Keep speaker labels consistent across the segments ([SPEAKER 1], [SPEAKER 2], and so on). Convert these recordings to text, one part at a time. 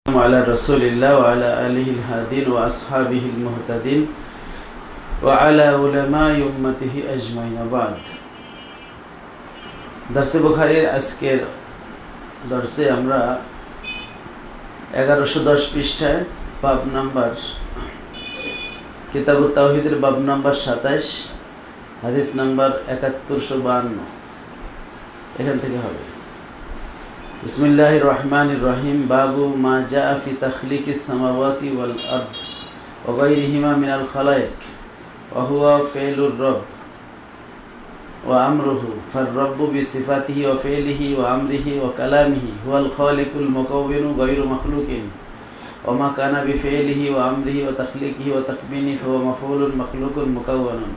[SPEAKER 1] على رسول الله وعلى آله الهادين وأصحابه المهتدين وعلى علماء أمته أجمعين بعد দরসে বুখারীর আজকের দরসে আমরা 1110 পৃষ্ঠায় বাব নাম্বার কিতাবুত তাওহীদের বাব নাম্বার 27 হাদিস নাম্বার 7152 এখান থেকে হবে। বিসমিল্লাহির রহমানির রহিম। বাবু মা জাআ ফি তাখলিকিস সামাওয়াতি ওয়াল আরদ ওয়া গায়রিহিমা মিনাল খালায়েক ওয়া হুয়া ফি'লুর রব ওয়া আমরুহু ফার রব্বু বিসিফাতিহি ওয়া ফি'লিহি ওয়া আমরিহি ওয়া কালামিহি হুয়াল খালিকুল মুকাওবিনু গায়রু মাখলুকিন ওয়া মা কানা বিফি'লিহি ওয়া আমরিহি ওয়া তাখলিকিহি ওয়া তাকবিনিহি ফাহুয়া মাফউলুন মাখলুকুন মুকাওয়ানুন।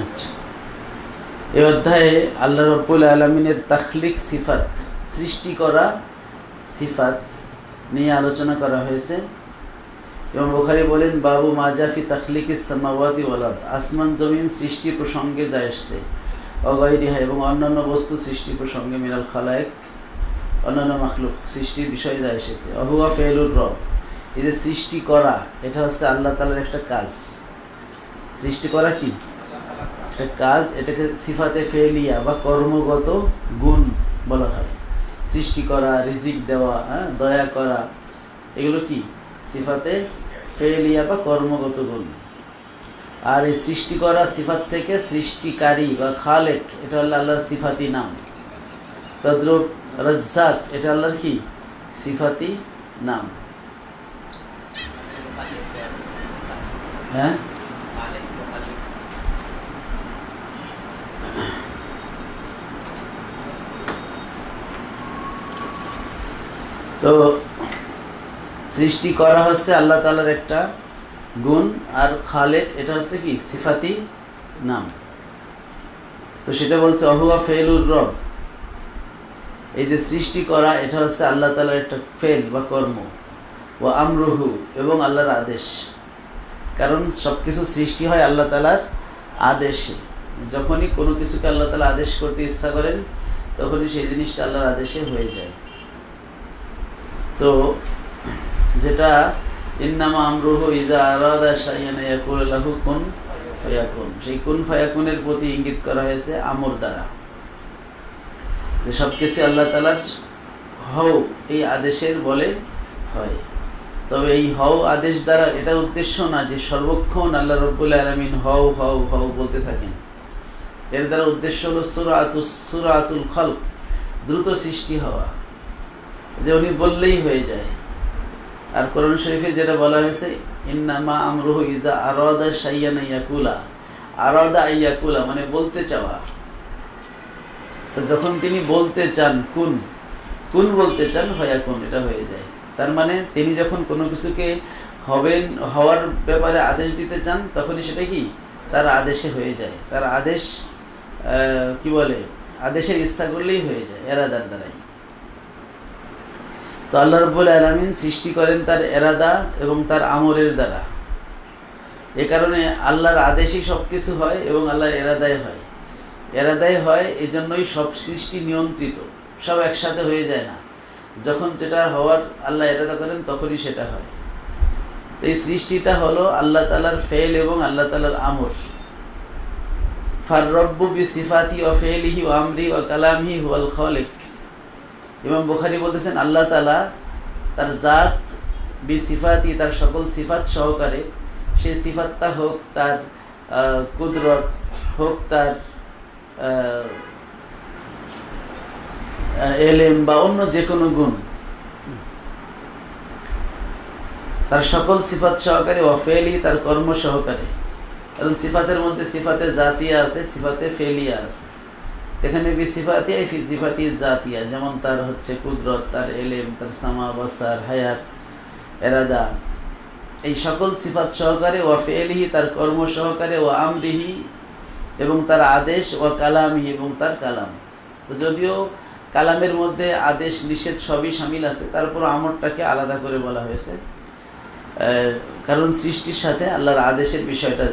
[SPEAKER 1] আচ্ছা, এই অধ্যায়ে আল্লাহ রাব্বুল আলামিনের তাখলিক সিফাত, সৃষ্টি করা সিফাত নিয়ে আলোচনা করা হয়েছে। ইমাম বুখারী বলেন, বাবু মা জাআ ফি তাখলিকিস সামাওয়াতি ওয়াল আরদ, আসমান জমিন সৃষ্টি প্রসঙ্গে যা এসেছে, ওয়া গায়রিহা এবং অন্যান্য বস্তু সৃষ্টি প্রসঙ্গে, মিনাল খালায়েক অন্যান্য মাখলুক সৃষ্টির বিষয়ে যা এসেছে। ওয়া হুয়া ফি'লুর রব, এই যে সৃষ্টি করা, এটা হচ্ছে আল্লাহ তাআলার একটা কাজ। সৃষ্টি করা কি একটা কাজ, এটাকে সিফাতে ফেলিয়া বা কর্মগত গুণ বলা হয়। সৃষ্টি করা, রিজিক দেওয়া, দয়া করা, এগুলো কি সিফাতে ফেলিয়া বা কর্মগত গুণ। আর এই সৃষ্টি করা সিফাত থেকে সৃষ্টিকারী বা খালেক, এটা হলো আল্লাহর সিফাতি নাম। তদ্রূপ রাজ্জাক, এটা আল্লাহর কি সিফাতি নাম। হ্যাঁ, তো সৃষ্টি করা হচ্ছে আল্লাহ তাআলার একটা গুণ, আর খালেক এটা হচ্ছে কি সিফাতি নাম। তো সেটা বলছে অহুয়া ফেলুর রব, এই যে সৃষ্টি করা এটা হচ্ছে আল্লাহ তাআলার একটা ফেল বা কর্ম। ও আমরুহু এবং আল্লাহর আদেশ, কারণ সব কিছু সৃষ্টি হয় আল্লাহ তাআলার আদেশে। যখনই কোনো কিছুকে আল্লাহ তাআলা আদেশ করতে ইচ্ছা করেন, তখনই সেই জিনিসটা আল্লাহর আদেশে হয়ে যায়। তো যেটা ইন্নামা আমরুহু ইযা আরাদা শাইআন ইয়াকুলু লাহু কুন ফায়াকুন, সেই কুন ফায়াকুনের প্রতি ইঙ্গিত করা হয়েছে আমর দ্বারা, যে সব কিছু আল্লাহ তাআলার হও এই আদেশের বলে হয়। তবে এই হও আদেশ দ্বারা এটা উদ্দেশ্য না যে সর্বক্ষণ আল্লাহ রাব্বুল আলামিন হও হও হও বলতে থাকেন। এর দ্বারা উদ্দেশ্য হলো সুরাতুল খালক, দ্রুত সৃষ্টি হওয়া, যে উনি বললেই হয়ে যায়। আর কোরআন শরীফে যেটা বলা হয়েছে, ইন্নামা আমরুহু ইযা আরাদা শাইআন ইয়াকুলা, আরাদা ইয়াকুলা মানে বলতে চাওয়া। তো যখন তিনি বলতে চান, কুন কুন বলতে চান, ফায়াকুন এটা হয়ে যায়। তার মানে তিনি যখন কোনো কিছুকে হবেন হওয়ার ব্যাপারে আদেশ দিতে চান, তখনই সেটা কি তার আদেশে হয়ে যায়। তার আদেশ কি বলে, আদেশের ইচ্ছা করলেই হয়ে যায়, এরাদার দ্বারাই। তো আল্লাহ রাব্বুল আলামিন সৃষ্টি করেন তার এরাদা এবং তার আমরের দ্বারা। এ কারণে আল্লাহর আদেশেই সব কিছু হয় এবং আল্লাহর এরাদায় হয়। এরাদায় হয়, এই জন্যই সব সৃষ্টি নিয়ন্ত্রিত, সব একসাথে হয়ে যায় না। যখন যেটা হওয়ার আল্লাহ এরাদা করেন, তখনই সেটা হয়। তো এই সৃষ্টিটা হলো আল্লাহ তাআলার ফেল এবং আল্লাহ তাআলার আমর। ফার রব্বু বিসিফাতি ওয়া ফি'লিহি ওয়া আমরি ওয়া কালামিহি হুয়াল খালিক। ইমাম বুখারী বলতেছেন, আল্লাহ তাআলা তার জাত বিসিফাতি, তার সকল সিফাত সহকারে, সেই সিফাতটা হোক তার কুদরত, হোক তার এলেম বা অন্য যে কোনো গুণ, তার সকল সিফাত সহকারে, ওয়া ফেলি তার কর্ম সহকারে। কারণ সিফাতের মধ্যে সিফাতে জাতিয়া আছে, সিফাতে ফেলিয়া আছে। এখানে বিসিফাতিয়া ফি সিফাতি জাতিয়া, যেমন তার হচ্ছে কুদরত, তার এলেম, তার সামা বাসার, হায়াত, এরাদা, এই সকল সিফাত সহকারে, ওয়া ফি'লিহি তার কর্ম সহকারে, ওয়া আমরিহি এবং তার আদেশ, ওয়া কালামিহি এবং তার কালাম। তো যদিও কালামের মধ্যে আদেশ নিষেধ সবই শামিল আছে, তারপর আমরটাকে আলাদা করে বলা হয়েছে, কারণ সৃষ্টির সাথে আল্লাহর আদেশের বিষয়টা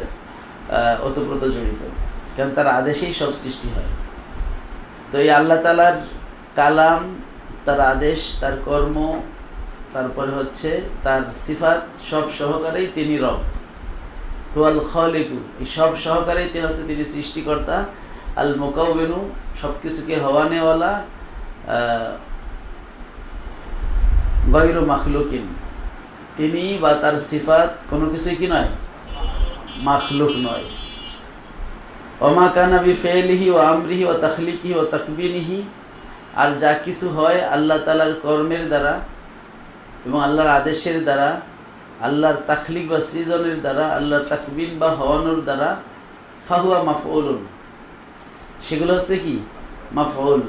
[SPEAKER 1] ওতপ্রোত জড়িত, কারণ তার আদেশেই সব সৃষ্টি হয়। তো এই আল্লাহ তাআলার কালাম, তার আদেশ, তার কর্ম, তারপরে হচ্ছে তার সিফাত, সব সহকারেই তিনি রব। হুয়াল খালিকু, এই সব সহকারেই তিনি হচ্ছে তিনি সৃষ্টিকর্তা। আল মুকাউবিনু, সব কিছুকে হওয়ানেওয়ালা। গায়রু মাখলুকিন, তিনি বা তার সিফাত কোনো কিছুই কি নয়, মাখলুক নয়। ওমা কানা বিফেলিহি ওয়া আমরিহি ওয়া তাখলিকিহি ওয়া তাকবিনিহি, আর যা কিছু হয় আল্লাহ তাআলার কর্মের দ্বারা এবং আল্লাহর আদেশের দ্বারা, আল্লাহর তাখলিক বা সৃজনের দ্বারা, আল্লাহর তাকবিন বা হওয়ানোর দ্বারা, ফাহুয়া মাফউলুন, সেগুলো হচ্ছে কি মাফউল।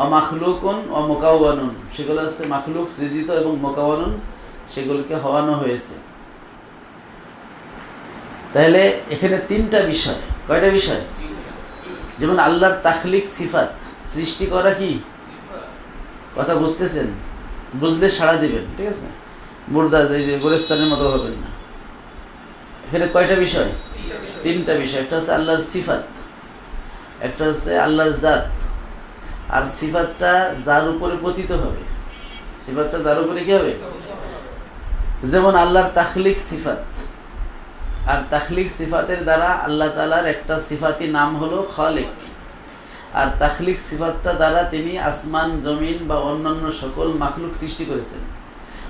[SPEAKER 1] অমাখলুকুন ও মুকাওয়ানুন, সেগুলো হচ্ছে মাখলুক সৃজিত, এবং মুকাওয়ানুন, সেগুলোকে হওয়ানো হয়েছে। তাহলে এখানে তিনটা বিষয়। কয়টা বিষয়? যেমন আল্লাহর তাখলিক সিফাত, সৃষ্টি করা কি কথা বুঝতেছেন? বুঝলে সাড়া দিবেন, ঠিক আছে? মুরদাজ এই যে গোরেস্তানের মতো হবেন না। এখানে কয়টা বিষয়? তিনটা বিষয়। একটা হচ্ছে আল্লাহর সিফাত, একটা হচ্ছে আল্লাহর জাত, আর সিফাতটা যার উপরে পতিত হবে। সিফাতটা যার উপরে কি হবে? যেমন আল্লাহর তাখলিক সিফাত, আর তাখলিক সিফাতের দ্বারা আল্লাহ তাআলার একটা সিফাতি নাম হলো খালিক, আর তাখলিক সিফাতটা দ্বারা তিনি আসমান, জমিন বা অন্যান্য সকল মাখলুক সৃষ্টি করেছেন।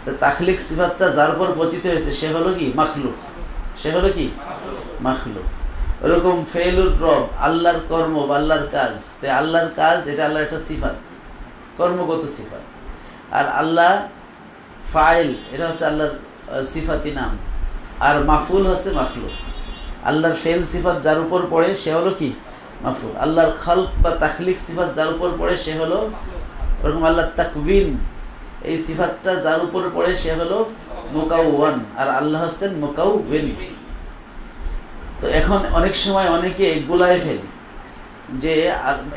[SPEAKER 1] তো তাখলিক সিফাতটা যার উপর পতিত হয়েছে সে হলো কি মাখলুক, সে হলো কি মাখলুক। ওরকম ফেলুর রব, আল্লাহর কর্ম বা আল্লাহর কাজ, তাই আল্লাহর কাজ এটা আল্লাহর একটা সিফাত, কর্মগত সিফাত। আর আল্লাহ ফাইল, এটা হচ্ছে আল্লাহর সিফাতি নাম। আর মাফুল হচ্ছে মাখলুক। আল্লাহর ফেল সিফাত যার উপর পড়ে সে হলো কি মাফুল। আল্লাহর খালক বা তাখলিক সিফাত যার উপর পড়ে সে হলো, ওরকম আল্লাহর তাকবিন, এই সিফাতটা যার উপর পড়ে সে হলো মুকাউওয়ান, আর আল্লাহ হচ্ছেন মুকাউবিন। তো এখন অনেক সময় অনেকে গুলায় ফেলি যে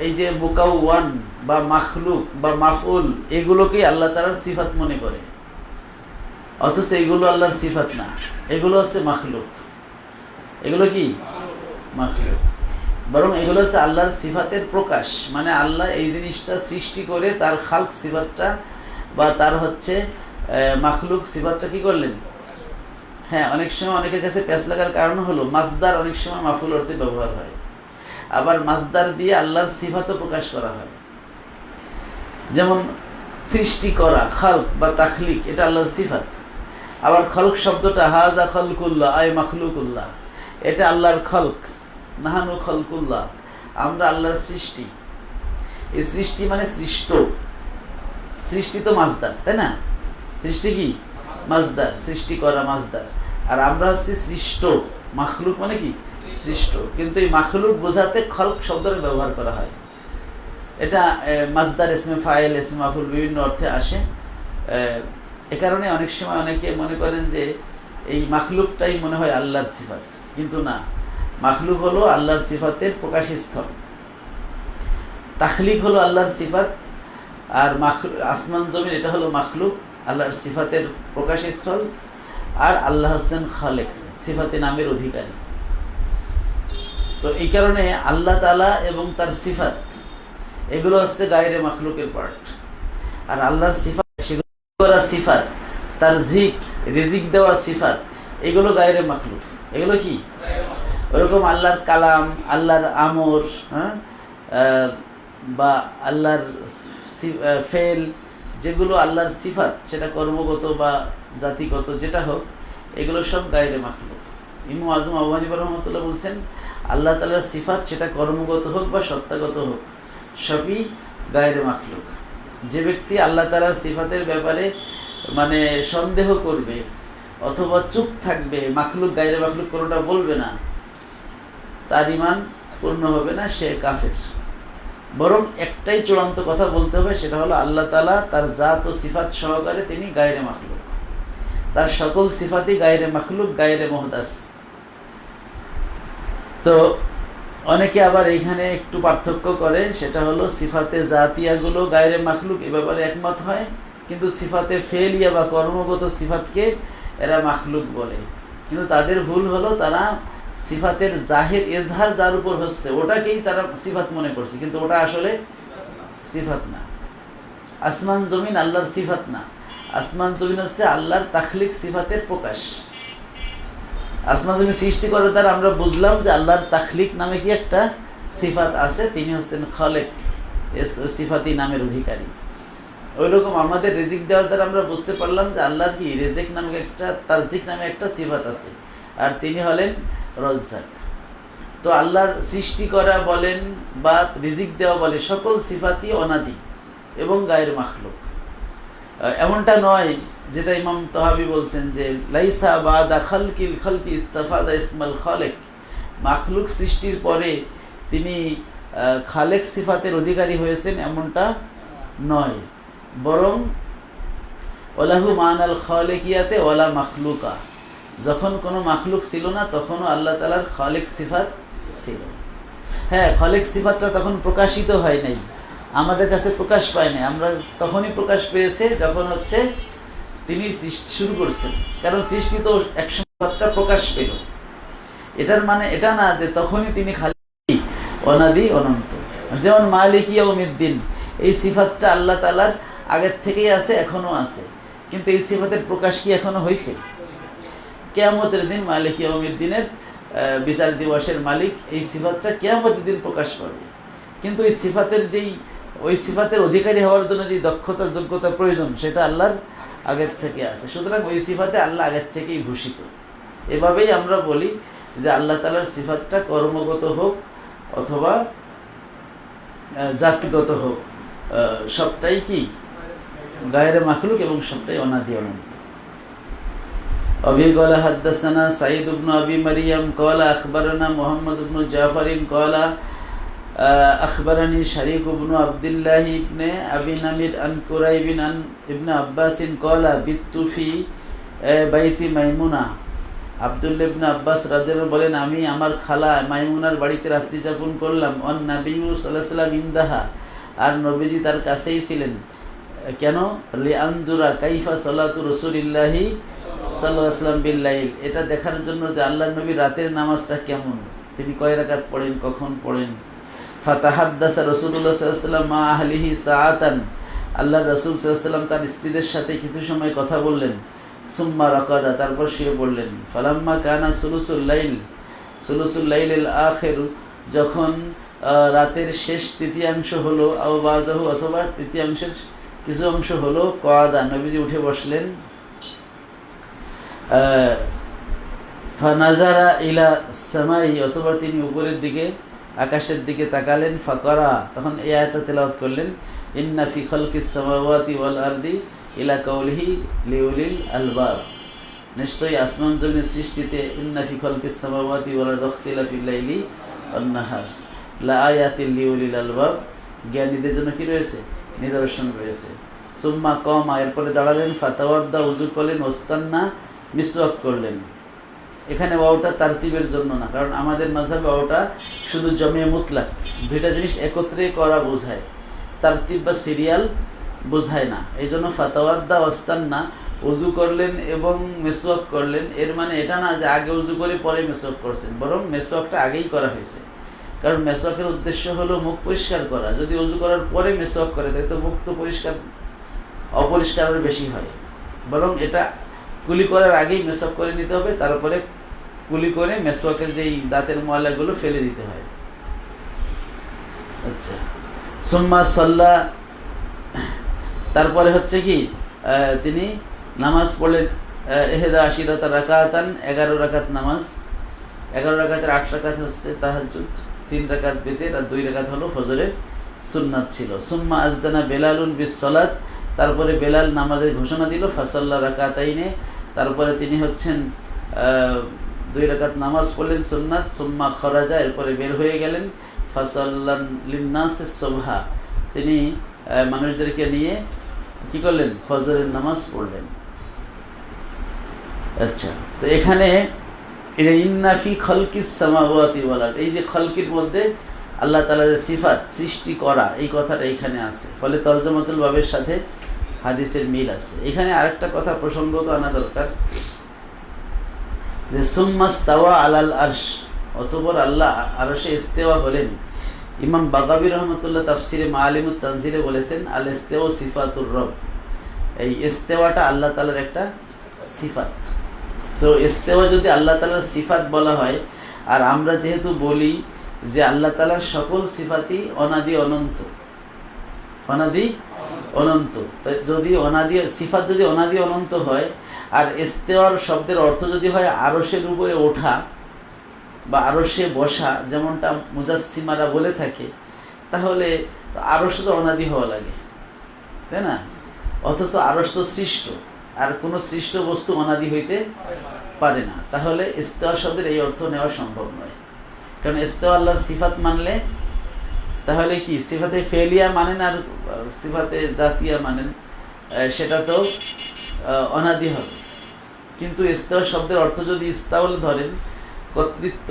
[SPEAKER 1] এই যে মুকাউওয়ান বা মাখলুক বা মাফুল, এগুলোকেই আল্লাহ তাআলার সিফাত মনে করে, অথচ এগুলো আল্লাহর সিফাত না, এগুলো হচ্ছে মাখলুক। এগুলো কি মাখলুক, বরং এগুলো হচ্ছে আল্লাহর সিফাতের প্রকাশ। মানে আল্লাহ এই জিনিসটা সৃষ্টি করে তার খালক সিফাতটা বা তার হচ্ছে মাখলুক সিফাতটা কি করলেন। হ্যাঁ, অনেক সময় অনেকের কাছে প্যাঁচ লাগার কারণ হলো মাসদার অনেক সময় মাফুল অর্থে ব্যবহার হয়, আবার মাসদার দিয়ে আল্লাহর সিফাতও প্রকাশ করা হয়। যেমন সৃষ্টি করা, খালক বা তাখলিক, এটা আল্লাহর সিফাত। আবার খলক শব্দটা হাজা খলকুল্লাহ আয় মাখলুকুল্লাহ, এটা আল্লাহর খলক, নাহানু খলকুল্লাহ, আমরা আল্লাহর সৃষ্টি। এই সৃষ্টি মানে সৃষ্ট, সৃষ্টি তো মাসদার, তাই না? সৃষ্টি কি মাসদার, সৃষ্টি করা মাসদার, আর আমরা হচ্ছি সৃষ্ট। মাখলুক মানে কি সৃষ্ট, কিন্তু এই মাখলুক বোঝাতে খলক শব্দটা ব্যবহার করা হয়। এটা মাসদার, ইসমে ফাইল, ইসমে মাফুল বিভিন্ন অর্থে আসে। এ কারণে অনেক সময় অনেকে মনে করেন যে এই মাখলুকটাই মনে হয় আল্লাহর সিফাত, কিন্তু না, মাখলুক হলো আল্লাহর সিফাতের প্রকাশস্থল। তাখলিক হলো আল্লাহর সিফাত, আর আসমান জমিন এটা হলো মাখলুক, আল্লাহর সিফাতের প্রকাশস্থল। আর আল্লাহ হোসেন খালেক, সিফাতে নামের অধিকারী। তো এই কারণে আল্লাহ তাআলা এবং তার সিফাত এগুলো হচ্ছে গায়রে মাখলুকের পার্ট। আর আল্লাহর সিফাত, সেগুলো করা সিফাত, তার রিজিক দেওয়া সিফাত, এগুলো গায়রে মাখলুক। এগুলো কি ওরকম আল্লাহর কালাম, আল্লাহর আমর, হ্যাঁ, বা আল্লাহর ফেল, যেগুলো আল্লাহর সিফাত, সেটা কর্মগত বা জাতিগত যেটা হোক, এগুলো সব গায়রে মাখলুক। ইমাম আজম আবু হানিফা রাহমাতুল্লাহ বলছেন আল্লাহ তাআলার সিফাত সেটা কর্মগত হোক বা সত্তাগত হোক, সবই গায়রে মাখলুক। যে ব্যক্তি আল্লাহ তাআলার সিফাতের ব্যাপারে মানে সন্দেহ করবে অথবা চুপ থাকবে, মাখলুক গায়রে মাখলুক কোনোটা বলবে না, তার ঈমান পূর্ণ হবে না, সে কাফের। বরং একটাই চূড়ান্ত কথা বলতে হবে, সেটা হলো আল্লাহ তাআলা তার জাত ও সিফাত সহকারে তিনি গায়রে মাখলুক, তার সকল সিফাতই গায়রে মাখলুক, গায়রে মুহদাস। তো অনেকে আবার এইখানে একটু পার্থক্য করে, সেটা হলো সিফাতে জাতিয়াগুলো গায়রে মাখলুক, এ ব্যাপারে একমত হয়, কিন্তু সিফাতে ফেলিয়া বা কর্মগত সিফাতকে এরা মাখলুক বলে। কিন্তু তাদের ভুল হলো, তারা সিফাতের জাহির এজহার যার উপর হচ্ছে ওটাকেই তারা সিফাত মনে করছে, কিন্তু ওটা আসলে সিফাত না। আসমান জমিন আল্লাহর সিফাত না, আসমান জমিন হচ্ছে আল্লাহর তাখলিক সিফাতের প্রকাশ। আসমান জমিন সৃষ্টি করার দ্বারা আমরা বুঝলাম যে আল্লাহর তাখলিক নামে কি একটা সিফাত আছে, তিনি হচ্ছেন খালেক, সিফাতি নামের অধিকারী। ওইরকম আমাদের রিজিক দেওয়ার দ্বারা আমরা বুঝতে পারলাম যে আল্লাহর কি রিজিক নামে একটা, তারজিক নামে একটা সিফাত আছে, আর তিনি হলেন রজ্জাক। তো আল্লাহর সৃষ্টি করা বলেন বা রিজিক দেওয়া বলে, সকল সিফাতই অনাদি এবং গায়ের মাখলুক। এমনটা নয় যেটা ইমাম তহাবি বলছেন যে লাইসা বাদা খালকিল খালকি ইস্তাফাদা ইসমাল খালেক, মাখলুক সৃষ্টির পরে তিনি খালেক সিফাতের অধিকারী হয়েছেন, এমনটা নয়, বরং ওলাহু মানাল খালেকিয়াতে ওলা মাখলুকা, যখন কোনো মাখলুক ছিল না তখনও আল্লাহ তাআলার খালেক সিফাত ছিল। হ্যাঁ, খালেক সিফাতটা তখন প্রকাশিত হয় নাই, আমাদের কাছে প্রকাশ পায় নাই, আমরা তখনই প্রকাশ পেয়েছে যখন হচ্ছে তিনি সৃষ্টি শুরু করছেন। কারণ সৃষ্টি তো একসময়টা প্রকাশ পেল, এটার মানে এটা না যে তখনই তিনি খালি অনাদি অনন্ত। যেমন মালিক ইয়াউমিদ্দিন, এই সিফাতটা আল্লাহ তাআলার আগের থেকেই আছে, এখনো আছে, কিন্তু এই সিফাতের প্রকাশ কি এখনো হয়েছে? কিয়ামতের দিন মালিক ইয়াউমিদ্দিনের বিচার দিবসের মালিক, এই সিফাতটা কিয়ামতের দিন প্রকাশ পাবে। কিন্তু এই সিফাতের ওই সিফাতের অধিকারী হওয়ার জন্য যে দক্ষতা যোগ্যতা প্রয়োজন, সেটা আল্লাহর আগের থেকে আছে। সুতরাং ওই সিফাতে আল্লাহ আগের থেকেই ভূষিত। এভাবেই আমরা বলি যে আল্লাহ তাআলার সিফাতটা কর্মগত হোক অথবা জাতিগত হোক, সবটাই কি গায়রে মাখলুক এবং সবটাই অনাদি অনন্ত। أبي قال حدثنا سعيد بن أبي مريم قال أخبرنا محمد بن جعفر قال أخبرني شريك بن عبد الله بن أبي نمير عن كريب عن ابن عباس قال بت في بيت ميمونة। আব্দুল্লাহ ইবনে আব্বাস রাদিয়াল্লাহু বলেন, আমি আমার খালা মাইমুনার বাড়িতে রাত্রি যাপন করলাম। অন নবী সাল্লাল্লাহু আলাইহি ওয়াসাল্লাম ইনদাহা, আর নবীজি তার কাছেই ছিলেন। কেন? লিআনজুরা কাইফা সালাতু রাসূলিল্লাহি সাল্লাল্লাহু আলাইহি ওয়াসাল্লাম বিল লাইল, এটা দেখার জন্য যে আল্লাহর নবী রাতের নামাজটা কেমন, তিনি কয় রাকাত পড়েন, কখন পড়েন। ফাতাহাদ্দাসা রাসূলুল্লাহ সাল্লাল্লাহু আলাইহি ওয়াসাল্লাম মা আহলিহি সাআতান, আল্লাহর রাসূল সাল্লাল্লাহু আলাইহি ওয়াসাল্লাম তার স্ত্রীদের সাথে কিছু সময় কথা বললেন। সুম্মা রাকাদা, তারপর শুয়ে পড়লেন। ফালাম্মা কানা সুলুসুল লাইলিল আখির, যখন রাতের শেষ তৃতীয়াংশ হলো, আও বাযাহু, অথবা তৃতীয়াংশের কিছু অংশ হলো, কাদা, নবীজি উঠে বসলেন। ফানাজারা ইলা সামাই, অথবা তিনি উপরের দিকে আকাশের দিকে তাকালেন। ফাকরা, তখন এই আয়াতটা তেলাওয়াত করলেন, ইন্না ফি খালকিস সামাওয়াতি ওয়াল আরদি ইলা কাউলিহি লিউলিল আলবাব, নিশ্চয়ই আসমান জমিনের সৃষ্টিতে, ইন্না ফি খালকিস সামাওয়াতি ওয়াল আরদি ইখতিলাফিল লাইলি ওয়ান নাহার লা আয়াতিল লিউলিল আলবাব, জ্ঞানীদের জন্য কি রয়েছে? নিদর্শন রয়েছে। সুম্মা কমা, এরপরে দাঁড়ালেন। ফাতাওয়াদ্দা, উযু করলেন। ওয়াস্তান্না, মিসওয়াক করলেন। এখানে ওয়াওটা তারতিবের জন্য না, কারণ আমাদের মাযহাবে ওয়াওটা শুধু জমে মুতলাক, দুইটা জিনিস একত্রে করা বোঝায়, তারতিব বা সিরিয়াল বোঝায় না। এই জন্য ফাতাওয়াদ্দা ওয়াস্তান্না, উযু করলেন এবং মিসওয়াক করলেন। এর মানে এটা না যে আগে উযু করে পরে মিসওয়াক করছেন, বরং মিসওয়াকটা আগেই করা হয়েছে। কারণ মিসওয়াকের উদ্দেশ্য হলো মুখ পরিষ্কার করা। যদি উযু করার পরে মিসওয়াক করে তাই তো মুখ তো অপরিষ্কার আরও বেশি হয়। বরং এটা কুলি করার আগেই মিসওয়াক করে নিতে হবে, তারপরে কুলি করে মিসওয়াকের যেই দাঁতের ময়লাগুলো ফেলে দিতে হয়। আচ্ছা, সুম্মা সাল্লা, তারপরে হচ্ছে কি তিনি নামাজ পড়লেন। এহেদা আশিরাতা রাকাতান, 11 রাকাত নামাজ। 11 রাকাতের 8 রাকাত হচ্ছে তাহাজ্জুদ, 3 রাকাত বিতর, আর 2 রাকাত হলো ফজরের সুন্নাত ছিল। সুম্মা আযানা বেলালুন বিস সালাত, তারপরে বেলাল নামাজের ঘোষণা দিল। ফাসাল্লা রাকাতাইনে, তারপরে তিনি হচ্ছেন 2 রাকাত নামাজ পড়লেন সুন্নাত। সুম্মা খরাজা, এরপরে বের হয়ে গেলেন। ফাসাল্লান লিন্নাসিস সুবহা, তিনি মানুষদেরকে নিয়ে কি করলেন? ফজরের নামাজ পড়লেন। আচ্ছা, তো এখানে ইন্না ফি খালকিস সামাওয়াতি ওয়াল আরদ, এই যে খালকির মধ্যে আল্লাহ তাআলার সিফাত, সৃষ্টি করা, এই কথাটা এখানে আছে। ফলে তরজমাতুল বাবের সাথে হাদিসের মিল আছে। এখানে আরেকটা কথা প্রসঙ্গত আনা দরকার, যে সুম্মাস্তাওয়া আলাল আরশ, অতঃপর আল্লাহ আরশে ইস্তেওয়া হলেন। ইমাম বাগাবী রহমতুল্লাহ তাফসিরে মাআলিমুত তানজিলে বলেছেন, আল ইস্তেওয়া সিফাতুর রব, এই ইস্তেওয়াটা আল্লাহ তাআলার একটা সিফাত। তো ইস্তেওয়া যদি আল্লাহ তাআলার সিফাত বলা হয়, আর আমরা যেহেতু বলি যে আল্লাহ তাআলার সকল সিফাতই অনাদি অনন্ত, অনাদি অনন্ত, যদি অনাদি সিফাত যদি অনাদি অনন্ত হয়, আর ইস্তেওয়ার শব্দের অর্থ যদি হয় আরশের উপরে ওঠা বা আরশে বসা, যেমনটা মুজাসসিমারা বলে থাকে, তাহলে আরশ তো অনাদি হওয়া লাগে, তাই না? অথচ আরশ তো সৃষ্ট, আর কোনো সৃষ্ট বস্তু অনাদি হইতে পারে না। তাহলে ইস্তেওয়া শব্দের এই অর্থ নেওয়া সম্ভব নয়। কারণ ইস্তেওয়া আল্লাহর সিফাত মানলে তাহলে কি সিফাতে ফেলিয়া মানেন আর সিফাতে জাতিয়া মানেন, সেটা তো অনাদি হবে। কিন্তু ইস্তেওয়া শব্দের অর্থ যদি ইস্তাওয়াল ধরেন, কর্তৃত্ব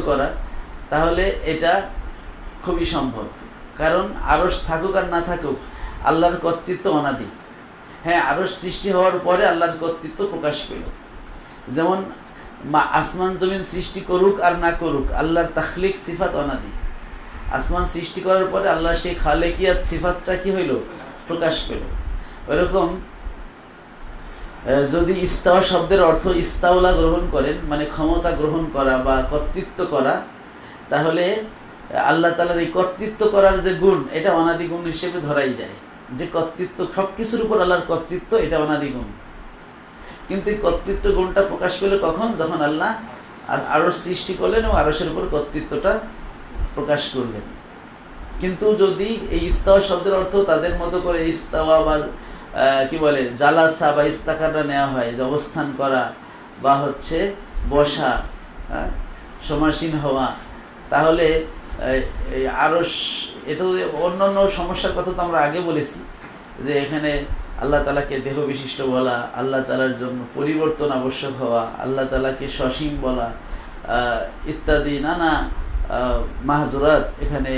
[SPEAKER 1] করা, তাহলে এটা খুবই সম্ভব। কারণ আরশ থাকুক আর না থাকুক, আল্লাহর কর্তৃত্ব অনাদি। হ্যাঁ, আরশ সৃষ্টি হওয়ার পরে আল্লাহর কর্তৃত্ব প্রকাশ পেল। যেমন আসমান জমিন সৃষ্টি করুক আর না করুক, আল্লাহর তাখলিক সিফাত অনাদি। আসমান সৃষ্টি করার পরে আল্লাহর সেই খালেকিয়াত সিফাতটা কি হইল? প্রকাশ পেল। ওইরকম যদি ইস্তাওয়া শব্দের অর্থ ইস্তাওলা গ্রহণ করেন, মানে ক্ষমতা গ্রহণ করা বা কর্তৃত্ব করা, তাহলে আল্লাহ তাআলার এই কর্তৃত্ব করার যে গুণ, এটা অনাদি গুণ হিসেবে ধরাই যায়। যে কর্তৃত্ব, সব কিছুর উপর আল্লাহর কর্তৃত্ব, এটা অনাদি গুণ। কিন্তু এই কর্তৃত্ব গুণটা প্রকাশ পেল কখন? যখন আল্লাহ আরশ সৃষ্টি করলেন এবং আরশের উপর কর্তৃত্বটা প্রকাশ করলেন। কিন্তু যদি এই ইস্তাওয়া শব্দের অর্থ তাদের মতো করে ইস্তাওয়া বা কি বলে জালাসা বা ইস্তাকাররা নেওয়া হয়, যে অবস্থান করা বা হচ্ছে বসা, সমাসীন হওয়া, তাহলে এই আরশ, এটা অন্যান্য সমস্যার কথা তো আমরা আগে বলেছি, যে এখানে আল্লাহ তাআলাকে দেহ বিশিষ্ট বলা, আল্লাহ তাআলার জন্য পরিবর্তন আবশ্যক হওয়া, আল্লাহ তাআলাকে সসীম বলা ইত্যাদি নানা মাহজুরাত এখানে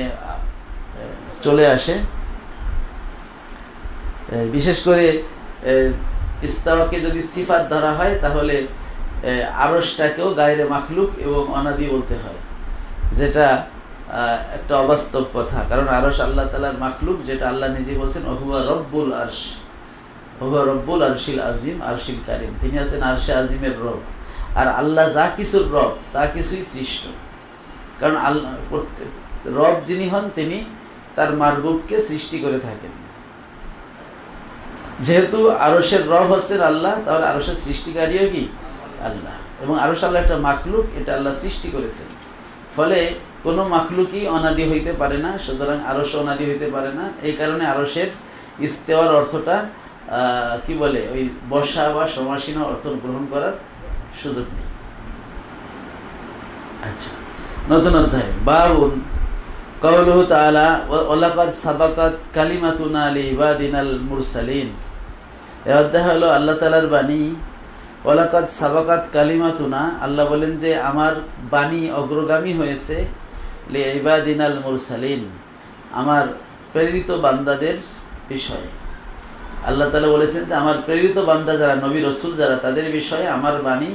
[SPEAKER 1] চলে আসে। বিশেষ করে ইস্তাওয়াকে যদি সিফাত ধরা হয়, তাহলে আরশটাকেও গায়রে মাখলুক এবং অনাদি বলতে হয়, যেটা একটা অবাস্তব কথা। কারণ আরশ আল্লাহ তাআলার মাখলুক, যেটা আল্লাহ নিজে বলছেন, ওহুয়া রব্বুল আরশ, ওহুয়া রব্বুল আরশিল আজিম আরশিল কারিম, তিনি আছেন আরশে আজিমের রব। আর আল্লাহ যা কিছুর রব, তা কিছুই সৃষ্ট। কারণ আল্লাহ রব যিনি হন, তিনি তার মারবুবকে সৃষ্টি করে থাকেন। যেহেতু আরশের রব হচ্ছেন আল্লাহ, তাহলে আরশের সৃষ্টিকারীও কি? আল্লাহ। এবং আরশ আল্লাহ একটা মাখলুক, এটা আল্লাহ সৃষ্টি করেছেন। ফলে কোনো মাখলুকই অনাদি হইতে পারে না, সুতরাং আরশ অনাদি হইতে পারে না। এই কারণে আরশের ইস্তেওয়ার অর্থটা কি বলে, ওই বসা বা সমাসীন অর্থ গ্রহণ করার সুযোগ নেই। আচ্ছা, নতুন অধ্যায়, বাবুন কাউলুহু তাআলা ওয়ালাকাদ সাবাকাত কালিমাতুনা লিইবাদিনাল মুরসালিন। এই অধ্যায় হলো আল্লাহ তাআলার বাণী। ওয়ালাকাদ সাবাকাত কালিমাতুনা, আল্লাহ বলেন যে আমার বাণী অগ্রগামী হয়েছে, লিইবাদিনাল মুরসালিন, আমার প্রেরিত বান্দাদের বিষয়ে। আল্লাহ তাআলা বলেছেন যে আমার প্রেরিত বান্দা যারা, নবী রসুল যারা, তাদের বিষয়ে আমার বাণী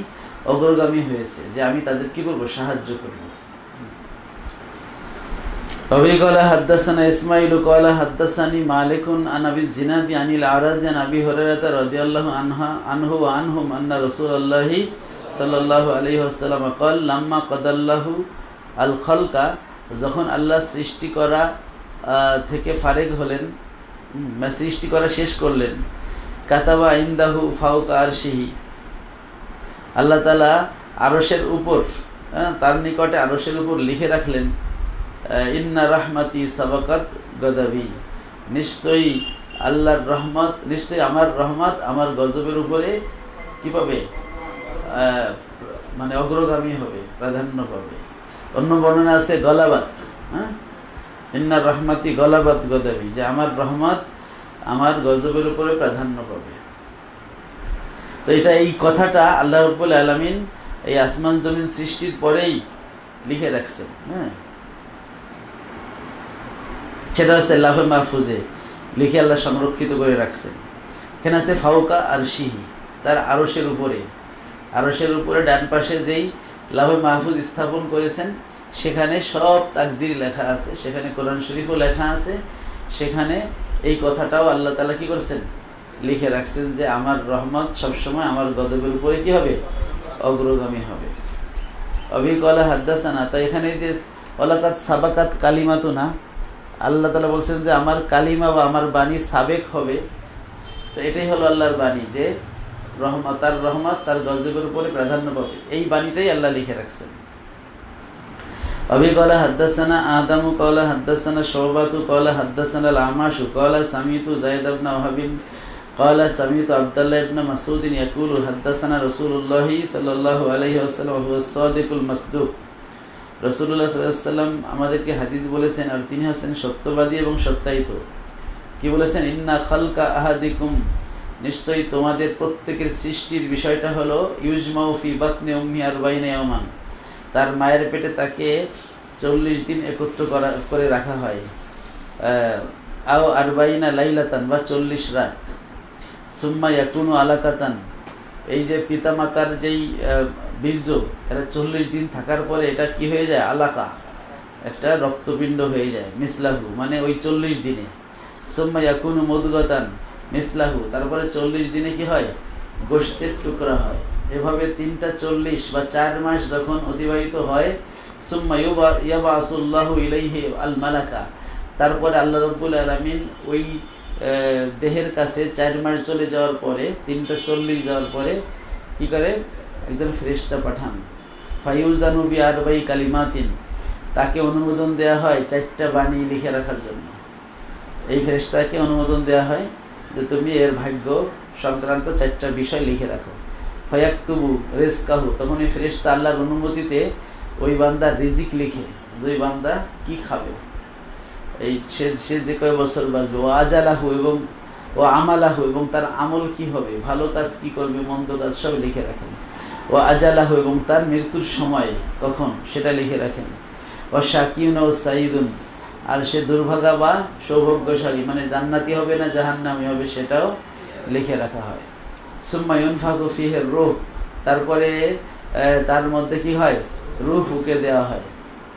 [SPEAKER 1] অগ্রগামী হয়েছে, যে আমি তাদের কি করবো? সাহায্য করব। وفي قال حدثنا إسماعيل قال حدثني مالك عن أبي الزناد عن الأعرج عن أبي هريرة رضي الله عنه وعنهم أن رسول الله صلى الله عليه وسلم قال لما قضى الله الخلق, যখন আল্লাহ সৃষ্টি করা থেকে ফারেগ হলেন, সৃষ্টি করা শেষ করলেন, কাতাবা ইনদাহু ফাওকা আরশিহি, আল্লাহ তাআলা আরশের উপর, তার নিকটে আরশের উপর লিখে রাখলেন, ইন্না রাহমাতি সাবাকাত গদাবি, নিশ্চয়ই আল্লাহর রহমত, নিশ্চয়ই আমার রহমত আমার গজবের উপরে কি পাবে? মানে অগ্রগামী হবে, প্রাধান্য পাবে। অন্য বর্ণনা আছে গলাবাত, ইন্না রহমাতি গলাবাত গদাবি, যে আমার রহমত আমার গজবের উপরে প্রাধান্য পাবে। তো এটা, এই কথাটা আল্লাহ রাব্বুল আলামিন এই আসমান জমিন সৃষ্টির পরেই লিখে রাখছেন। সেটা হচ্ছে লাউহে মাহফুজে লিখে আল্লাহ সংরক্ষিত করে রাখছেন। এখানে আছে ফাওকা আরশিহি, তার আরশের উপরে, আরশের উপরে ডান পাশে যেই লাউহে মাহফুজ স্থাপন করেছেন, সেখানে সব তাকদীর লেখা আছে, সেখানে কোরআন শরীফও লেখা আছে, সেখানে এই কথাটাও আল্লাহ তাআলা কি করছেন, লিখে রাখছেন যে আমার রহমত সবসময় আমার গজবের উপরে কি হবে, অগ্রগামী হবে। অবিকলা হাদ্দাসানা, তাই এখানে যে ওয়ালাকাত সাবাকাত কালিমাতুনা, আল্লাহ তাআলা বলছেন যে আমার কালিমা বা আমার বাণী সাবেক হবে। তো এটাই হলো আল্লাহর বাণী যে রহমত তার গজবের উপরে প্রাধান্য পাবে, এই বাণীটাই আল্লাহ লিখে রাখছেন। অবিকলা হাদ্দাসানা আদামু কলা হাদ্দাসানা শোবাতু কলা হাদ্দাসানা আল-আমাশু কলা সামিতু যায়েদ ইবনে ওহাবিন قال سمعت عبد الله بن مسعود يقول حدثنا رسول الله صلى الله عليه وسلم وهو الصادق المصدوق। রাসূলুল্লাহ সাল্লাল্লাহু আলাইহি ওয়াসাল্লাম আমাদেরকে হাদিস বলেছেন আর তিনি হচ্ছেন সত্যবাদী এবং সত্যায়িত। কি বলেছেন, ইন্না খালকা আহাদিকুম, নিশ্চয়ই তোমাদের প্রত্যেকের সৃষ্টির বিষয়টা হলো ইউজমাউ ফি বাতনি উম্মি 40 ইয়াওমান, তার মায়ের পেটে তাকে 40 দিন একত্র করে রাখা হয়, আও 40 লাইলাতান বা 40 রাত, সুম্মা ইয়াকুনু আলাকাতান, এই যে পিতামাতার যেই বীর্য এটা 40 দিন থাকার পরে এটা কি হয়ে যায়, আলাকা, একটা রক্তপিণ্ড হয়ে যায়, মিসলাহু মানে ওই 40 দিনে, সুম্মা ইয়াকুনু মুদগাতান মিসলাহু, তারপরে 40 দিনে কি হয়, গোশতের টুকরা হয়। এভাবে 3টা 40 বা 4 মাস যখন অতিবাহিত হয়, সুম্মা ইয়াবাসুল্লাহু ইলাইহি আল মালাকা, তারপরে আল্লাহ রাব্বুল আলামিন ওই দেহের কাছে 4 মাস চলে যাওয়ার পরে, 3টা 40 যাওয়ার পরে কি করে, একজন ফেরেশতা পাঠান, ফায়ুজানু বি আরবাই কালিমাতিন, তাকে অনুমোদন দেয়া হয় 4টা বাণী লিখে রাখার জন্য। এই ফেরেশতাকে অনুমোদন দেয়া হয় যে তুমি এর ভাগ্য সংক্রান্ত 4টা বিষয় লিখে রাখো। ফায়াকতুবু রিজকাহু, তখন এই ফেরেশতা আল্লাহর অনুমতিতে ওই বান্দার রিজিক লিখে, যে ওই বান্দা কি খাবে, এই সে যে কয় বছর বাঁচবে, ও আজালাহু এবং ও আমালাহু, এবং তার আমল কি হবে, ভালো কাজ কি করবে, মন্দ কাজ সব লিখে রাখেন। ও আজালাহু, এবং তার মৃত্যুর সময় কখন সেটা লিখে রাখেন। ও শাকিউন ও সাইদুন, আর সে দুর্ভাগা বা সৌভাগ্যশালী মানে জান্নাতি হবে না জাহান্নামী হবে সেটাও লিখে রাখা হয়। সুম্মা ইউনফাকু ফিহির রূহ, তারপরে তার মধ্যে কি হয়, রূহ ফুঁকে দেওয়া হয়।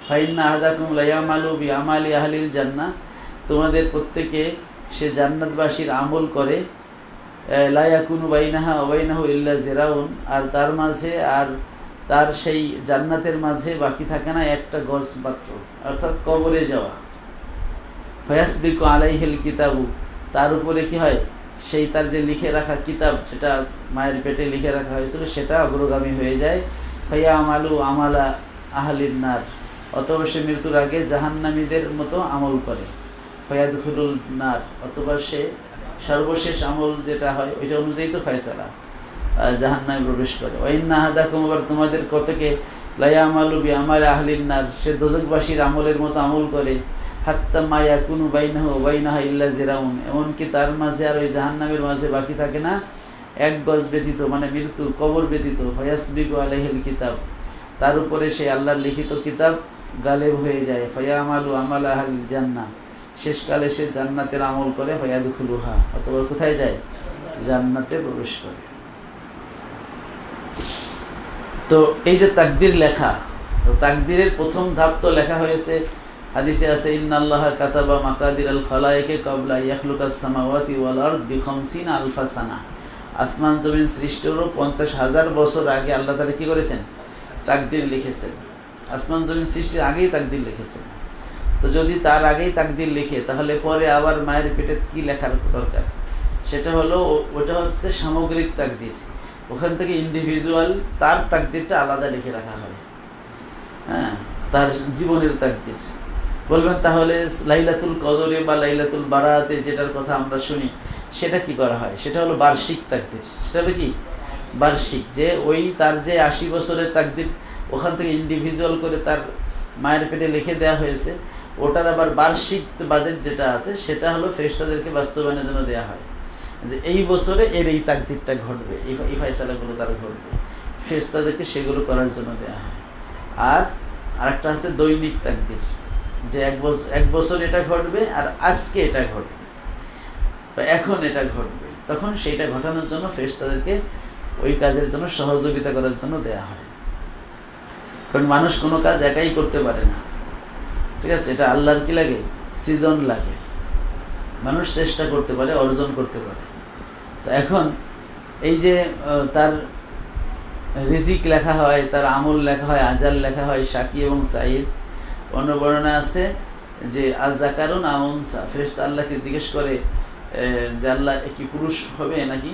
[SPEAKER 1] ফাইন্না আহাদাকুম লা ইয়ামালু বিআমালি আহলিল জান্নাহ, তোমাদের প্রত্যেকে সে জান্নাতবাসীর আমল করে, লা ইয়াকুনু বাইনাহা ওয়া বাইনাহু ইল্লা জিরাউন, আর তার মাঝে আর তার সেই জান্নাতের মাঝে বাকি থাকে না একটা গজ মাত্র, অর্থাৎ কবরে যাওয়া। ফায়াসবিকু আলাইহিল কিতাবু, তার উপরে কি হয়, সেই তার যে লিখে রাখা কিতাব, যেটা মায়ের পেটে লিখে রাখা হয়েছিল সেটা অগ্রগামী হয়ে যায়। ফাইয়া আমালু আমালা আহলিন নার, অথবা সে মৃত্যুর আগে জাহান্নামীদের মতো আমল করে। ফায়াদখুলুল নার, অথবা সে সর্বশেষ আমল যেটা হয় ওইটা অনুযায়ী তো ফয়সালা, জাহান্নামে প্রবেশ করে। ওয়াইন্না আহাদাকুম, আবার তোমাদের কতকে লা ইয়ামালু বিআমালি আহলিন নার, সে দোজখবাসীর আমলের মতো আমল করে। হাত্তা মা ইয়াকুনু বাইনাহু ওয়া বাইনাহা ইল্লা জিরাউন, এমনকি তার মাঝে আর ওই জাহান্নামের মাঝে বাকি থাকে না 1 গজ ব্যতীত, মানে মৃত্যু কবর ব্যতীত। ফায়াসবিকু আলাইহিল কিতাব, তার উপরে সেই আল্লাহর লিখিত কিতাব গালেব হয়ে যায়। ফায়ামালু আমাল আহলিল জান্নাহ, শেষকালে সে জান্নাতের আমল করে। ফায়াদখুলুহা, অথবা কোথায় যায়, জান্নাতে প্রবেশ করে। তো এই যে তাকদীর লেখা, তো তাকদীরের প্রথম ধাপ তো লেখা হয়েছে, হাদিসে আছে ইন্নাল্লাহা কাতাবা মাকাদিরাল খালায়েকে ক্বাবলা ইয়াখলুকাস সামাওয়াতি ওয়াল আরদ বি50 আলফা সানা, আসমান জমিন সৃষ্টিরও 50,000 বছর আগে আল্লাহ তাআলা কি করেছেন, তাকদীর লিখেছেন। আসমান জমিন সৃষ্টির আগেই তাকদীর লিখেছেন। তো যদি তার আগেই তাকদীর লিখে, তাহলে পরে আবার মায়ের পেটে কি লেখার দরকার, সেটা হলো ওটা হচ্ছে সামগ্রিক তাকদীর, ওখান থেকে ইন্ডিভিজুয়াল তার তাকদীরটা আলাদা লিখে রাখা হয়। হ্যাঁ, তার জীবনের তাকদীর। বলবেন তাহলে লাইলাতুল কদরে বা লাইলাতুল বারাতে যেটার কথা আমরা শুনি সেটা কি করা হয়, সেটা হলো বার্ষিক তাকদীর। সেটা হলো কি, বার্ষিক, যে ওই তার যে 80 বছরের তাকদীর ওখান থেকে ইন্ডিভিজুয়াল করে তার মায়ের পেটে লিখে দেওয়া হয়েছে, ওটার আবার বার্ষিক বাজেট যেটা আছে সেটা হলো ফেরেশতাদেরকে বাস্তবায়নের জন্য দেওয়া হয়, যে এই বছরে এর এই তাকদীরটা ঘটবে, এই ফয়সালাগুলো তার ঘটবে, ফেরেশতাদেরকে সেগুলো করার জন্য দেওয়া হয়। আর আরেকটা আছে দৈনিক তাকদীর, যে এক বছর এটা ঘটবে আর আজকে এটা ঘটবে বা এখন এটা ঘটবে, তখন সেইটা ঘটানোর জন্য ফেরেশতাদেরকে ওই কাজের জন্য সহযোগিতা করার জন্য দেয়া হয়। কারণ মানুষ কোনো কাজ একাই করতে পারে না, ঠিক আছে? এটা আল্লাহর কি লাগে, সৃজন লাগে। মানুষ চেষ্টা করতে পারে, অর্জন করতে পারে। তো এখন এই যে তার রিজিক লেখা হয়, তার আমল লেখা হয়, আজাল লেখা হয়, শাকি এবং সাইদ। অন্য বর্ণনা আছে যে আজাকারুন আমনসা, ফেরেশতা আল্লাহকে জিজ্ঞেস করে যে আল্লাহ কি পুরুষ হবে নাকি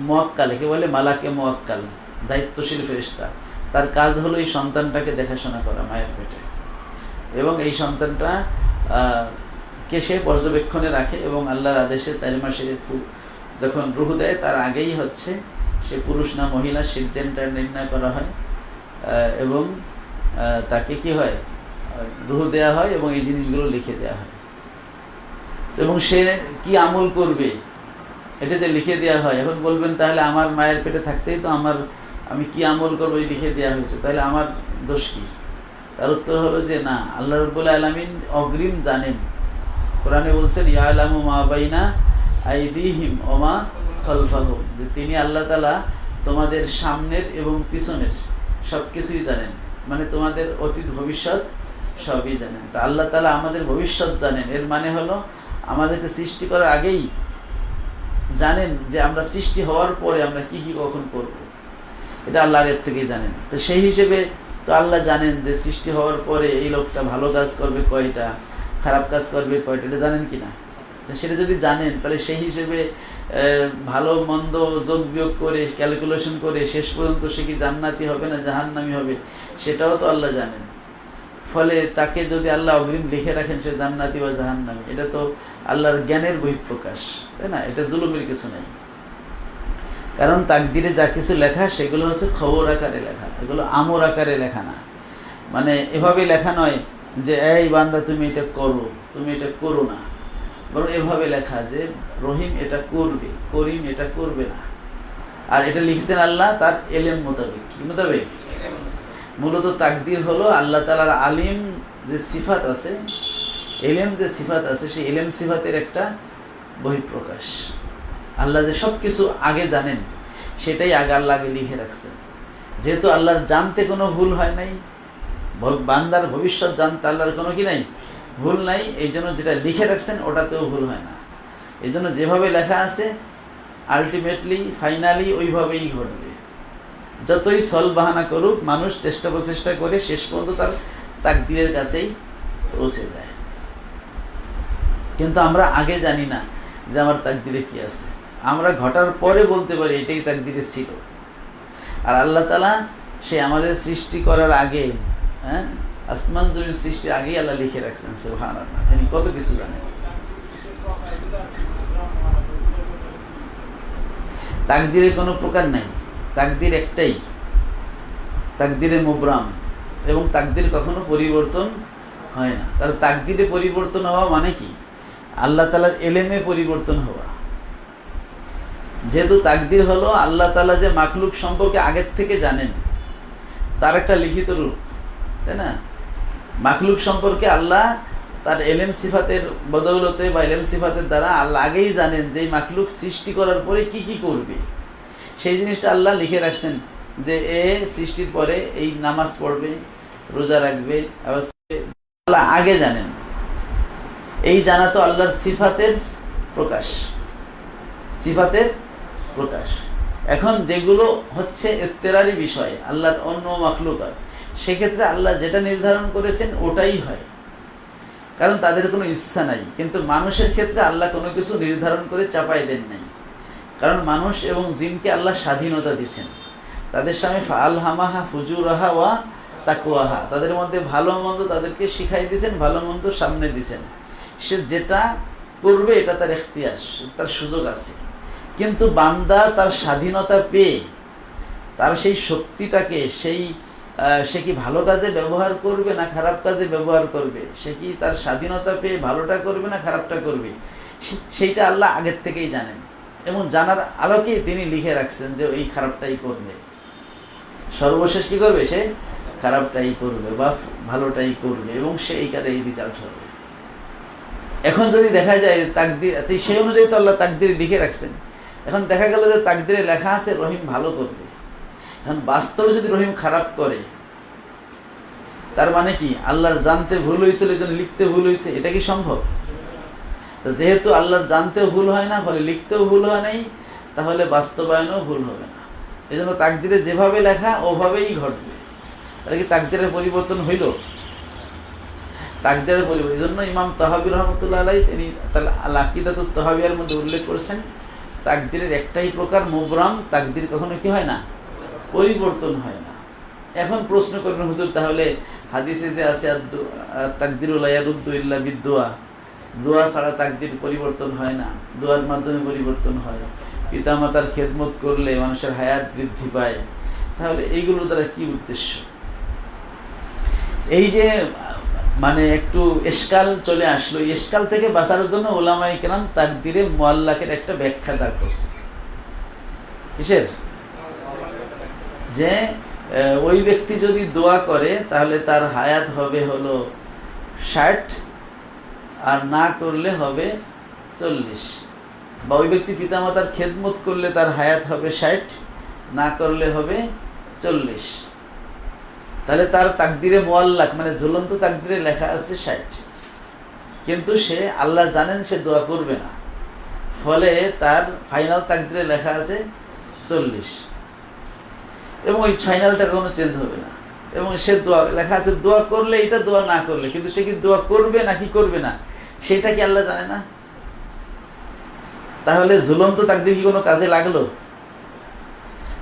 [SPEAKER 1] মুয়াক্কাল, একে বলে মালাকে মুয়াক্কাল, দায়িত্বশীল ফেরেশতা। তার কাজ হলো এই সন্তানটাকে দেখাশোনা করা মায়ের পেটে, এবং এই সন্তানটা কে সে পর্যবেক্ষণে রাখে, এবং আল্লাহর আদেশে 4 মাসে যখন রুহ দেয় তার আগেই হচ্ছে সে পুরুষ না মহিলা সের জেন্ডার নির্ণয় করা হয়, এবং তাকে কি হয়, রুহ দেয়া হয় এবং এই জিনিসগুলো লিখে দেওয়া হয়। এবং সে কি আমল করবে এটাতে লিখে দেওয়া হয়। এখন বলবেন তাহলে আমার মায়ের পেটে থাকতেই তো আমি কি আমল করবো লিখে দেওয়া হয়েছে, তাহলে আমার দোষ কি? তার উত্তর হলো যে না, আল্লাহ রাব্বুল আলামিন অগ্রিম জানেন। কোরআনে বলছেন ইয়ালামু মা বাইনা আইদিহিম ওয়া মা খালফাহুম, যে তিনি আল্লাহ তাআলা তোমাদের সামনের এবং পিছনের সব কিছুই জানেন, মানে তোমাদের অতীত ভবিষ্যৎ সবই জানেন। তা আল্লাহ তাআলা আমাদের ভবিষ্যৎ জানেন, এর মানে হলো আমাদেরকে সৃষ্টি করার আগেই জানেন যে আমরা সৃষ্টি হওয়ার পরে আমরা কি কি কখন করব, এটা আল্লাহ আগের থেকেই জানেন। তো সেই হিসেবে তো আল্লাহ জানেন যে সৃষ্টি হওয়ার পরে এই লোকটা ভালো কাজ করবে কয়টা, খারাপ কাজ করবে কয়টা, এটা জানেন কি না? তো সেটা যদি জানেন তাহলে সেই হিসেবে ভালো মন্দ যোগ বিয়োগ করে ক্যালকুলেশন করে শেষ পর্যন্ত সে কি জান্নাতি হবে না জাহান্নামী হবে সেটাও তো আল্লাহ জানেন। ফলে তাকে যদি আল্লাহ অগ্রিম লিখে রাখেন সে জান্নাতি বা জাহান্নামী, এটা তো আল্লাহর জ্ঞানের বহিঃপ্রকাশ, তাই না? এটা জুলুমের কিছু নাই। কারণ তাকদিরে যা কিছু লেখা সেগুলো হচ্ছে খবর আকারে লেখা, এগুলো আমর আকারে লেখা না। মানে এভাবে লেখা নয় যে এই বান্দা তুমি এটা করো, তুমি এটা করো না, বরং এভাবে লেখা যে রহিম এটা করবে, করিম এটা করবে না। আর এটা লিখছেন আল্লাহ তার এলেম মোতাবেক। কি মোতাবেক? মূলত তাকদির হলো আল্লাহ তাআলার আলিম যে সিফাত আছে, এলেম যে সিফাত আছে, সেই এলেম সিফাতের একটা বহিঃপ্রকাশ। আল্লাহ যে সব কিছু আগে জানেন সেটাই আল্লাহ আগে লিখে রাখছেন। যেহেতু আল্লাহর জানতে কোনো ভুল হয় নাই, বান্দার ভবিষ্যৎ জানতে আল্লাহর কোনো কি নাই, ভুল নাই, এই জন্য যেটা লিখে রাখছেন ওটাতেও ভুল হয় না। এই জন্য যেভাবে লেখা আছে আলটিমেটলি ফাইনালি ওইভাবেই ঘটবে। যতই ছল বাহানা করুক মানুষ, চেষ্টা প্রচেষ্টা করে শেষ পর্যন্ত তার তাকদীরের কাছেই পৌঁছে যায়। কিন্তু আমরা আগে জানি না যে আমার তাকদীরে কি আছে, আমরা ঘটার পরে বলতে পারি এটাই তাকদীরে ছিল। আর আল্লাহ তাআলা সে আমাদের সৃষ্টি করার আগে, আসমান জমির সৃষ্টির আগেই আল্লাহ লিখে রাখছেন। সুবহানাল্লাহ, তিনি কত কিছু জানেন। তাকদীরের কোনো প্রকার নাই, তাকদীর একটাই, তাকদীরে মুবরাম, এবং তাকদীর কখনো পরিবর্তন হয় না। কারণ তাকদীরে পরিবর্তন হওয়া মানে কি? আল্লাহ তাআলার এলেমে পরিবর্তন হওয়া। যেহেতু তাকদীর হলো আল্লাহ তাআলা যে মাখলুক সম্পর্কে আগের থেকে জানেন তার একটা লিখিত রূপ, তাই না? মাখলুক সম্পর্কে আল্লাহ তার এলেম সিফাতের বদৌলতে বা এলেম সিফাতের দ্বারা আল্লাহ আগেই জানেন যে এই মাখলুক সৃষ্টি করার পরে কি কি করবে, সেই জিনিসটা আল্লাহ লিখে রাখছেন যে এ সৃষ্টির পরে এই নামাজ পড়বে, রোজা রাখবে। আল্লাহ আগে জানেন। এই জানা তো আল্লাহর সিফাতের প্রকাশ, সিফাতের প্রকাশ। এখন যেগুলো হচ্ছে ইত্তেরারি বিষয়, আল্লাহর অন্য মাখলুকাত, সেক্ষেত্রে আল্লাহ যেটা নির্ধারণ করেছেন ওটাই হয়, কারণ তাদের কোনো ইচ্ছা নাই। কিন্তু মানুষের ক্ষেত্রে আল্লাহ কোনো কিছু নির্ধারণ করে চাপাই দেন নাই, কারণ মানুষ এবং জিনকে আল্লাহ স্বাধীনতা দিয়েছেন। তাদের সামনে আলহামাহা ফুজুরাহা ওয়া তাকওয়াহা, তাদের মধ্যে ভালো মন্দ তাদেরকে শিখাই দিয়েছেন, ভালো মন্দ সামনে দিয়েছেন। সে যেটা করবে এটা তার এখতিয়ার, তার সুযোগ আছে। কিন্তু বান্দা তার স্বাধীনতা পেয়ে তার সেই শক্তিটাকে সে কি ভালো কাজে ব্যবহার করবে না খারাপ কাজে ব্যবহার করবে, সে কি তার স্বাধীনতা পেয়ে ভালোটা করবে না খারাপটা করবে, সেইটা আল্লাহ আগের থেকেই জানেন। এবং জানার আলোকেই তিনি লিখে রাখছেন যে ওই খারাপটাই করবে, সর্বশেষ কি করবে, সে খারাপটাই করবে বা ভালোটাই করবে, এবং সে এই রেজাল্ট হবে। এখন যদি দেখা যায় তাকদীর, সেই অনুযায়ী তো আল্লাহ তাকদীরে লিখে রাখছেন। এখন দেখা গেল যে তাকদীরে লেখা আছে রহিম ভালো করবে, এখন বাস্তবে যদি রহিম খারাপ করে তার মানে কি আল্লাহর জানতে ভুল হয়েছিল এই জন্য লিখতে ভুল হয়েছে, এটা কি সম্ভব? যেহেতু আল্লাহর জানতেও ভুল হয় না, ফলে লিখতেও ভুল হয় নাই, তাহলে বাস্তবায়নও ভুল হবে না। এই জন্য তাকদিরে যেভাবে লেখা ওভাবেই ঘটবে। তাহলে কি তাকদিরের পরিবর্তন হইল? তাকদিরের পরিবর্তন। এই জন্য ইমাম তাহাবী রহমতুল্লাহ আলাইহি তিনি তার আল আকিদাতুত তাহাবিয়ার মধ্যে উল্লেখ করেছেন, তাকদিরের একটাই প্রকার মুবরাম, তাকদির কখনো কি হয় না? পরিবর্তন হয় না। এখন প্রশ্ন করবেন, হুজুর তাহলে হাদিসে যে আছে তাকদিরুল লা ইয়ারুদ্দু ইল্লা বিদুয়া, দোয়া ছাড়া তাকদির পরিবর্তন হয় না, দোয়ার মাধ্যমে পরিবর্তন হয়, পিতামাতার খেদমত করলে মানুষের হায়াত বৃদ্ধি পায়, তাহলে এইগুলো দ্বারা কি উদ্দেশ্য? এই যে মানে একটু এশকাল চলে আসলো, এশকাল থেকে বাঁচার জন্য উলামায়ে কেরাম তাকদিরে মুআল্লাকের একটা ব্যাখ্যা দাঁড় করছে। কিসের? যে ওই ব্যক্তি যদি দোয়া করে তাহলে তার হায়াত হবে হলো 60, আর না করলে হবে 40, বা ওই ব্যক্তি পিতামাতার খেদমত করলে তার হায়াত হবে 60, না করলে হবে 40। তাহলে তার তাকদিরে মুআল্লাক মানে ঝুলন্ত তাকদিরে লেখা আছে 60, কিন্তু সে আল্লাহ জানেন সে দোয়া করবে না, ফলে তার ফাইনাল তাকদিরে লেখা আছে 40, এবং ওই ফাইনালটা কোনো চেঞ্জ হবে না। এবং সে দোয়া লেখা আছে দোয়া করলে এটা, দোয়া না করলে, কিন্তু সে কি দোয়া করবে নাকি করবে না সেটা কি আল্লাহ জানে না? তাহলে ঝুলন্ত তাকদির কি কোনো কাজে লাগলো?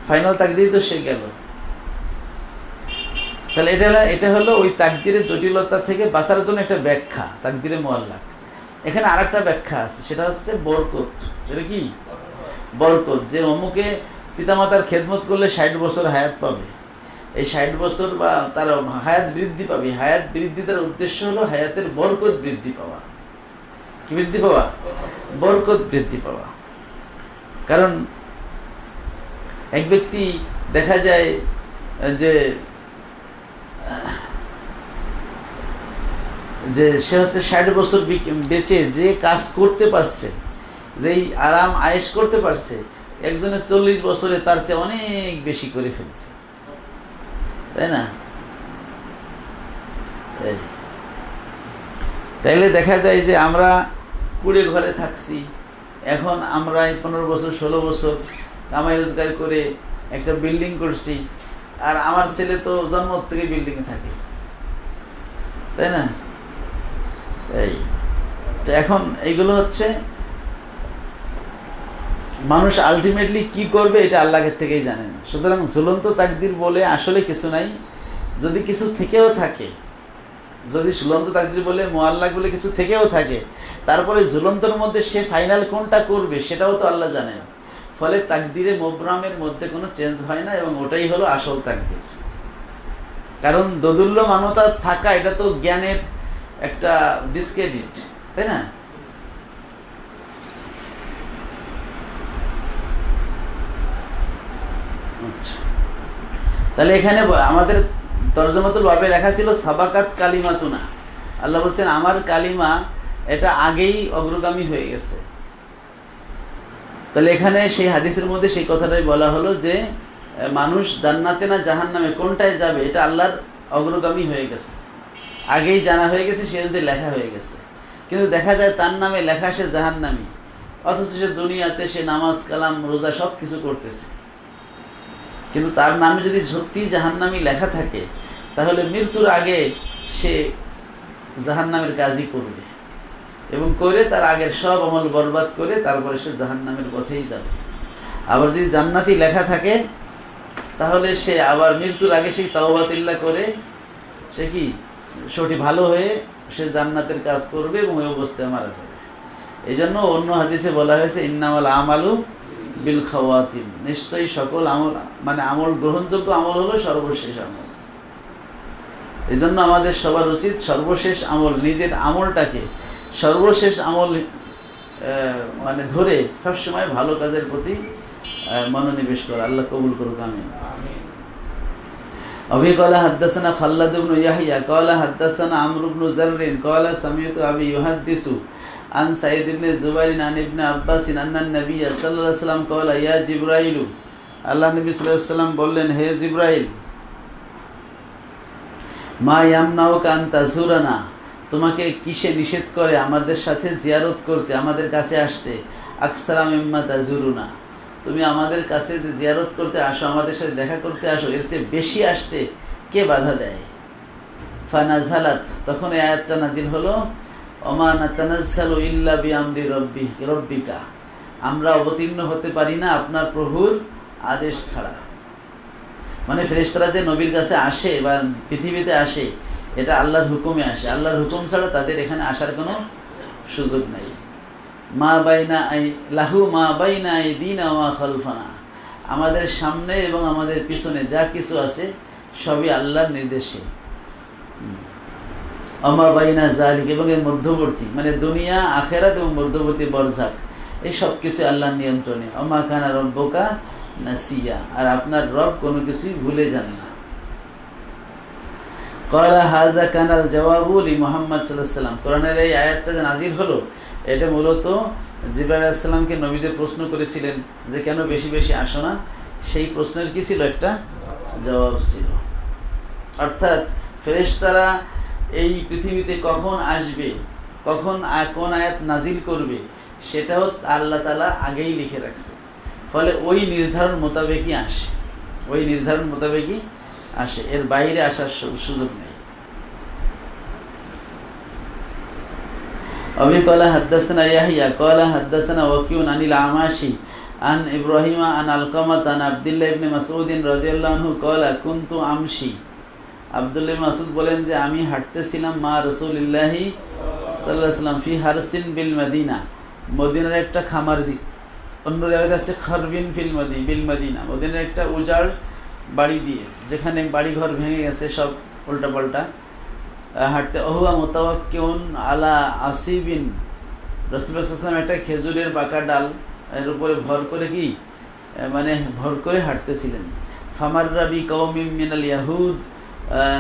[SPEAKER 1] ফাইনাল তাকদির তো সে গেল। তাহলে এটা হলো ওই তাকদিরের জটিলতা থেকে বাঁচার জন্য একটা ব্যাখ্যা, তাকদিরে মুআল্লাক। এখানে আরেকটা ব্যাখ্যা আছে, সেটা হচ্ছে বরকত। সেটা কি? বরকত। যে অমুকে পিতামাতার খেদমত করলে 60 বছর হায়াত পাবে, এই 60 বছর বা তার হায়াত বৃদ্ধি পাবে। হায়াত বৃদ্ধি তার উদ্দেশ্য হলো হায়াতের বরকত বৃদ্ধি পাওয়া। কি বৃদ্ধি পাওয়া? বরকত বৃদ্ধি পাওয়া। কারণ এক ব্যক্তি দেখা যায় যে সে হচ্ছে 60 বছর বেঁচে যে কাজ করতে পারছে, যেই আরাম আয়েশ করতে পারছে, একজনের 40 বছরে তার চেয়ে অনেক বেশি করে ফেলছে, তাই না? তাইলে দেখা যায় যে আমরা কুড়ে ঘরে থাকছি, এখন আমরা 15 বছর 16 বছর কামাই রোজগার করে একটা বিল্ডিং করছি, আর আমার ছেলে তো জন্ম থেকে বিল্ডিংয়ে থাকে, তাই না? এই তো এখন এইগুলো হচ্ছে মানুষ আলটিমেটলি কি করবে এটা আল্লাহর থেকেই জানেন। সুতরাং ঝুলন্ত তাকদির বলে আসলে কিছু নাই। যদি কিছু থেকেও থাকে, যদি ঝুলন্ত তাকদির বলে মুআল্লাক বলে কিছু থেকেও থাকে, তারপরে ঝুলন্তর মধ্যে সে ফাইনাল কোনটা করবে সেটাও তো আল্লাহ জানেন। ফলে তাকদিরে মুবরামের মধ্যে কোনো চেঞ্জ হয় না, এবং ওটাই হলো আসল তাকদির। কারণ দোদুল্য মানতা থাকা এটা তো জ্ঞানের একটা ডিসক্রেডিট, তাই না? আচ্ছা, তাহলে এখানে আমাদের তরজমাতুল বাবে লেখা ছিল সাবাকাত কালিমাতুনা। আল্লাহ বলছেন আমার কালিমা এটা আগেই অগ্রগামী হয়ে গেছে। তাহলে এখানে সেই হাদিসের মধ্যে সেই কথাটাই বলা হলো যে মানুষ জান্নাতে না জাহান্নামে কোনটায় যাবে এটা আল্লাহর অগ্রগামী হয়ে গেছে, আগেই জানা হয়ে গেছে, সে যদি লেখা হয়ে গেছে। কিন্তু দেখা যায় তার নামে লেখা সে জাহান্নামী, অথচ সে দুনিয়াতে সে নামাজ কালাম রোজা সব কিছু করতেছে। কিন্তু তার নামে যদি সত্যি জাহান্নামী লেখা থাকে, তাহলে মৃত্যুর আগে সে জাহান্নামের কাজই করবে, এবং করে তার আগের সব আমল বরবাদ করে তারপরে সে জাহান্নামের পথেই যাবে। আবার যদি জান্নাতি লেখা থাকে, তাহলে সে আবার মৃত্যুর আগে সেই তাওবাতিল্লাহ করে সে কি সঠিক ভালো হয়ে সে জান্নাতের কাজ করবে এবং ওই অবস্থায় মারা যাবে। এই জন্য অন্য হাদিসে বলা হয়েছে ইন্নামাল আমালু বিল খাওয়াতিম, নিশ্চয়ই সকল আমল মানে আমল গ্রহণযোগ্য আমল হলো সর্বশেষ আমল। এই জন্য আমাদের সবার উচিত সর্বশেষ আমল, নিজের আমলটাকে সর্বশেষ আমল মানে ধরে সবসময় ভালো কাজের প্রতি মনোনিবেশ করা। আল্লাহ কবুল করুক, আমিন। أبي قال حدثنا خلد بن يحيى قال حدثنا عمرو بن زر قال سمعت أبي يحدث عن سعيد بن زبير عن ابن عباس أن النبي صلى الله عليه وسلم قال يا جبرائيل, আল্লাহ নবী সাল্লাল্লাহু আলাইহি ওয়াসাল্লাম বললেন, হে জিবরাইল, মা ইয়ামনাউকা আন তাজুরানা, তোমাকে কিসে নিষেধ করে আমাদের সাথে জিয়ারত করতে, আমাদের কাছে আসতে? আকসারা মিম্মা তাজুরুনা, তুমি আমাদের কাছে যে জিয়ারত করতে আসো, আমাদের সাথে দেখা করতে আসো, এর চেয়ে বেশি আসতে কে বাধা দেয়? ফানাজালাত, তখন এই আয়াতটা নাজিল হলো, ওমা নাতানাজ্জালু ইল্লা বিআমরি রব্বিকা, আমরা অবতীর্ণ হতে পারি না আপনার প্রভুর আদেশ ছাড়া। মানে ফেরেশতারা যে নবীর কাছে আসে বা পৃথিবীতে আসে, এটা আল্লাহর হুকুমে আসে, আল্লাহর হুকুম ছাড়া তাদের এখানে আসার কোনো সুযোগ নেই। লাহু মা বাইনা আইদিনা ওয়া খালফানা, আমাদের সামনে এবং আমাদের পিছনে যা কিছু আছে সবই আল্লাহর নির্দেশে। আমা বাইনা জালিক, এবং এর মধ্যবর্তী মানে দুনিয়া আখেরাত এবং মধ্যবর্তী বরজাক, এই সব কিছু আল্লাহর নিয়ন্ত্রণে। আমা কানা রব্বুকা নাসিয়া, আর আপনার রব কোনো কিছুই ভুলে যান না। ক্বালা হাযা কানাল জাওয়াবু লি মুহাম্মদ সাল্লাল্লাহু আলাইহি ওয়াসাল্লাম, কোরআনের এই আয়াতটা যে নাজিল হলো, এটা মূলত জিবরাইল আলাইহিস সালামকে নবী যে প্রশ্ন করেছিলেন যে কেন বেশি বেশি আসো না, সেই প্রশ্নের কি ছিল? একটা জবাব ছিল। অর্থাৎ ফেরেশতারা এই পৃথিবীতে কখন আসবে, কখন কোন আয়াত নাজিল করবে, সেটাও আল্লাহ তাআলা আগেই লিখে রাখছে। ফলে ওই নির্ধারণ মোতাবেকই আসে, ওই নির্ধারণ মোতাবেকই আসে, এর বাইরে আসার সুযোগ নেই। আবি ক্বালা হাদাসানা ইয়াহইয়া ক্বালা হাদাসানা ওয়াকিউন আনিল আমাশি আন ইব্রাহিমা আন আলকামাত আন আব্দুল্লাহ ইবনে মাসউদ রাদিয়াল্লাহু আনহু ক্বালা কুনতু আমশি, আব্দুল্লাহ মাসউদ বলেন যে আমি হাঁটতেছিলাম মা রাসূলুল্লাহি সাল্লাল্লাহু আলাইহি ওয়াসাল্লাম ফি হারসিন বিল মদিনা, মদিনার একটা খামার দিক, অন্য জায়গায় আছে খারবিন বিল মদিনা, মদিনার একটা উজাড় বাড়ি দিয়ে, যেখানে বাড়িঘর ভেঙে গেছে সব উল্টাপাল্টা, হাঁটতে। ওহুয়া মুতাওয়াক্কিউন আলা আসিবিন, রাসূলুল্লাহ সাল্লাল্লাহু আলাইহি ওয়াসাল্লাম একটা খেজুরের বাঁকা ডাল এর উপরে ভর করে মানে ভর করে হাঁটতেছিলেন। ফামাররা বি কওমিন মিনাল ইয়াহুদ,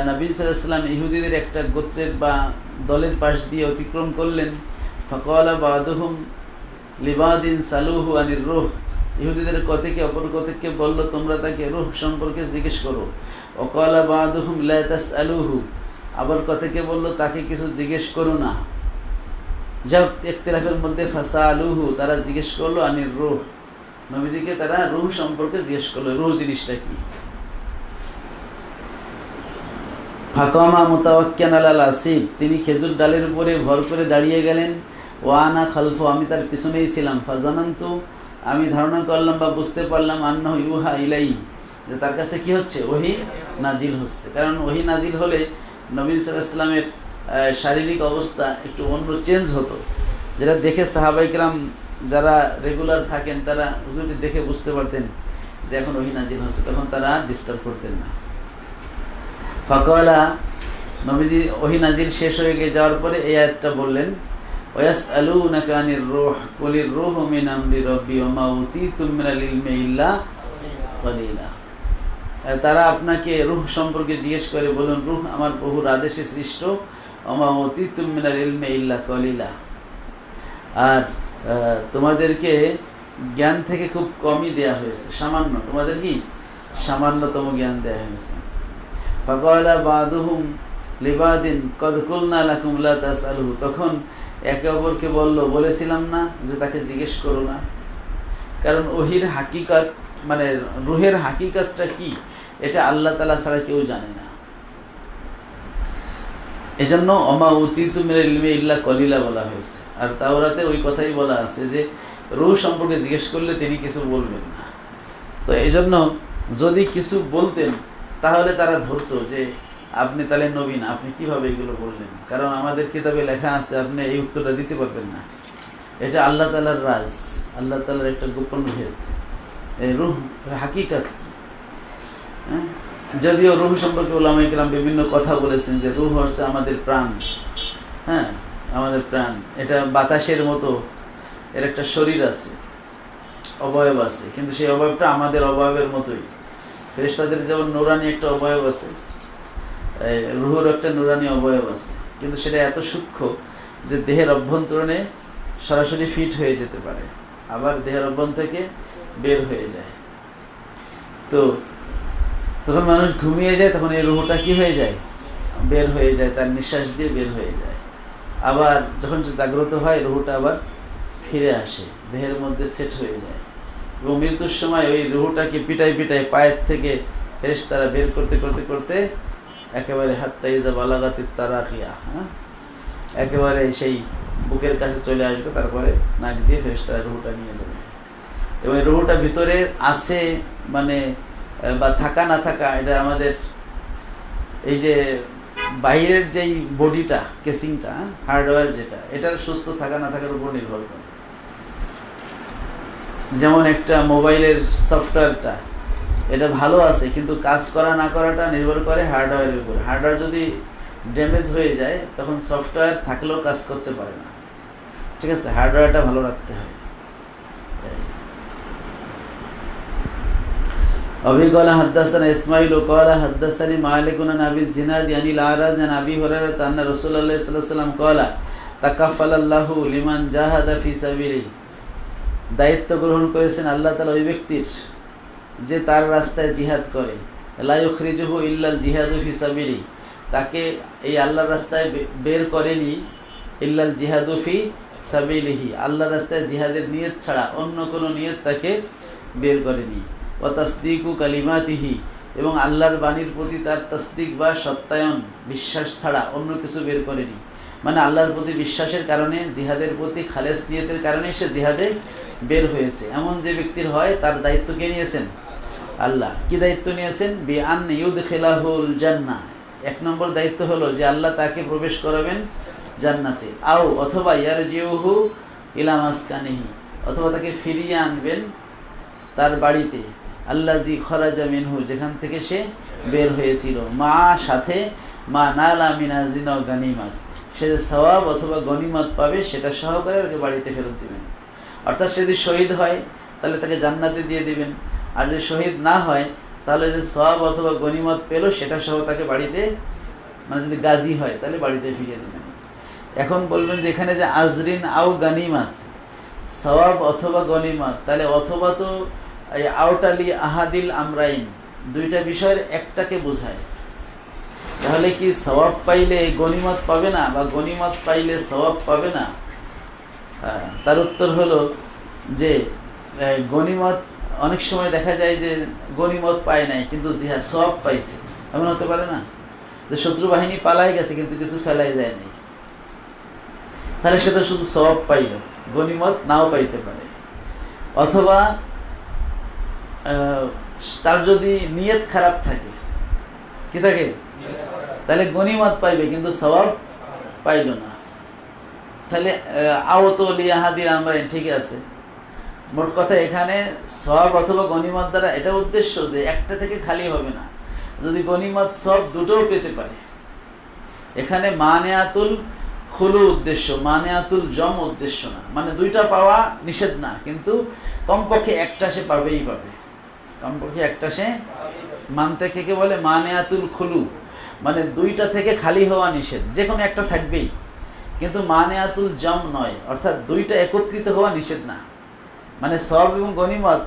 [SPEAKER 1] নবী সাল্লাল্লাহু আলাইহি ওয়াসাল্লাম ইহুদিদের একটা গোত্রের বা দলের পাশ দিয়ে অতিক্রম করলেন। ফাকালা বাদুহুম লিবাদিন সালুহু আনির রূহ, ইহুদিদের কথেকে অপর কথেকে বলল তোমরা তাকে রূহ সম্পর্কে জিজ্ঞেস করো। ওয়াকালা বাদুহুম লা তাসআলুহু, আবার কথেকে বলল তাকে কিছু জিজ্ঞেস করো না। যাও ইখতিলাফের মধ্যে ফাসালুহু, তারা জিজ্ঞেস করলো আনির রূহ, নবীজিকে তারা রূহ সম্পর্কে জিজ্ঞেস করলো, রূহ জিনিসটা কি। ফাকামা মুতাওয়াক্কিয়ান আলাল আসিব, তিনি খেজুর ডালের উপরে ভর করে দাঁড়িয়ে গেলেন। ওয়ানা খালফু, আমি তার পিছনেই ছিলাম। ফাজানান্তু, আমি ধারণা করলাম বা বুঝতে পারলাম, আন্নাহু ইউহা ইলাই, যে তার কাছে কি হচ্ছে? ওহী নাজিল হচ্ছে। কারণ ওহী নাজিল হলে নবী সাল্লাল্লাহু আলাইহি ওয়াসাল্লামের শারীরিক অবস্থা একটু অন্য চেঞ্জ হতো, যেটা দেখে সাহাবায়ে কেরাম যারা রেগুলার থাকেন তারা হুজুরকে দেখে বুঝতে পারতেন যে এখন ওহী নাজিল হচ্ছে, তখন তারা ডিস্টার্ব করতেন না। ফাকালা, নবীজি ওহী নাজিল শেষ হয়ে যাওয়ার পরে এই আয়াতটা বললেন, ওয়াসআলুনাকা আনির রূহ কুলির রূহু মিন আমরি রাব্বি ওয়া মা উতীতুম মিনাল ইলমি ইল্লা কলিলা। তারা আপনাকে রূহ সম্পর্কে জিজ্ঞেস করে, বলুন রূহ আমার প্রভুর আদেশে সৃষ্ট, ওয়া মা উতীতুম মিনাল ইলমি ইল্লা কলিলা, আর তোমাদেরকে জ্ঞান থেকে খুব কমই দেয়া হয়েছে, সামান্য, তোমাদের কি সামান্যতম জ্ঞান দেয়া হয়েছে। ফাকালা বাদুহুম লিবাদিন কদ কুলনা লাকুম লা তাসআলুহু, তখন একে অপরকে বলেছিলাম না যে তাকে জিজ্ঞেস করো না। কারণ ওহির হাকিকত মানে রুহের হাকিকতটা কি, এটা আল্লাহ তাআলা ছাড়া কেউ জানে না। এজন্য ওমা উতীতু মিনাল ইলমি ইল্লা কলিলা বলা হয়েছে। আর তাওরাতে ওই কথাই বলা আছে যে রূহ সম্পর্কে জিজ্ঞেস করলে তিনি কিছু বলবেন না। তো এজন্য যদি কিছু বলতেন তাহলে তারা ধরতো যে আপনি তাহলে নবী না, আপনি কিভাবে এগুলো বললেন, কারণ আমাদের কিতাবে লেখা আছে আপনি এই উত্তরটা দিতে পারবেন না। এটা আল্লাহ তাআলার রাজ, আল্লাহ তাআলার একটা গোপন ভেদ, এই রূহ হাকিকত। যদিও রূহ সম্পর্কে উলামায়ে কেরাম বিভিন্ন কথা বলেছেন যে রূহ হচ্ছে আমাদের প্রাণ, হ্যাঁ আমাদের প্রাণ, এটা বাতাসের মতো, এর একটা শরীর আছে, অবয়ব আছে, কিন্তু সেই অবয়বটা আমাদের অবয়বের মতোই। ফেরেশতাদের যেমন নূরানি একটা অবয়ব আছে, রূহের একটা নূরানি অবয়ব আছে, কিন্তু সেটা এত সূক্ষ্ম যে দেহের অভ্যন্তরণে সরাসরি ফিট হয়ে যেতে পারে, আবার দেহের অভ্যন্তর থেকে বের হয়ে যায়। তো যখন মানুষ ঘুমিয়ে যায় তখন এই রূহটা কি হয়ে যায়? বের হয়ে যায়, তার নিঃশ্বাস দিয়ে বের হয়ে যায়। আবার যখন সে জাগ্রত হয় রুহুটা আবার ফিরে আসে, দেহের মধ্যে সেট হয়ে যায়। এবং মৃত্যুর সময় ওই রুহুটাকে পিটাই পিটাই পায়ের থেকে ফেরেশতারা বের করতে করতে করতে একেবারে হাত্তা ইজা বালাগাতিত তারাকিয়া, একেবারে সেই বুকের কাছে চলে আসবে, তারপরে নাক দিয়ে ফেরেশতারা রুহুটা নিয়ে যাবে। এবং রুহুটা ভিতরে আছে মানে বা থাকা না থাকা, এটা আমাদের এই যে বাইরের যেই বডিটা, কেসিংটা, হার্ডওয়্যার যেটা, এটার সুস্থ থাকা না থাকার উপর নির্ভর করে। যেমন একটা মোবাইলের সফটওয়্যারটা, এটা ভালো আছে কিন্তু কাজ করা না করাটা নির্ভর করে হার্ডওয়্যারের উপর। হার্ডওয়্যার যদি ড্যামেজ হয়ে যায় তখন সফটওয়্যার থাকলেও কাজ করতে পারে না। ঠিক আছে, হার্ডওয়্যারটা ভালো রাখতে হয়। أبي قال حدثنا إسماعيل قال حدثني مالك عن أبي الزناد عن الأعرج عن أبي هريرة أن رسول الله صلى الله عليه وسلم قال تكفل الله لمن جاهد في سبيله। দায়িত্ব গ্রহণ করেছেন আল্লাহ তাআলা ওই ব্যক্তির যে তার রাস্তায় জিহাদ করে। লা ইউখরিজুহু ইল্লাল জিহাদু ফি সাবিলি, তাকে এই আল্লাহর রাস্তায় বের করেনি ইল্লাল জিহাদু ফি সাবিলিহি, আল্লাহর রাস্তায় জিহাদের নিয়ত ছাড়া অন্য কোনো নিয়ত তাকে বের করেনি। ও তাসদিকু কালিমাতিহি, এবং আল্লাহর বাণীর প্রতি তার তাসদিক বা সত্যায়ন, বিশ্বাস ছাড়া অন্য কিছু বের করেনি। মানে আল্লাহর প্রতি বিশ্বাসের কারণে, জিহাদের প্রতি খালেস নিয়তের কারণে সে জিহাদে বের হয়েছে। এমন যে ব্যক্তির হয় তার দায়িত্ব কে নিয়েছেন? আল্লাহ। কি দায়িত্ব নিয়েছেন? বিআন ইউদখিলাহুল জান্নাহ, এক নম্বর দায়িত্ব হলো যে আল্লাহ তাকে প্রবেশ করাবেন জান্নাতে। আও অথবা ইয়ারজিউহু ইলা মাসকানিহি, অথবা তাকে ফিরিয়ে আনবেন তার বাড়িতে, আল্লাজি খরাজা মিনহু, যেখান থেকে সে বের হয়েছিল, মা সাথে মা নালা মিনাজিনা ও গানিমাত, সে যে সওয়াব অথবা গনিমত পাবে সেটা সহকারে তাকে বাড়িতে ফেরত দিবেন। অর্থাৎ সে যদি শহীদ হয় তাহলে তাকে জান্নাতে দিয়ে দিবেন, আর যদি শহীদ না হয় তাহলে যে সওয়াব অথবা গনিমত পেল সেটা সহ তাকে বাড়িতে, মানে যদি গাজী হয় তাহলে বাড়িতে ফিরিয়ে দেবেন। এখন বলবেন যে এখানে যে আজরিন আও গানিমাত, সওয়াব অথবা গনিমত, তাহলে অথবা তো এই আউটালি আহাদিল আমরাইন, দুইটা বিষয়ের একটাকে বোঝায়। তাহলে কি সওয়াব পাইলে গনিমত পাবে না, বা গনিমত পাইলে সওয়াব পাবে না? তার উত্তর হলো যে গনিমত অনেক সময় দেখা যায় যে গনিমত পায় নাই কিন্তু জিহাদ সওয়াব পাইছে, এমন হতে পারে না? যে শত্রু বাহিনী পালাই গেছে কিন্তু কিছু ফেলাই যায় নাই, তাহলে সেটা শুধু সওয়াব পাইল, গনিমত নাও পাইতে পারে। অথবা তার যদি নিয়ত খারাপ থাকে, কি থাকে, তাহলে গনিমত পাইবে কিন্তু সওয়াব পাইল না। তাহলে আওত লিয়াহাদির আমরা ঠিক আছে। মোট কথা এখানে সওয়াব অথবা গনিমত দ্বারা এটা উদ্দেশ্য যে একটা থেকে খালি হবে না, যদি গনিমত সব দুটোও পেতে পারে। এখানে মানেয়াতুল খুলু উদ্দেশ্য, মানেয়াতুল জম উদ্দেশ্য না, মানে দুইটা পাওয়া নিষেধ না, কিন্তু কমপক্ষে একটা সে পাবেই পাবে, কমপক্ষে একটা সে মানতে থেকে বলে মানেয়াতুল খুলু, মানে দুইটা থেকে খালি হওয়া নিষেধ, যে কোনো একটা থাকবেই, কিন্তু মানেয়াতুল জম নয়, অর্থাৎ দুইটা একত্রিত হওয়া নিষেধ না। মানে সওয়াব এবং গনিমত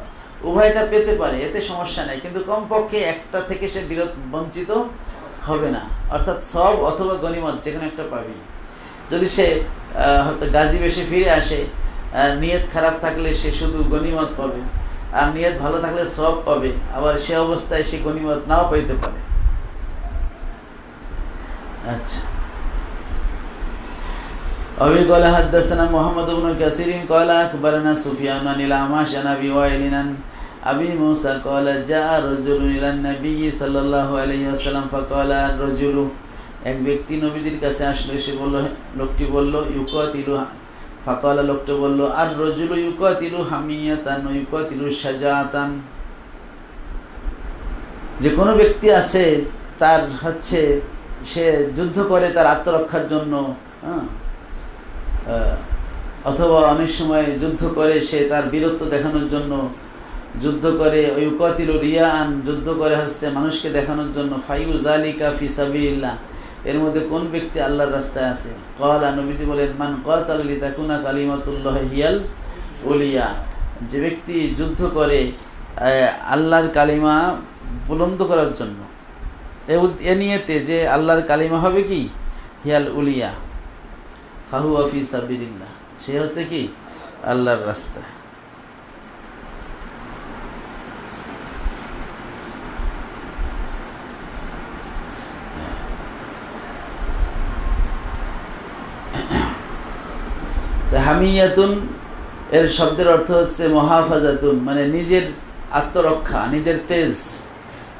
[SPEAKER 1] উভয়টা পেতে পারে, এতে সমস্যা নেই, কিন্তু কমপক্ষে একটা থেকে সে বঞ্চিত হবে না, অর্থাৎ সওয়াব অথবা গনিমত যে কোনো একটা পাবেই। যদি সে হয়তো গাজী বেশে ফিরে আসে, নিয়ত খারাপ থাকলে সে শুধু গনিমত পাবে, আর নিয়ত ভালো থাকলে সওয়াব পাবে, আবার সে অবস্থায় সে গনিমত নাও পাইতে পারে। আচ্ছা, أبي قال حدثنا محمد بن كثير قال أخبرنا سفيان عن الأعمش عن أبي وائل عن أبي موسى قال جاء رجل إلى النبي صلى الله عليه وسلم فقال الرجل, এক ব্যক্তি নবীজির কাছে আসলো, এসে বলল, লোকটি বলল ইউকাতিলু, ফাকালা, লোকটি বলল আর রজুলু ইউকাতিলু হামিয়াতান ওয়া ইউকাতিলু শাজাআতান, যে কোনো ব্যক্তি আছে তার হচ্ছে সে যুদ্ধ করে তার আত্মরক্ষার জন্য, অথবা অনেক সময় যুদ্ধ করে সে তার বীরত্ব দেখানোর জন্য, যুদ্ধ করে ইউকাতিলু রিয়াআন, যুদ্ধ করে হচ্ছে মানুষকে দেখানোর জন্য, ফাইউ যালিকা ফি সাবিলিল্লাহ, এর মধ্যে কোন ব্যক্তি আল্লাহর রাস্তায় আছে? ক্বালা, নবীজি বলেন, মান ক্বাতালা লিতাকুনা কালিমাতুল্লাহি হিয়াল উলিয়া, যে ব্যক্তি যুদ্ধ করে আল্লাহর কালিমা বুলন্দ করার জন্য, এ নিয়েতে যে আল্লাহর কালিমা হবে কি হিয়াল উলিয়া ফাহুয়া ফি সাবিলিল্লাহ, সে হচ্ছে কি আল্লাহর রাস্তায়। হামিয়াতুন এর শব্দের অর্থ হচ্ছে মহাফাজাতুন, মানে নিজের আত্মরক্ষা, নিজের তেজ,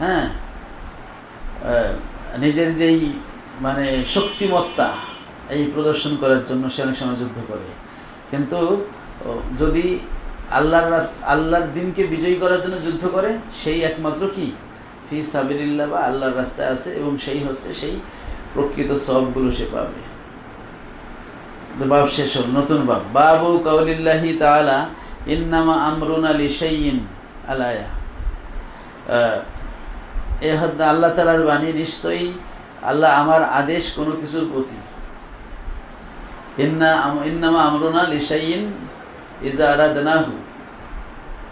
[SPEAKER 1] হ্যাঁ, নিজের যেই মানে শক্তিমত্তা এই প্রদর্শন করার জন্য সে অনেক সময় যুদ্ধ করে। কিন্তু যদি আল্লাহর দিনকে বিজয়ী করার জন্য যুদ্ধ করে, সেই একমাত্র কি ফি সাবিলিল্লাহ বা আল্লাহর রাস্তায় আছে, এবং সেই হচ্ছে সেই প্রকৃত সওয়াবগুলো সে পাবে। বাব শেষ হল, নতুন বাব, বাবু কাউলিল্লাহি তাআলা ইন্নামা আমরুনা লিশাইইন আলায়া। এ হদ্দা আল্লাহ তাআলার বাণী, নিশ্চয়ই আল্লাহ আমার আদেশ কোনো কিছুর প্রতি। ইন্নামা আমরুনা লিশাইইন ইজা আরাদনাহু,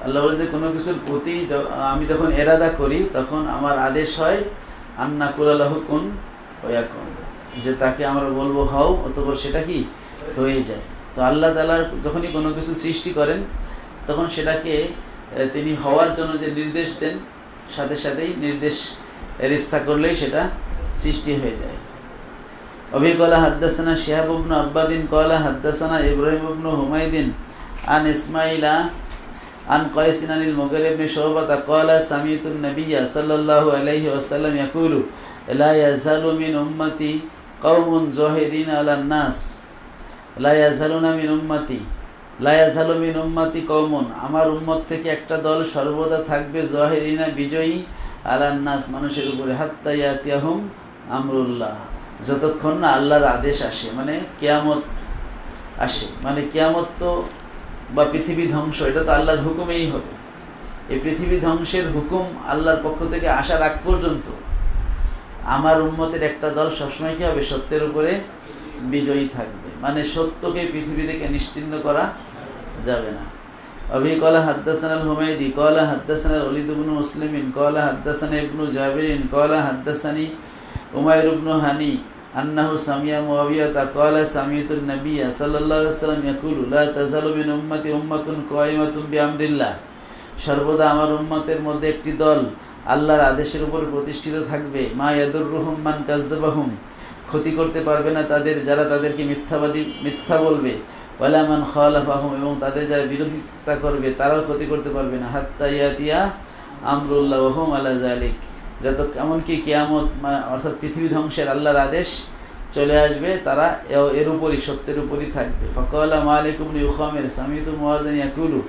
[SPEAKER 1] আল্লাহ বলছে কোনো কিছুর প্রতি আমি যখন এরাদা করি তখন আমার আদেশ হয় আন্না কুলালাহু কুন ফায়াকুন, যে তাকে আমরা বলবো হও, অতঃপর সেটা কি হয়ে যায়। তো আল্লাহ তাআলা যখনই কোনো কিছু সৃষ্টি করেন তখন সেটাকে তিনি হওয়ার জন্য যে নির্দেশ দেন, সাথে সাথেই নির্দেশ এর ইচ্ছা করলেই সেটা সৃষ্টি হয়ে যায়। অবি ক্বালা হাদ্দাসানা শিহাব ইবনে আব্বাদিন ক্বালা হাদ্দাসানা ইব্রাহিম ইবনে হুমাইদিন আন ইসমাঈলা আন কায়সিন আনিল মুগীরা ইবনে শুবাতা ক্বালা সামিতুন নাবিয়্যা সাল্লাল্লাহু আলাইহি ওয়াসাল্লাম ইয়াকুলু লা ইয়াজালু মিন উম্মতি কওমুন যাহিরিনা আলান নাস, লা ইয়াজালু মিন উম্মতি কওমুন, আমার উম্মত থেকে একটা দল সর্বদা থাকবে যাহিরিনা বিজয়ী আলান নাস, মানুষের উপরে, হাত্তা ইয়াতিয়াহুম আমরুল্লাহ, যতক্ষণ না আল্লাহর আদেশ আসে, মানে কিয়ামত আসে। মানে কিয়ামত তো বা পৃথিবী ধ্বংস, এটা তো আল্লাহর হুকুমেই হবে। এই পৃথিবী ধ্বংসের হুকুম আল্লাহর পক্ষ থেকে আসার আগ পর্যন্ত আমার উম্মতের একটা দল সবসময় কি হবে, সত্যের উপরে বিজয়ী থাকবে। মানে সত্যকে পৃথিবী থেকে নিশ্চিহ্ন করা যাবে না। অবি ক্বালা হাদ্দাসানা আল হুমাইদি ক্বালা হাদ্দাসানা ওলীদ ইবনে মুসলিমিন ক্বালা হাদ্দাসানা ইবনু জাবিরিন ক্বালা হাদ্দাসানি উমাইর ইবনু হানি আন্নাহু সামিয়া মুআবিয়াতা ক্বালা সামিতুন নাবিয়্যা সাল্লাল্লাহু আলাইহি ওয়াসাল্লাম ইয়াকুলু লা তাযালু মিন উম্মতি উম্মাতুন কায়িমাতুন বিআমরিল্লাহ, সর্বদা আমার উম্মতের মধ্যে একটি দল আল্লাহর আদেশের উপর প্রতিষ্ঠিত থাকবে। মা ইয়াদুররুহুম মান কাযযাবাহুম, ক্ষতি করতে পারবে না তাদের যারা তাদেরকে মিথ্যা বলবে। ওয়ালা মান খালাফাহুম, এবং তাদের যারা বিরোধিতা করবে তারাও ক্ষতি করতে পারবে না। হাত্তা ইয়াতিয়া আমরুল্লাহ ওয়া হুম আলা যালিক, যত এমনকি কিয়ামত অর্থাৎ পৃথিবী ধ্বংসের আল্লাহর আদেশ চলে আসবে, তারা এর উপরই, সত্যের উপরই থাকবে। ফাকালা মালিক ইবনে ইউখামির সামিতু মুআযিন ইয়াকুলু,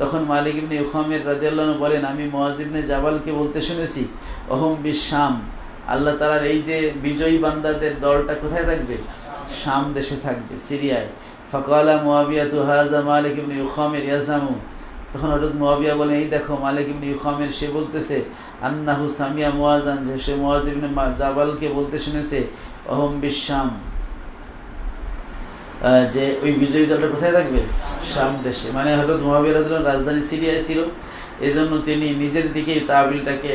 [SPEAKER 1] তখন মালিক ইবনে ইউখামির রাদিয়াল্লাহু আনহু বলেন, আমি মুআয ইবনে জাবালকে বলতে শুনেছি, ওহুম বিশ-শাম, আল্লাহ তাআলার এই যে বিজয়ী বান্দাদের দলটা কোথায় থাকবে, শাম দেশে থাকবে, সিরিয়ায়। ফাকালা মুআবিয়াতু হাযা মালিক ইবনে ইউখামির ইয়াজামু, তখন হযরত মুআবিয়া বলেন, এই দেখো মালিক ইবনে ইউখামির সে বলতেছে, আন্নাহু সামিয়া মুআযান, যে সে মুআয ইবনে জাবালকে বলতে শুনেছে, ওহুম বিশ-শাম, যে ওই বিজয়ী দলটা কোথায় থাকবে, শাম দেশে। মানে হযরত মুআবিয়া রাদিয়াল্লাহু আনহু রাজধানী সিরিয়ায় ছিল, এজন্য তিনি নিজের দিকেই তাবিলটাকে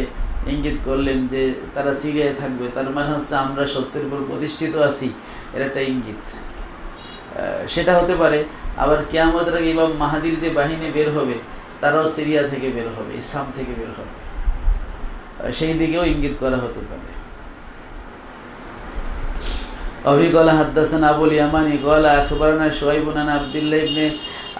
[SPEAKER 1] ইঙ্গিত করলেন যে তারা সিরিয়ায় থাকবে, তার মানে হচ্ছে আমরা সত্যের উপর প্রতিষ্ঠিত আছি, এর একটা ইঙ্গিত। সেটা হতে পারে আবার কিয়ামতের আগে ইমাম মাহাদির যে বাহিনী বের হবে তারাও সিরিয়া থেকে বের হবে, শাম থেকে বের হবে, সেই দিকেও ইঙ্গিত করা হতে পারে। অবি ক্বালা হাদ্দাসানা আবুল ইয়ামানি ক্বালা আখবারনা শুআইবুন আন আব্দুল্লাহ ইবনে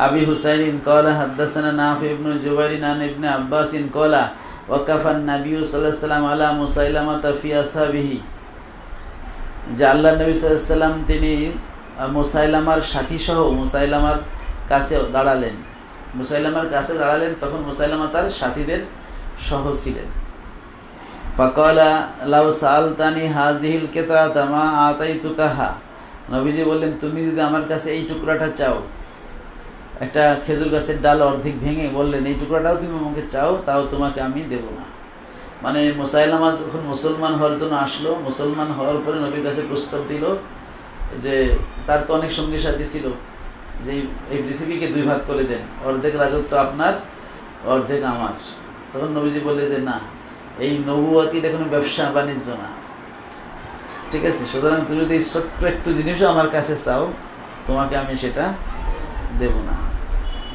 [SPEAKER 1] আবি হুসাইন ক্বালা হাদ্দাসানা নাফি ইবনে জুবাইর আন ইবনে আব্বাস ক্বালা ওয়াকাফান নাবিয়্যু সাল্লাল্লাহু আলাইহি ওয়াসাল্লাম আলা মুসাইলামাতা ফি আসহাবিহি, যে আল্লাহর নবী সাল্লাল্লাহু আলাইহি ওয়াসাল্লাম তিনি মুসাইলামার সাথী সহ মুসাইলামার কাছে দাঁড়ালেন। তখন মুসাইলামা তার সাথীদের সহ ছিলেন। ফাকালা লাউ সাআলতানি হাযিহিল কিতাতা মা আতাইতুকাহা, নবীজি বললেন তুমি যদি আমার কাছে এই টুকরাটা চাও, একটা খেজুর গাছের ডাল অর্ধেক ভেঙে বললেন এই টুকরাটাও তুমি আমাকে চাও, তাও তোমাকে আমি দেব না। মানে মুসাইলামা যখন মুসলমান হওয়ার জন্য আসলো, মুসলমান হওয়ার পরে নবীর কাছে প্রস্তাব দিল যে তার তো অনেক সঙ্গী সাথী ছিল, যে এই পৃথিবীকে দুই ভাগ করে দেন, অর্ধেক রাজত্ব আপনার, অর্ধেক আমার। তখন নবীজি বললে যে না, এই নবুয়ত এটা কোনো ব্যবসা বাণিজ্য না, ঠিক আছে? সুতরাং তুমি যদি ছোট্ট একটু জিনিসও আমার কাছে চাও, তোমাকে আমি সেটা দেব না।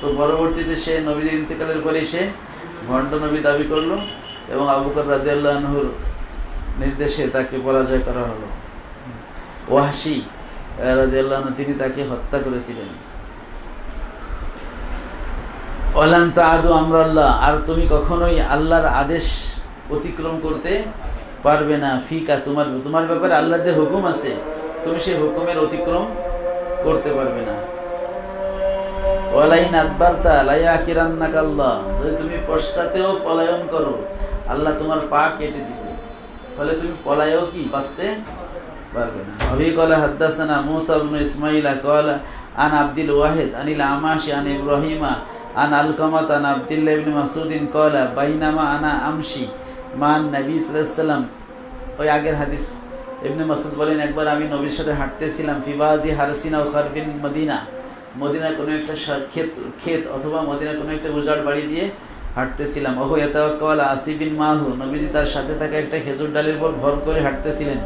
[SPEAKER 1] তো পরবর্তীতে সে নবীর ইন্তেকালের পরে সে ভণ্ড নবী দাবি করলো এবং আবু বকর রাদিয়াল্লাহু আনহুর নির্দেশে তাকে পরাজয় করা হলো। ওয়াহশী রাদিয়াল্লাহু আনহু তিনি তাকে হত্যা করেছিলেন। ওয়ালান তাআদু আমরাল্লাহ, আর তুমি কখনোই আল্লাহর আদেশ অতিক্রম করতে পারবে না। ফিকা, তোমার ব্যাপারে আল্লাহর যে হুকুম আছে তুমি সেই হুকুমের অতিক্রম করতে পারবে না। ওয়ালাইন আদবারতা লায়াখিরান্নাকা আল্লাহ, যদি তুমি পশ্চাতেও পলায়ন করো আল্লাহ তোমার পা কেটে দিবে, ফলে তুমি পলায়ও কি বাঁচতে পারবে না। অভি ক্বালা হাদাসানা মূসা ইবনে ইসমাঈল ক্বালা আন আব্দুল ওয়াহিদ আনিল আমাশি আন ইব্রাহিমা আন আলকামাত আন আব্দুল্লাহ ইবনে মাসউদিন ক্বালা বাইনামা আনা আমশি মান নবী সাল্লাল্লাহু আলাইহি ওয়াসাল্লাম। ওই আগের হাদিস। ইবনে মাসউদ বলেন, একবার আমি নবীর সাথে হাঁটতেছিলাম ফিবাজি হারসিনা ও খারবিন মদিনা, মদিনার কোনো একটা ক্ষেত অথবা মদিনার কোনো একটা উজাড় বাড়ি দিয়ে হাঁটতেছিলাম। ওহো ইয়াতাওয়াক্কাল আসিবিন মাহু, নবীজি তার সাথে থাকা একটা খেজুর ডালের উপর ভর করে হাঁটতেছিলেন।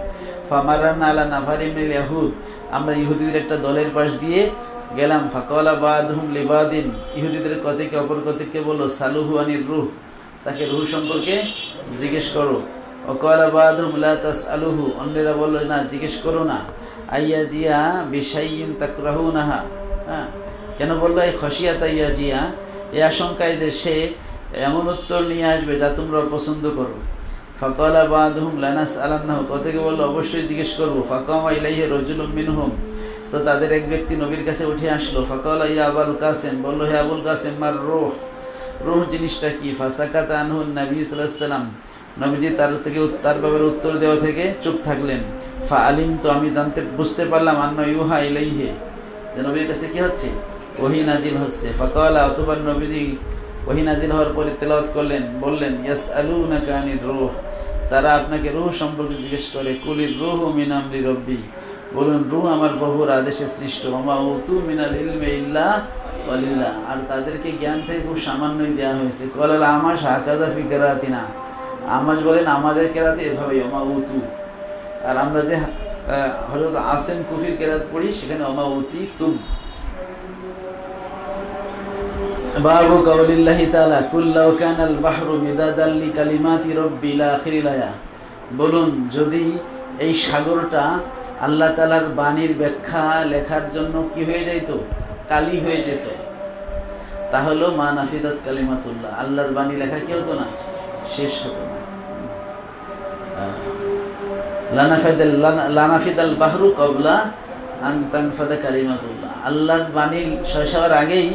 [SPEAKER 1] ফামারানা আলা নাফারিম মিনাল ইয়াহুদ, আমরা ইহুদিদের একটা দলের পাশ দিয়ে গেলাম। ফাকালা বাদহুম লিবাদিন, ইহুদিদের কতিকে অপর কতিকে বলল সালুহু আনির রূহ, তাকে রূহ সম্পর্কে জিজ্ঞেস করো। ওকালা বাদহুম লা তাসআলুহু, অন্যরা বলল না জিজ্ঞেস করো না। আইয়া জিয়া বিশাইইন তাকরাহুনাহা, হ্যাঁ কেন বললো? এই খসিয়াতা ইয়া জিয়া, এই আশঙ্কায় যে সে এমন উত্তর নিয়ে আসবে যা তোমরা পছন্দ করো। ফাকালা বাদহুম লানাস আলান্নাহু, কতকে বললো অবশ্যই জিজ্ঞেস করবো। ফাকামা ইলাইহি রাজুলুম মিনহুম, তো তাদের এক ব্যক্তি নবীর কাছে উঠে আসলো। ফাকালা ইয়া আবুল কাসেম, বললো হে আবুল কাসেম মার রূহ, রূহ জিনিসটা কি? ফাসাকাতা আনহু নবী সাল্লাল্লাহু আলাইহি ওয়াসাল্লাম, নবীজি তার ব্যাপারে উত্তর দেওয়া থেকে চুপ থাকলেন। ফা আলিম, তো আমি বুঝতে পারলাম আন্না ইউহা ইলাইহি, যে নবীর কাছে কি হচ্ছে? ওহী নাজিল হচ্ছে। ফাকালা, অতঃপর নবীজি ওহী নাজিল হওয়ার পরে তেলাওয়াত করলেন, বললেন ইয়াসআলুনাকা আনির রূহ, তারা আপনাকে রূহ সম্পর্কে জিজ্ঞেস করে। কুলির রূহু মিন আমরি রব্বি, বলুন রূহ আমার প্রভুর আদেশে সৃষ্ট। ওমা উতু মিনাল ইলমি ইল্লা কলিলা, আর তাদেরকে জ্ঞান থেকে খুব সামান্যই দেওয়া হয়েছে। কলাল আমাশ হাকাযা ফি কিরাতিনা, আমাশ বলেন আমাদের কেরাতে এভাবে ওমা উতু, আর আমরা যে হযরত আসিম কুফির কেরাত পড়ি সেখানে ওমা উতি তুম। বাবু কাউলিল্লাহি তাআলা কুল্লাউ কানাল বাহরু মিদাদাল লিকালিমাতি রাব্বি ইলা আখিরিল আয়া, বলুন যদি এই সাগরটা আল্লাহ তাআলার বাণীর ব্যাখ্যা লেখার জন্য কি হয়ে যাইত? কালি হয়ে যেত, তাহলে মা নাফিদাত কালিমাতুল্লাহ, আল্লাহর বাণী লেখা কি হতো না? শেষ হতো না। লানাফিদাল বাহরু ক্বাবলা আন তানফাদা কালিমাতুল্লাহ, আল্লাহর বাণী শেষ হওয়ার আগেই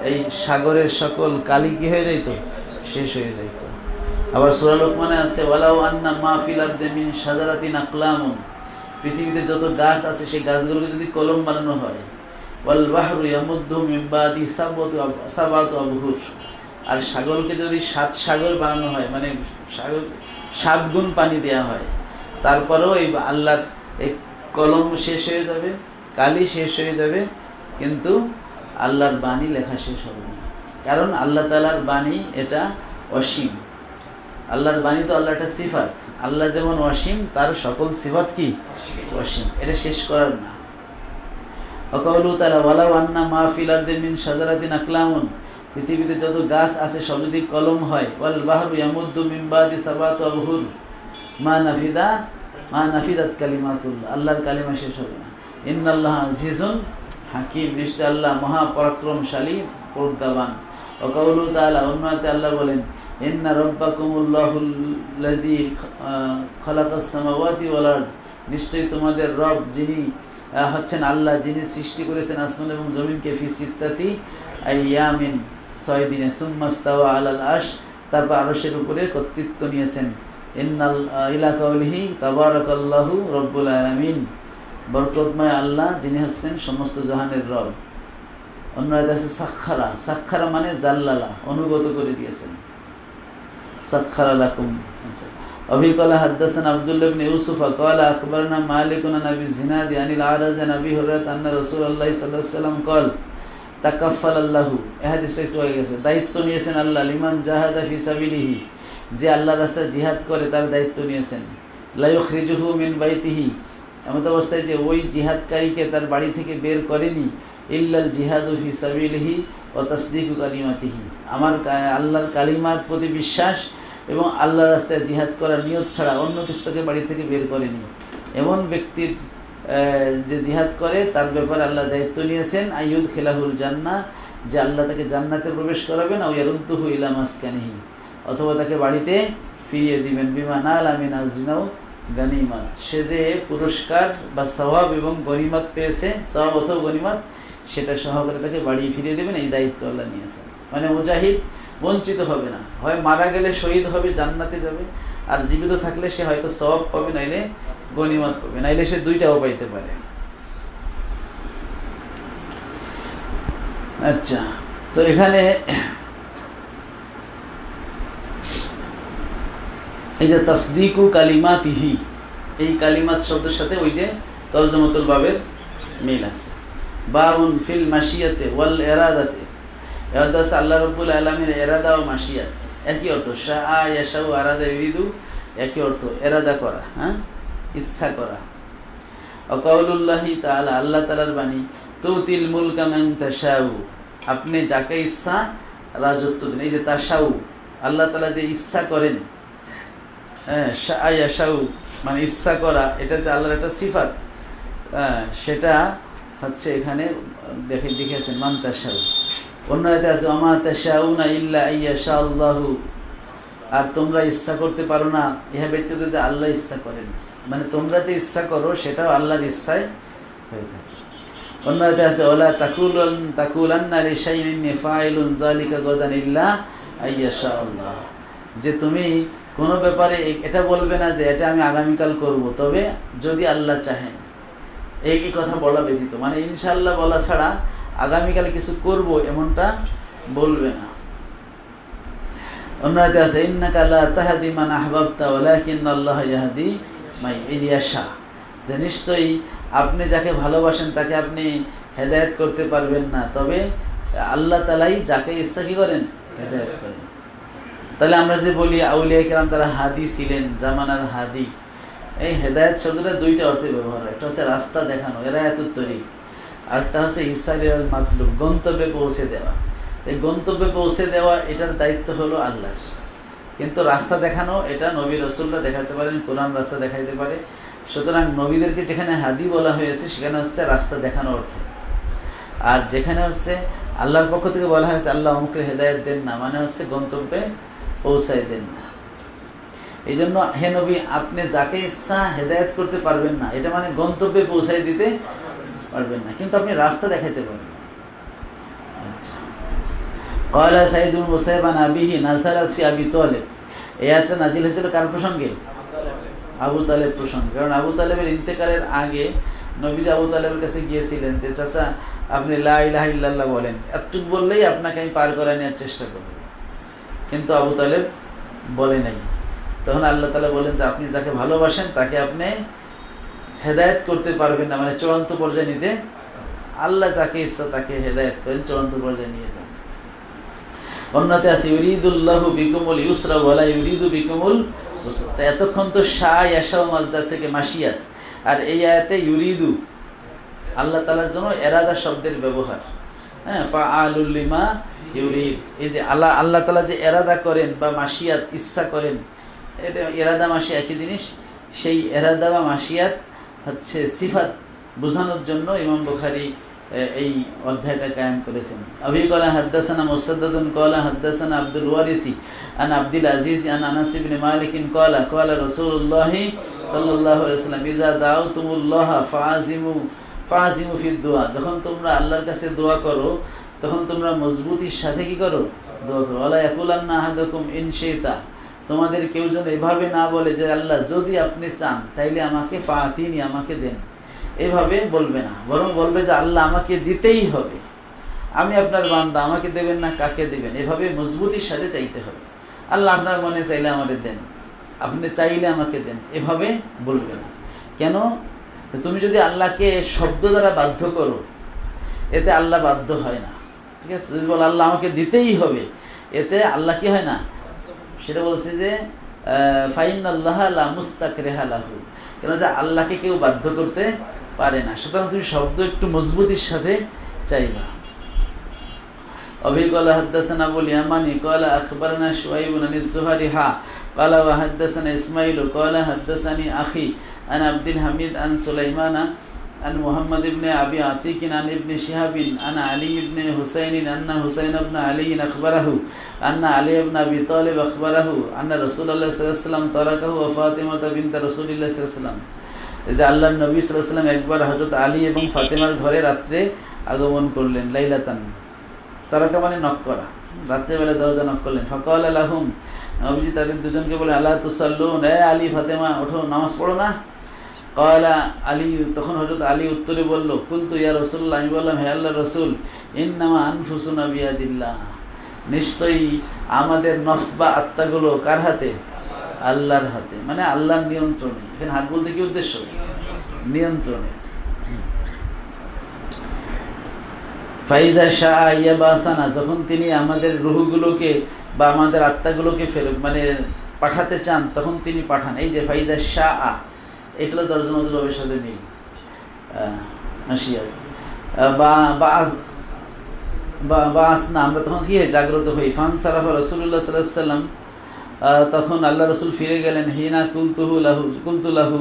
[SPEAKER 1] এই সাগরের সকল কালি কি হয়ে যাইত? শেষ হয়ে যাইত। আবার সূরা লোকমানে আছে ওয়ালাউ আন্না মা ফিল আরদি মিন শাজারাতিন আকলামুন, পৃথিবীতে যত গাছ আছে সেই গাছগুলোকে যদি কলম বানানো হয়। ওয়াল বাহরু ইয়ামুদ্দু মিন বাদি সাবাতু আবহুর, আর সাগরকে যদি 7 সাগর বানানো হয়, মানে সাগর 7 গুণ পানি দেওয়া হয়, তারপরেও এই আল্লাহর এই কলম শেষ হয়ে যাবে, কালি শেষ হয়ে যাবে, কিন্তু আল্লাহর বাণী লেখা শেষ হবে না। কারণ আল্লাহ তাআলার বাণী এটা অসীম। আল্লাহর বাণী তো আল্লাহ একটা সিফাত, আল্লাহ যেমন অসীম তার সকল সিফাত কি অসীম, এটা শেষ করার না। ওয়াকাউলু তাআলা ওয়ালাউ আন্না মা ফিল আরদি মিন শাজারাতিন আকলামুন, পৃথিবীতে যত গাছ আছে সব যদি কলম হয়। ওয়াল বাহরু ইয়ামুদ্দু মিন বাদি সাবাতু আবহুর মা নাফিদাত কালিমাতুল্লাহ, আল্লাহর কালিমা শেষ হবে না। ইন্নাল্লাহা আজিজুন হাকিম, নিশ্চয় আল্লাহ মহাপরাক্রমশালী প্রজ্ঞাবান। ওয়াকাউলু তাআলা, অন্যতে আল্লাহ বলেন ইন্না রাব্বাকুমুল্লাহুল্লাযী খালাকাস সামাওয়াতি ওয়াল আরদ, নিশ্চয়ই তোমাদের রব যিনি হচ্ছেন আল্লাহ, যিনি সৃষ্টি করেছেন আসমান এবং জমিনকে ফি সিত্তাতি আইয়ামিন, 6 দিনে। সুম্মাস্তাওয়া আলাল আরশ, তারপর আরশের উপরে কর্তৃত্ব নিয়েছেন। ইন্নাল ইলা কাউলিহি তাবারাকাল্লাহু রব্বুল আলামিন, বরকতময় আল্লাহ যিনি হচ্ছেন সমস্ত জাহানের রব। অন্য আয়াতে আছে সাক্ষারা, সাক্ষারা মানে জাল্লালা, অনুগত করে দিয়েছেন। সাক্ষারা লাকুম। অভি ক্বালা হাদাসানা আব্দুল্লাহ ইবনে ইউসুফ ক্বালা আখবারনা মালিকুন আন আবি জিনাদি আনিল আরাজ আন আবি হুরায়রা আন্না রাসূলুল্লাহ সাল্লাল্লাহু আলাইহি ওয়াসাল্লাম ক্বাল তাকাফফালাল্লাহু, এই হাদিসটা একটু আগে গেছে, দায়িত্ব নিয়েছেন আল্লাহ লিমান জাহাদা ফি সাবিলিহি, যে আল্লাহর রাস্তায় জিহাদ করে তার দায়িত্ব নিয়েছেন। লা ইউখরিজুহু মিন বাইতিহি, এমত অবস্থায় যে ওই জিহাদকারীকে তার বাড়ি থেকে বের করেনি, ইল্লাল জিহাদু ফি সাবিলিহি ওয়া তাসদিকু কালিমাতিহি, আমার আল্লাহর কালিমার প্রতি বিশ্বাস এবং আল্লাহর রাস্তায় জিহাদ করার নিয়ত ছাড়া অন্য কিছু তাকে বাড়ি থেকে বের করেনি। এমন ব্যক্তির যে জিহাদ করে তার ব্যাপারে আল্লাহ দায়িত্ব নিয়েছেন, আইয়ুদ খেলাহুল জান্নাহ, যে আল্লাহ তাকে জান্নাতে প্রবেশ করাবেন, আও ইয়ারুদ্দুহু ইলা মাসকানিহি, অথবা তাকে বাড়িতে ফিরিয়ে দিবেন, বিমা নালা মিন আজরিন আও গনিমাত, সে যে পুরস্কার বা সওয়াব এবং গনিমত পেয়েছে, সওয়াব অথবা গনিমত, সেটা সহকারে তাকে বাড়ি ফিরিয়ে দেবেন, এই দায়িত্ব আল্লাহ নিয়েছেন। মানে মুজাহিদ বঞ্চিত হবে না, হয় মারা গেলে শহীদ হবে, জান্নাতে যাবে, আর জীবিত থাকলে সে হয়তো সওয়াব পাবে, নাইলে গনিমত পাবে, নাইলে সে দুইটাও পাইতে পারে। আচ্ছা, তো এখানে এই যে তাসদিকু কালিমাতিহি, এই কালিমাত শব্দের সাথে ওই যে তরজমাতুল বাবের মিল আছে। বাবুন ফিল মাশিয়াতে ওয়াল ইরাদাতে, এর অর্থ হচ্ছে আল্লাহ রাব্বুল আলামিনের ইরাদা ও মাশিয়াত একই অর্থ, শাআ ইয়াশাউ আরাদা ইউরিদু একই অর্থ, ইরাদা করা, হ্যাঁ, ইচ্ছা করা। ওয়া কাউলুল্লাহি তাআলা, আল্লাহ তাআলার বাণী, তুতিল মুলকা মান তাশাউ, আপনি যাকে ইচ্ছা রাজত্ব দেন। এই যে তাশাউ, আল্লাহ তাআলা যে ইচ্ছা করেন, হ্যাঁ, শাআ ইয়াশাউ মানে ইচ্ছা করা, এটা যে আল্লাহর একটা সিফাত, সেটা হচ্ছে এখানে দেখেছেন মান তাশাউ। অন্য আয়াতে আছে ওয়া মা তাশাউনা ইল্লা আইয়াশা আল্লাহু, আর তোমরা ইচ্ছা করতে পারো না ইহা ব্যতীত যে আল্লাহ ইচ্ছা করেন, মানে তোমরা যে ইচ্ছা করো সেটাও আল্লাহর ইচ্ছায় হয়ে থাকে। অন্য আয়াতে আছে ওয়ালা তাকুলান্না লিশাইইন ইন্নী ফাইলুন যালিকা গাদান ইল্লা আইয়াশা আল্লাহ, যে তুমি কোনো ব্যাপারে এটা বলবে না যে এটা আমি আগামীকাল করব, তবে যদি আল্লাহ চাহেন, এই কথা বলা ব্যতীত, মানে ইনশাআল্লাহ বলা ছাড়া আগামীকাল কিছু করব এমনটা বলবে না। অন্যতে আছে ইন্নাকা লা তাহদি মান আহবাবতা ওয়ালাকিন্নাল্লাহ ইয়াহদি মান ইয়াশা, যে নিশ্চয়ই আপনি যাকে ভালোবাসেন তাকে আপনি হেদায়েত করতে পারবেন না, তবে আল্লাহ তাআলাই যাকে ইচ্ছা কি করেন, হেদায়েত করেন। তাহলে আমরা যে বলি আউলিয়া কেরাম তারা হাদি ছিলেন, জামানার হাদি, এই হেদায়েত শব্দটা দুইটা অর্থে ব্যবহার হয়। একটা হচ্ছে রাস্তা দেখানো, ইরায়াতুত তরিক, আর একটা হচ্ছে ইসারিয়াল মাতলুব, গন্তব্যে পৌঁছে দেওয়া। এই গন্তব্যে পৌঁছে দেওয়া এটার দায়িত্ব হলো আল্লাহর, কিন্তু রাস্তা দেখানো এটা নবী রাসূলরা দেখাতে পারেন, কোরআন রাস্তা দেখাইতে পারে। সুতরাং নবীদেরকে যেখানে হাদি বলা হয়েছে সেখানে হচ্ছে রাস্তা দেখানো অর্থে, আর যেখানে হচ্ছে আল্লাহর পক্ষ থেকে বলা হয়েছে আল্লাহ অমুকে হেদায়েত দেন না, মানে হচ্ছে গন্তব্যে পৌঁছায় দেন না। এই জন্য হে নবী, আপনি যাকে ইচ্ছা হেদায়েত করতে পারবেন না, এটা মানে গন্তব্যে পৌঁছায় দিতে পারবেন না, কিন্তু আপনি রাস্তা দেখাইতে পারবেন। আচ্ছা, ক্বালা সাঈদ ইবনে মুসাইয়্যিব আন আবিহি নাযালাত ফি আবি তালিব, এই আয়াতটা নাজিল হয়েছিল কার প্রসঙ্গে? আবু তালেব প্রসঙ্গে। কারণ আবু তালেবের ইন্তেকালের আগে নবীজি আবু তালেবের কাছে গিয়েছিলেন যে চাচা আপনি লা ইলাহা ইল্লাল্লাহ বলেন, এতটুকু বললেই আপনাকে আমি পার করে নেওয়ার চেষ্টা করব, কিন্তু আবু তালেব বলে নাই। তখন আল্লাহ তাআলা বলেন যে আপনি যাকে ভালোবাসেন তাকে আপনি হেদায়েত করতে পারবেন না, মানে চূড়ান্ত পর্যায়ে নিতে, আল্লাহ যাকে ইচ্ছা তাকে হেদায়েত করেন, চূড়ান্ত পর্যায়ে নিয়ে যান। অন্যতে আছে ইউরিদুল্লাহু বিকুমুল ইউসরা ওয়ালা ইউরিদু বিকুমুল উসরা। তো এতক্ষণ তো শাআ ইয়াশাউ মাজদার থেকে মাশিয়াত, আর এই আয়াতে ইউরিদু আল্লাহ তাআলার জন্য ইরাদা শব্দের ব্যবহার, হ্যাঁ, ফাআলুল লিমা ইউরিদ। এই যে আল্লাহ তাআলা যে ইরাদা করেন বা মাশিয়াত ইচ্ছা করেন, এটা ইরাদা মাশিয়া একই জিনিস। সেই ইরাদা বা মাশিয়াত হচ্ছে সিফাত বোঝানোর জন্য ইমাম বুখারী এই অধ্যায়টা কায়েম করেছেন। আবি ক্বালা হাদাসানা মুসাদ্দাদুন ক্বালা হাদাসানা আব্দুল ওয়ারিসি আন আব্দুল আজিজ আন আনাস ইবনে মালিক ক্বালা ক্বালা রাসূলুল্লাহ সাল্লাল্লাহু আলাইহি ওয়াসাল্লাম ইযা দাউতুমুল্লাহ ফাআজিমু ফিদ দুআ, যখন তোমরা আল্লাহর কাছে দোয়া করো তখন তোমরা মজবুতির সাথে কি করো, দোয়া করো। ওয়ালা ইয়াকুলান্না আহাদুকুম ইন শাইতা, তোমাদের কেউ যেন এভাবে না বলে যে আল্লাহ যদি আপনি চান তাইলে আমাকে ফাআতিনি, আমাকে দেন, এভাবে বলবে না, বরং বলবে যে আল্লাহ আমাকে দিতেই হবে, আমি আপনার বান্দা, আমাকে দেবেন না কাকে দেবেন, এভাবে মজবুতির সাথে চাইতে হবে। আল্লাহ আপনার মনে চাইলে আমাদের দেন, আপনি চাইলে আমাকে দেন, এভাবে বলবে না। কেন? তুমি যদি আল্লাহকে শব্দ দ্বারা বাধ্য করো এতে আল্লাহ বাধ্য হয় না, ঠিক আছে? যদি বলো আল্লাহ আমাকে দিতেই হবে, এতে আল্লাহ কি হয় না, সেটা বলছে যে ফাইনাল্লাহ লা মুস্তাকরিহা লাহু, কেন যে আল্লাহকে কেউ বাধ্য করতে পারে না, সুতরাং তুমি শব্দ একটু মজবুতির সাথে চাইবা। أبي قال حدثنا أبو اليماني قال أخبرنا شعيب عن الزهري قال وحدثنا إسماعيل قال حدثني أخي عن عبد الحميد عن سليمان عن محمد بن أبي عتيق عن ابن شهاب عن علي بن حسين أن حسين بن علي أخبره أن علي بن أبي طالب أخبره أن رسول الله صلى الله عليه وسلم تركه وفاطمة بنت رسول الله صلى الله عليه وسلم। এই যে আল্লাহর নবী সাল্লাল্লাহু আলাইহি ওয়াসাল্লাম একবার হযরত আলী এবং ফাতেমার ঘরে রাত্রে আগমন করলেন। লাইলাতান, তারাকা মানে নক করা, রাত্রেবেলা দরজা নক করলেন। ফাকাল লাহুম, নবীজি তাদের দুজনকে বলে আলা তুসাল্লুন, এ আলী ফাতেমা ওঠো, নামাজ পড়ো না। ক্বালা আলী, তখন হযরত আলী উত্তরে বলল, কুলতু ইয়া রাসূলুল্লাহ, আমি বললাম হে আল্লাহর রাসূল, ইন্নামা আনফুসুনা বিয়াদিল্লাহ, নিশ্চয়ই আমাদের নফস বা আত্মাগুলো কার হাতে? আল্লাহর হাতে, মানে আল্লাহর নিয়ন্ত্রণে। এখানে হাত বলতে কি উদ্দেশ্য? নিয়ন্ত্রণে। ফাইজা শাহ ইয়াবাসানা, যখন তিনি আমাদের রুহগুলোকে বা আমাদের আত্মাগুলোকে মানে পাঠাতে চান, তখন তিনি পাঠান। এই যে ফাইজা শাহ, এটা হলো তরজমাতুল বাবের সাথে মিল। বা আসনা, আমরা তখন কি হয়? জাগ্রত হই। ফানসারাফা রাসূলুল্লাহ সাল্লাল্লাহু আলাইহি ওয়াসাল্লাম, তখন আল্লাহ রসুল ফিরে গেলেন। হিনা কুলতু লাহু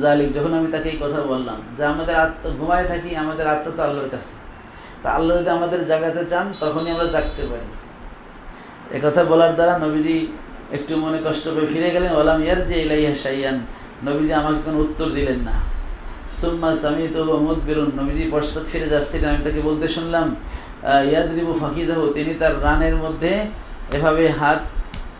[SPEAKER 1] জালিক, যখন আমি তাকে এই কথা বললাম যে আমাদের আত্মা ঘুমায় থাকি, আমাদের আত্মা তো আল্লাহর কাছে, তা আল্লাহ যদি আমাদের জাগাতে চান তখনই আমরা জাগতে পারি। একথা বলার দ্বারা নবীজি একটু মনে কষ্ট করে ফিরে গেলেন। ওয়ালাম ইয়ারজি ইলাইহা শাইয়ান, নবীজি আমাকে কোনো উত্তর দিলেন না। সুম্মা সামিতুহু মুদবিরুন, নবীজি পশ্চাৎ ফিরে যাচ্ছিলেন, আমি তাকে বলতে শুনলাম। ইয়াদরিবু ফাখিজাহু, তিনি তার রানের মধ্যে এভাবে হাত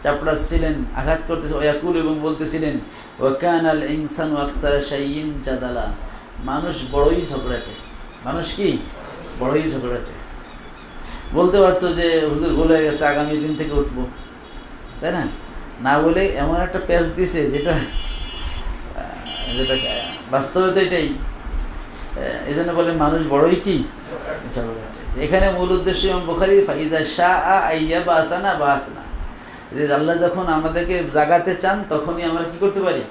[SPEAKER 1] চাপড়াচ্ছিলেন, আঘাত করতেছে। ওয়াকুল, এবং বলতেছিলেন, ওয়া কানাল ইনসানু আকসারা শাইইন জাদালা, মানুষ বড়ই ঝগড়াটে। মানুষ কি? বড়ই ঝগড়াটে। বলতে পারতো যে হুজুর ভুল হয়ে গেছে, আগামী দিন থেকে উঠবো, তাই না? না বলে এমন একটা প্যাচ দিছে যেটা বাস্তবে তো এটাই। এই জন্য বলে মানুষ বড়ই কি? ঝগড়াটে। এখানে মূল উদ্দেশ্য ইমাম বুখারী ফাইজা শাআ আইয়াবাসানা বাসনা, যে আল্লাহ যখন আমাদেরকে জাগাতে চান তখনই আমরা কি করতে পারি?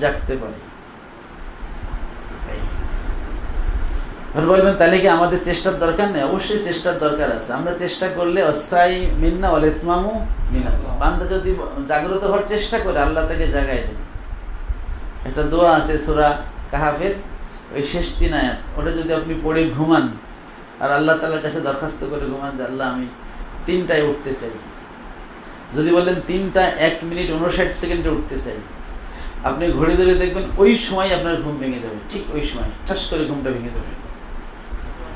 [SPEAKER 1] জাগতে পারি। বলবেন তাহলে কি আমাদের চেষ্টার দরকার নেই? অবশ্যই চেষ্টার দরকার আছে। আমরা চেষ্টা করলে অসাই মিন্না ওয়াল ইতমামু মিনাল্লাহ, বান্দা যদি জাগ্রত হওয়ার চেষ্টা করে আল্লাহ তাকে জাগায় দেন। একটা দোয়া আছে সূরা কাহাফের ওই শেষ 3 আয়াত, ওটা যদি আপনি পড়ে ঘুমান আর আল্লাহ তাআলার কাছে দরখাস্ত করে ঘুমান যে আল্লাহ আমি 3টায় উঠতে চাই, যদি বলেন 3টা 1 মিনিট 59 সেকেন্ডে উঠতে চাই, আপনি ঘড়ি ধরে দেখবেন ওই সময় আপনার ঘুম ভেঙে যাবে। ঠিক ওই সময় ঠাস করে ঘুমটা ভেঙে যাবে।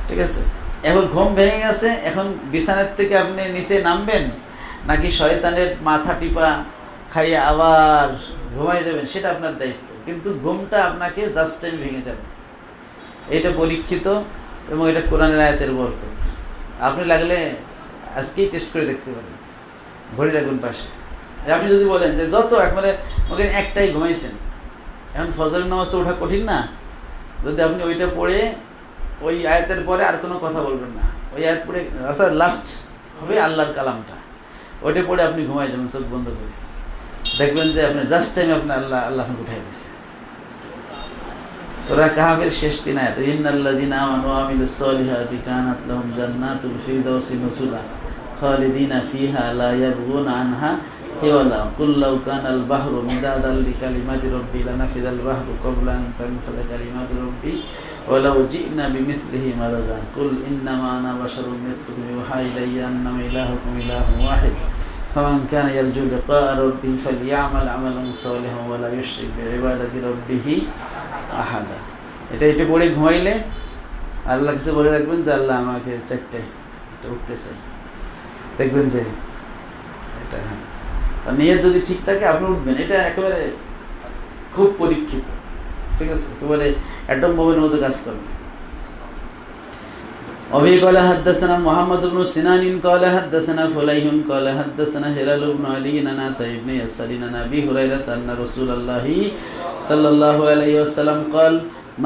[SPEAKER 1] ঠিক আছে? এখন ঘুম ভেঙে গেছে, এখন বিছানার থেকে আপনি নিচে নামবেন নাকি শয়তানের মাথা টিপা খাইয়ে আবার ঘুমাই যাবেন, সেটা আপনার দায়িত্ব। কিন্তু ঘুমটা আপনাকে জাস্ট টাইম ভেঙে যাবে। এটা পরীক্ষিত এবং এটা কোরআনের আয়াতের বরকত। আপনি লাগলে আজকেই টেস্ট করে দেখতে পারেন, ঘড়ি রাখবেন পাশে। আপনি যদি বলেন যে যত একবারে ওখানে একটাই ঘুমাইছেন, এখন ফজরের নামাজ তো ওঠা কঠিন না, যদি আপনি ওইটা পড়ে ওই আয়াতের পরে আর কোনো কথা বলবেন না, ওই আয়াত পড়ে অর্থাৎ লাস্ট হবে আল্লাহর কালামটা, ওইটা পড়ে আপনি ঘুমাই যাবেন চোখ বন্ধ করে, দেখবেন যে আপনার জাস্ট টাইমে আপনার আল্লাহ আপনাকে উঠাই দিয়েছে। সূরা কাহাফের শেষ 3 আয়াত, ইন্নাল্লাযিনা আমানু ওয়া আমিলুস সলিহাতি কানাত লাহুম জান্নাতুল ফিরদাউসি নুজুলা খালিদিনা ফিহা লা ইয়াবগুনা আনহা হিওয়ালা কুল লাউ কানাল বাহরু মিদাদাল লিকালিমাতি রাব্বি লানাফিদাল বাহরু ক্বাবলা আন তানফাদা কালিমাতু রাব্বি ওয়া লাউ জি'না বিমিসলিহি মাদাদা কুল ইন্নামা আনা বাশারুম মিথলুকুম ইউহা ইলাইয়া আন্নামা ইলাহুকুম ইলাহুন ওয়াহিদ ফামান কানা ইয়ারজু লিকা রাব্বিহি ফালইয়ামাল আমালান সালিহান ওয়া লা ইউশরিক বিইবাদাতি রাব্বিহি আহাদা। এটা পড়ে ঘুমাইলে আল্লাহ কাছে বলে রাখবেন যে আল্লাহ আমাকে 4টায় এটা উঠতে চাই, দেখবেন যে এটা নিয়ত যদি ঠিক থাকে আপনি উঠবেন। এটা একেবারে খুব পরীক্ষিত, ঠিক আছে, একেবারে অ্যাটম বোমের মতো কাজ করবে। অবি قال حدثنا محمد بن سنان قال حدثنا فليح قال حدثنا هلال بن علي عن عطاء بن يسار عن ابي هريره ان رسول الله صلى الله عليه وسلم قال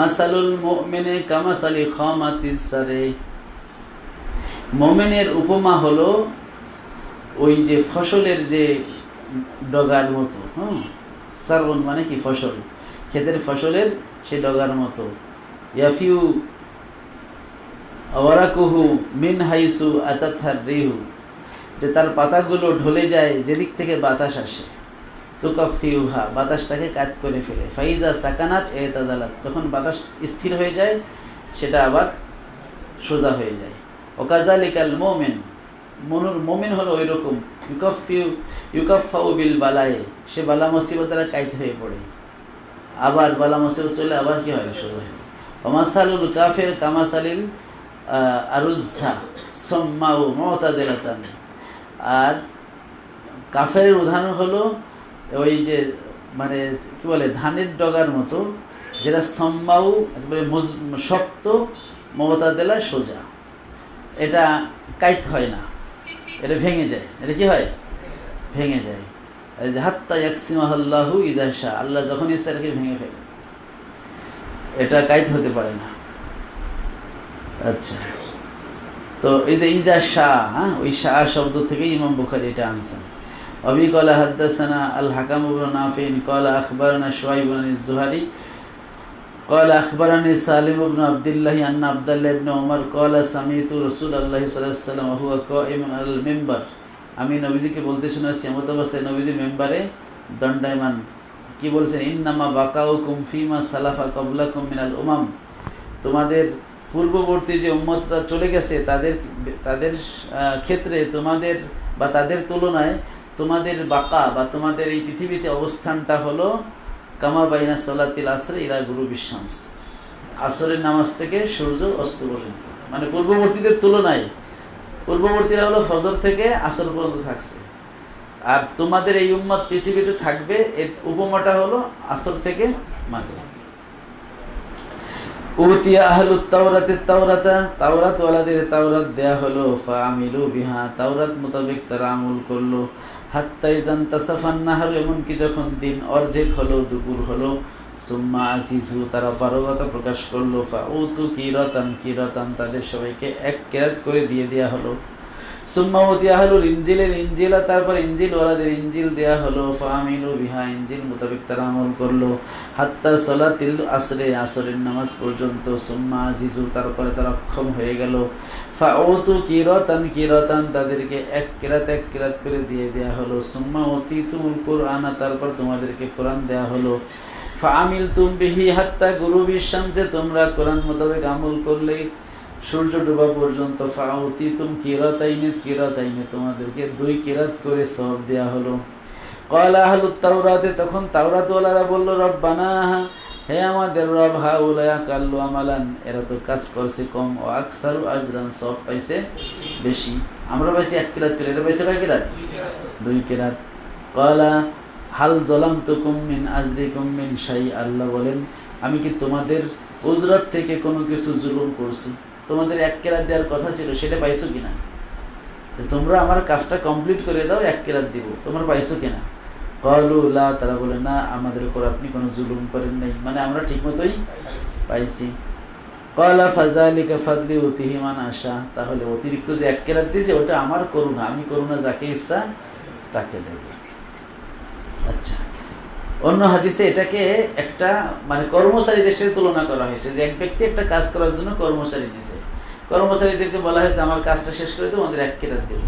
[SPEAKER 1] مثل المؤمن كمثل خامة السر, মুমিনের উপমা হলো ওই যে ফসলের যে ডগার মতো। সারবন মানে কি ফসল, ক্ষেতের ফসলের সে ডগার মতো। ইয়াফিউ ওয়ারাকুহু মিন হাইসু আতাতহার রিহু, যে তার পাতাগুলো ঢলে যায় যেদিক থেকে বাতাস আসে। তুকাফিউহা, বাতাস তাকে কাত করে ফেলে। ফাইজা সাকানাত এতাদালাত, যখন বাতাস স্থির হয়ে যায় সেটা আবার সোজা হয়ে যায়। ওকাজালিকাল মোমেন, মোমেন হলো ওই রকম। ইউকাফাউ বিল বালায়ে, সে বালা মুসিবত দ্বারা কাইত হয়ে পড়ে, আবার বালা মুসিবত চলে আবার কি হয়, সোজা হয়। ওমাসালুল কাফের কামাসালিল আরুজ্জা সম্মাউ মুতাদিলাতান, আর কাফের উদাহরণ হলো ওই যে মানে কি বলে ধানের ডগার মতো, যেটা সম্মাউ একবারে শক্ত, মুতাদিলা সোজা, এটা কাইত হয় না, এটা ভেঙে যায়। এটা কি হয়, ভেঙে যায়। এই যে হাত্তা ইয়াকসিমাহুল্লাহু ইজা শা, আল্লাহ যখন ইচ্ছা এটাকে ভেঙে ফেলে, এটা কাইত হতে পারে না। আচ্ছা, তো এই যে ইজা শাহ, ওই শাহ শব্দ থেকে ইমাম বুখারী এটা আনছেন। অবি ক্বালা হাদাসানা আল হাকাম ইবনে নাফিন ক্বালা আখবারানা শুআইব ইবনে যুহারি ক্বালা আখবারানি সালিম ইবনে আব্দুল্লাহ আন্না আব্দুল্লাহ ইবনে ওমর ক্বালা সামিতু রাসূলুল্লাহ সাল্লাল্লাহু আলাইহি ওয়াসাল্লাম ওয়া হুয়া কাইমুন আলাল মিম্বার, আমি নবীজিকে বলতে শুনেছি এমত অবস্থায় নবীজি মেম্বারে দণ্ডায়মান। কি বলছেন, ইন্নামা বাকাউকুম ফিমা সালাফা ক্বাবলাকুম মিনাল উমাম, তোমাদের পূর্ববর্তী যে উম্মতরা চলে গেছে তাদের ক্ষেত্রে তোমাদের বা তাদের তুলনায় তোমাদের বাকা বা তোমাদের এই পৃথিবীতে অবস্থানটা হলো কামা বাইনা সালাতিল আসর ইলা গুরুবিশ শামস, আসরের নামাজ থেকে সূর্য অস্ত পর্যন্ত। মানে পূর্ববর্তীদের তুলনায় পূর্ববর্তীরা হলো ফজর থেকে আসর পর্যন্ত থাকছে, আর তোমাদের এই উম্মত পৃথিবীতে থাকবে এর উপমাটা হলো আসর থেকে মাগরিব। উতিয়া আহলুত তাওরাতের তাওরাতা, তাওরাত ওয়ালাদের তাওরাত দেয়া হলো। ফাআমিলু বিহা, তাওরাত মোতাবেক তারা আমল করলো। হাত্তা ইযান তাসাফান নাহার, এমনকি যখন দিন অর্ধেক হলো, দুপুর হলো। সুম্মা আজিজু, তারা পারগতা প্রকাশ করলো। ফাউতু কিরাতান, তাদের সবাইকে এক কেরাত করে দিয়ে দেয়া হলো। সুম্মা উতিয়া আহলুল ইনজিলের ইনজিলা, তারপর ইনজিল ওয়ালাদের ইনজিল দেয়া হলো। ফাআমিলু বিহা, ইনজিল মোতাবেক তারা আমল করলো। হাত্তা সালাতিল আসরে, আসরের নামাজ পর্যন্ত। সুম্মা আজিজু, তারপরে তারা অক্ষম হয়ে গেল। ফাউতু কিরাতান, তাদেরকে এক কেরাত করে দিয়ে দেয়া হলো। সুম্মা উতিতুল কুরআনা, তারপর তোমাদেরকে কোরআন দেয়া হলো। ফাআমিলতুম বিহি হাত্তা গুরুবিশ শামসে, তোমরা কোরআন মোতাবেক আমল করলে সূর্য ডোবা পর্যন্ত। ফাউতিতুম কিরাতাইনে, তোমাদেরকে 2 কিরাত করে সওয়াব দেয়া হলো। ক্বালা আহলুত তাওরাতে, তখন তাওরাতওয়ালারা বলল, রব্বানা, হে আমাদের রব, হাউলা কাল্লু আমালান, এরা তো কাজ করছে কম, ও আকসারু আজরান, সওয়াব পাইছে বেশি। আমরা পাইছি 1 কিরাত করে, এটা পাইছে কয় কিরাত? 2 কিরাত। ক্বালা হাল যালামতুকুম মিন আজরিকুম মিন শাই, আল্লাহ বলেন, আমি কি তোমাদের উজরত থেকে কোনো কিছু জুলুম করছি? তোমাদের 1 কিরাত দেওয়ার কথা ছিল, সেটা পাইছো কিনা? তোমরা আমার কাজটা কমপ্লিট করে দাও, 1 কিরাত দিব, তোমরা পাইছো কিনা? ক্বালু লা, তারা বলে না, আমাদের উপর আপনি কোনো জুলুম করেন নাই, মানে আমরা ঠিকমতোই পাইছি। ক্বালা ফাযালিকা ফাদলি উতিহি মান আশা, তাহলে অতিরিক্ত যে 1 কিরাত দিয়েছে ওটা আমার করুণা, আমি করুণা যাকে ইচ্ছা তাকে দেব। আচ্ছা, অন্য হাদিসে এটাকে একটা মানে কর্মচারীদের সাথে তুলনা করা হয়েছে, যে এক ব্যক্তি একটা কাজ করার জন্য কর্মচারী নিয়েছে, কর্মচারীদেরকে বলা হয়েছে আমার কাজটা শেষ করে দেবো, আমাদের 1 কিরাত দেব।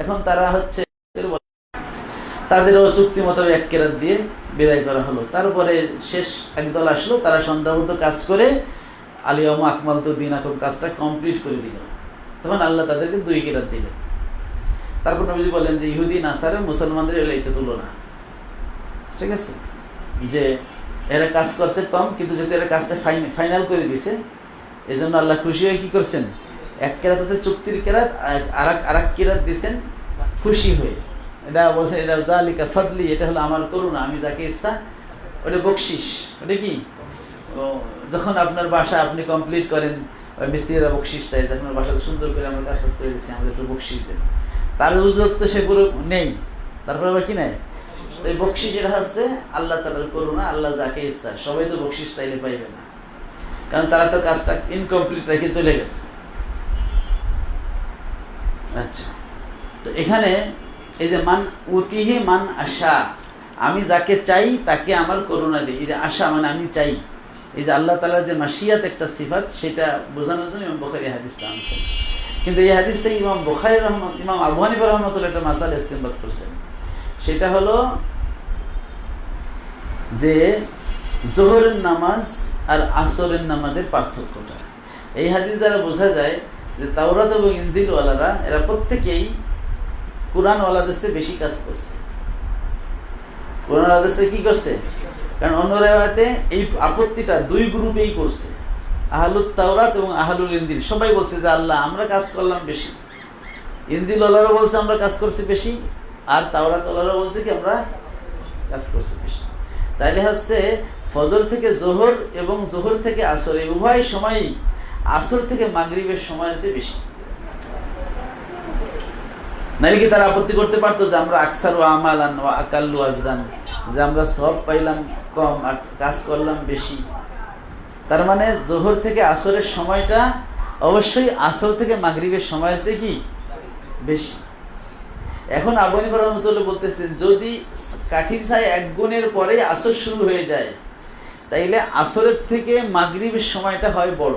[SPEAKER 1] এখন তারা হচ্ছে তাদেরও চুক্তি মতো 1 কিরাত দিয়ে বিদায় করা হলো। তারপরে শেষ একদল আসলো, তারা সন্ধ্যাবন্ধ কাজ করে আলিয়াম আকমাল তো দিন এখন কাজটা কমপ্লিট করে দিল, তখন আল্লাহ তাদেরকে 2 কিরাত দিলেন। তারপর নবীজি বলেন যে ইহুদি নাসারা মুসলমানদের এটা তুলনা, ঠিক আছে, যে এরা কাজ করছে কম, কিন্তু যেহেতু এরা কাজটা ফাইনাল করে দিছে, এই জন্য আল্লাহ খুশি হয়ে কি করছেন, 1 কিরাত আছে চুক্তির কিরাত, আর এক কিরাত দিচ্ছেন খুশি হয়ে। এটা বলছেন এটা যালিকা ফাদলি, এটা হলো আমার করুণা, আমি যাকে ইচ্ছা, ওটা বকশিস। ওটা কি, যখন আপনার বাসা আপনি কমপ্লিট করেন, ওই মিস্ত্রিরা বকশিস চাই, যখন বাসা সুন্দর করে আমরা কাজ করে দিচ্ছি, আমাদের একটু বকশিস দেন। তার উজরত তো সে পুরো নেই, তারপরে আবার কি নেয়, এই বকশিস যেটা হচ্ছে আল্লাহ তাআলার করুণা, আল্লাহ যাকে ইচ্ছা, সবাই তো বকশিস চাইলে পাইবে না, কারণ তারা তো কাজটা ইনকমপ্লিট রেখে চলে গেছে। আচ্ছা, তো এখানে এই যে মান উতিহি মান আশা, আমি যাকে চাই তাকে আমার করুণা দিই। এই যে আশা মানে আমি চাই, এই যে আল্লাহ তাআলার যে মাশিয়াত একটা সিফাত, সেটা বোঝানোর জন্য ইমাম বুখারী হাদিসটা আনছেন। কিন্তু এই হাদিস থেকে ইমাম আবু হানিফা রাহমাতুল্লাহ একটা মাসালা ইস্তেমবাদ করছেন। সেটা হলো যে জোহরের নামাজ আর আসরের নামাজের পার্থক্যটা। এই হাদিস দ্বারা বোঝা যায় যে তাওরাত এবং ইনজিলওয়ালারা এরা প্রত্যেকেই কোরআনওয়ালাদের চেয়ে বেশি কাজ করছে। কোরআনওয়ালাদের চেয়ে কি করছে? কারণ অন্য রেওয়ায়েতে এই আপত্তিটা দুই গ্রুপেই করছে, আহলুত তাওরাত এবং আহলুল ইনজিল। সবাই বলছে যে আল্লাহ আমরা কাজ করলাম বেশি, ইনজিলওয়ালারা বলছে আমরা কাজ করছি বেশি, আর তাওরাতওয়ালারা বলছে কি আমরা কাজ করছি বেশি। তাইলে হচ্ছে ফজর থেকে জোহর এবং জোহর থেকে আসর এই উভয় সময়ই আসর থেকে মাগরিবের সময়ের চেয়ে বেশি। নাইলে কি তারা আপত্তি করতে পারতো যে আমরা আকসার ও আমালান ও আকাল্লু আজরান, যে আমরা সব পাইলাম কম আর কাজ করলাম বেশি। তার মানে জোহর থেকে আসরের সময়টা অবশ্যই আসর থেকে মাগরিবের সময়ের চেয়ে কি বেশি। এখন আবু হানিফা রাহমাতুল্লাহ বলতেছেন যদি কাঠির ছায় এক গুণের পরে আসর শুরু হয়ে যায়, তাইলে আসরের থেকে মাগরিবের সময়টা হয় বড়,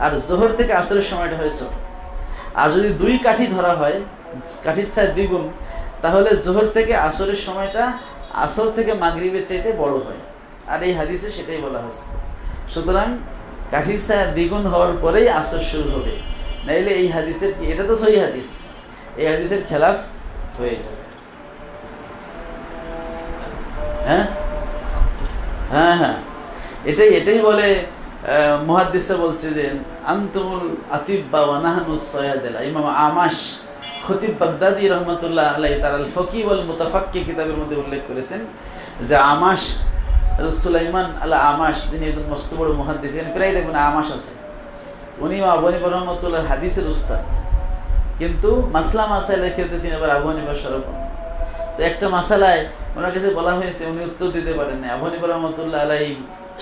[SPEAKER 1] আর জোহর থেকে আসরের সময়টা হয় ছোট। আর যদি দুই কাঠি ধরা হয়, কাঠির ছায় দ্বিগুণ, তাহলে জোহর থেকে আসরের সময়টা আসর থেকে মাগরিবের চাইতে বড় হয়। আর এই হাদিসে সেটাই বলা হচ্ছে। সুতরাং কাঠির ছায়া দ্বিগুণ হওয়ার পরেই আসর শুরু হবে, নাইলে এই হাদিসের কি, এটা তো সহি হাদিস, এই হাদিসের খেলাফ হয়ে যাবে। হ্যাঁ হ্যাঁ হ্যাঁ, এটাই বলে মুহাদ্দিসরা বলছে যে আনতুমুল আতিব্বা ওয়া নাহনুস সায়াদিলা। ইমাম আমাশ খতিব বাগদাদি রহমাতুল্লাহ আলাইহি তার আল ফকি ওয়াল মুতাফাক্কি কিতাবের মধ্যে উল্লেখ করেছেন যে আমাশ সুলাইমান আল আমাশ, যিনি একজন মস্ত বড় মুহাদ্দিস, এখানে প্রায় দেখবেন আমাশ আছে, উনি আবু হানিফা রহমাতুল্লাহর হাদিসের উস্তাদ, কিন্তু মাসলা মাসাইলের ক্ষেত্রে তিনি আবার আবু হানিফার শরফ। তো একটা মাসালায় ওনার কাছে বলা হয়েছে, উনি উত্তর দিতে পারেন না। আবু হানিফা রহমাতুল্লাহ আলাইহি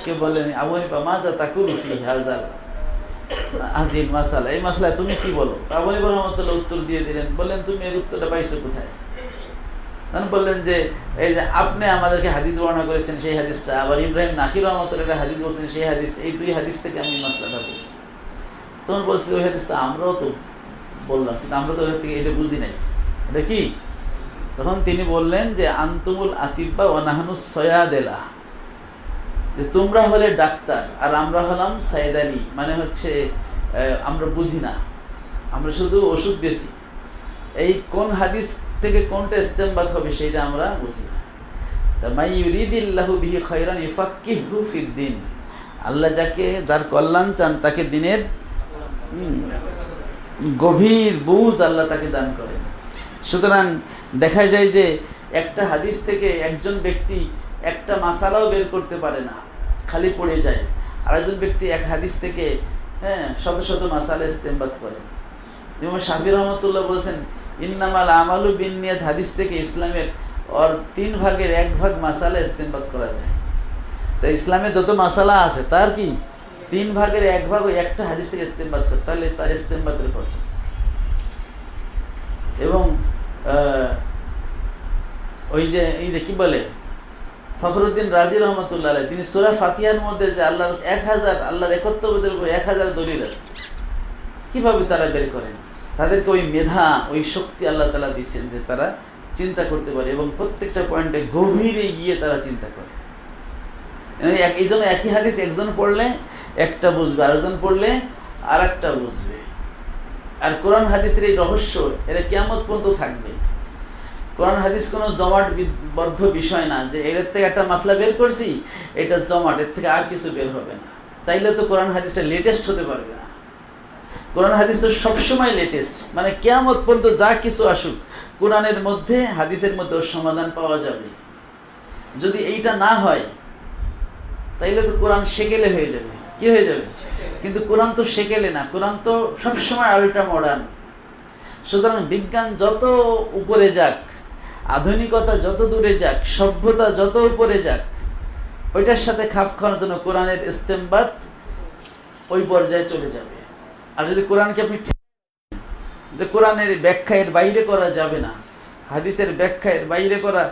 [SPEAKER 1] কে বলেন, আবু হানিফা মাজা তাকুলু ফি হাযাল হাযিল মাসালা, এই মাসলায় তুমি কি বলো? আবু হানিফা রহমাতুল্লাহ উত্তর দিয়ে দিলেন, বললেন তুমি এর উত্তরটা পাইছো কোথায়? বললেন যে এই যে আপনি আমাদেরকে হাদিস বর্ণনা করেছেন সেই হাদিসটা, আবার ইব্রাহিম নাকির রহমাতুল্লাহ একটা হাদিস বলছেন সেই হাদিস, এই দুই হাদিস থেকে আমি মাসলাটা বলছি। তখন বলছি ওই হাদিসটা আমরাও তো বললাম, কিন্তু আমরা তো ওই থেকে এটা বুঝি নাই, এটা কি? তখন তিনি বললেন যে আনতুমুল আতিব্বা ওয়া নাহনুস সায়াদিলা, যে তোমরা হলে ডাক্তার আর আমরা হলাম সাইদালি, মানে হচ্ছে আমরা বুঝি না, আমরা শুধু ওষুধ বেশি। এই কোন হাদিস থেকে কোনটা ইস্তেমবাদ হবে সেটা আমরা বুঝি না। তা মাই ইউরিদিল্লাহু বিহি খায়রান ইউফাক্কিহু ফিদ্দিন, আল্লাহ যার কল্যাণ চান তাকে দিনের গভীর বুঝ আল্লাহ তাকে দান করেন। সুতরাং দেখা যায় যে একটা হাদিস থেকে একজন ব্যক্তি একটা মাসালাও বের করতে পারে না, খালি পড়ে যায়। আরেকজন ব্যক্তি এক হাদিস থেকে শত শত মাসালা ইস্তেমবাদ করে। যেমন শাফি রহমতুল্লাহ বলছেন ইন্নামাল আমালু বিন্নিয়াত হাদিস থেকে ইসলামের और 3 ভাগের 1 ভাগ মাসালা ইস্তেমবাদ করা যায়। তো ইসলামে যত মাসালা আছে তার কি 3 ভাগের 1 ভাগ ওই একটা হাদিস থেকে ইস্তেমবাদ করে, তাহলে তার ইস্তেমবাদের কথা। এবং ওই যে এই কি বলে ফখরুদ্দিন রাজি রহমতুল্লাহ আলাইহি, তিনি সূরা ফাতিহার মধ্যে যে আল্লাহর 1000 আল্লাহর একত্ববোধের উপর 1000 দলিল আছে, কিভাবে তারা বের করেন? তাদেরকে ওই মেধা, ওই শক্তি আল্লাহ তাআলা দিয়েছেন যে তারা চিন্তা করতে পারে এবং প্রত্যেকটা পয়েন্টে গভীরে গিয়ে তারা চিন্তা করে। এই জন্য একই হাদিস একজন পড়লে একটা বুঝবে, আরেকজন পড়লে আর একটা বুঝবে। আর কোরআন হাদিসের এই রহস্য এটা কিয়ামত পর্যন্ত থাকবে। কোরআন হাদিস কোনো জমাটবদ্ধ বিষয় না যে এর থেকে একটা মাসলা বের করছি, এটা জমাট, এর থেকে আর কিছু বের হবে না। তাইলে তো কোরআন হাদিসটা লেটেস্ট হতে পারবে না। কোরআন হাদিস তো সবসময় লেটেস্ট, মানে কিয়ামত পর্যন্ত যা কিছু আসুক কোরআনের মধ্যে হাদিসের মধ্যে সমাধান পাওয়া যাবে। যদি এইটা না হয় তাইলে তো কোরআন সেকেলে হয়ে যাবে। কি হয়ে যাবে? কিন্তু কোরআন তো সেকেলে না, কোরআন তো সবসময় আল্ট্রা মডার্ন। সুতরাং বিজ্ঞান যত উপরে যাক, আধুনিকতা যত দূরে যাক, সভ্যতা যত উপরে যাক, ওইটার সাথে খাপ খাওয়ার জন্য কোরআনের ইস্তেমবাদ ওই পর্যায়ে চলে যাবে। আর যদি কোরআনকে আপনি যে কোরআনের ব্যাখ্যা এর বাইরে করা যাবে না, হাদিসের ব্যাখ্যার বাইরে করা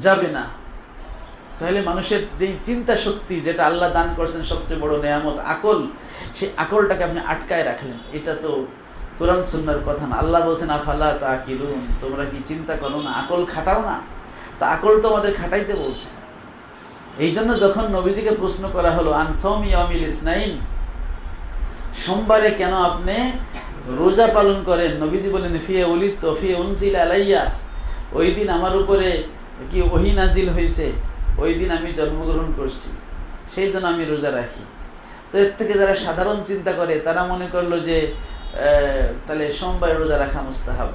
[SPEAKER 1] যাবে না। তাহলে মানুষের যেই চিন্তা শক্তি যেটা আল্লাহ দান করছেন সবচেয়ে বড় নেয়ামত আকল, সেই আকলটাকে আপনি আটকায় রাখলেন, এটা তো কোরআন সুন্নাহর কথা না। আল্লাহ বলছেন আফালা তাকিলুন, তোমরা কি চিন্তা করো না, আকল খাটাও না? তা আকল তো আমাদের খাটাইতে বলছে। এই জন্য যখন নবীজিকে প্রশ্ন করা হলো আন সাওমি ইয়াউমিল ইসনাইন, সোমবারে কেন আপনি রোজা পালন করেন, নবীজি বলেন ফিয়ে উলিদতু ফিয়ে উনজিলা আলাইয়া, ওই দিন আমার উপরে কি ওহী নাজিল হয়েছে, ওই দিন আমি জন্মগ্রহণ করছি, সেই জন্য আমি রোজা রাখি। তো এর থেকে যারা সাধারণ চিন্তা করে তারা মনে করলো যে তাহলে সোমবার রোজা রাখা মুস্তাহাব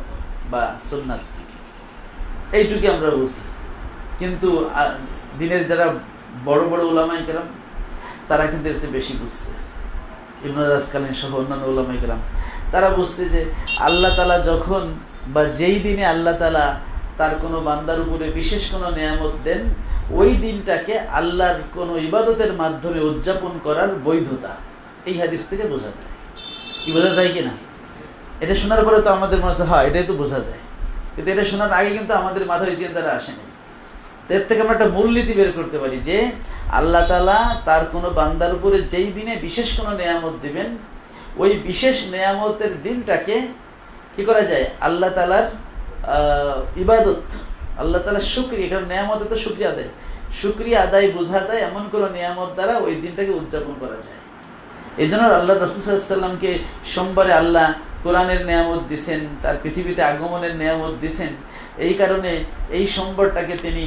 [SPEAKER 1] বা সুন্নাত, এইটুকু আমরা বুঝি। কিন্তু দিনের যারা বড় বড় উলামায়ে কেরাম তারা কিন্তু এর চেয়ে বেশি বুঝছে। ইবনে রাজকালীন সহ অন্যান্য উলামায়ে কেরাম তারা বুঝছে যে আল্লাহ তাআলা যখন বা যেই দিনে আল্লাহ তাআলা তার কোনো বান্দার উপরে বিশেষ কোনো নেয়ামত দেন, ওই দিনটাকে আল্লাহর কোনো ইবাদতের মাধ্যমে উদযাপন করার বৈধতা এই হাদিস থেকে বোঝা যায়। কি বোঝা যায় কি না? এটা শোনার পরে তো আমাদের মনে হচ্ছে হ্যাঁ এটাই তো বোঝা যায়, কিন্তু এটা শোনার আগে কিন্তু আমাদের মাথায় এই চিন্তাটা আসেনি। তো এর থেকে আমরা একটা মূলনীতি বের করতে পারি যে আল্লাহ তাআলা তার কোনো বান্দার উপরে যেই দিনে বিশেষ কোনো নেয়ামত দিবেন, ওই বিশেষ নেয়ামতের দিনটাকে কি করা যায়, আল্লাহ তাআলার ইবাদত, আল্লাহ তাআলার শুকরিয়া, কারণ নেয়ামতে তো শুকরিয়া আদায়, শুকরিয়া আদায় বোঝা যায় এমন কোনো নেয়ামত দ্বারা ওই দিনটাকে উদযাপন করা যায়। এই জন্য আল্লাহ রাসূল সাল্লাল্লাহু আলাইহি ওয়াসাল্লামকে সোমবারে আল্লাহ কোরআনের নেয়ামত দিছেন, তার পৃথিবীতে আগমনের নেয়ামত দিছেন। এই কারণে এই সোমবারটাকে তিনি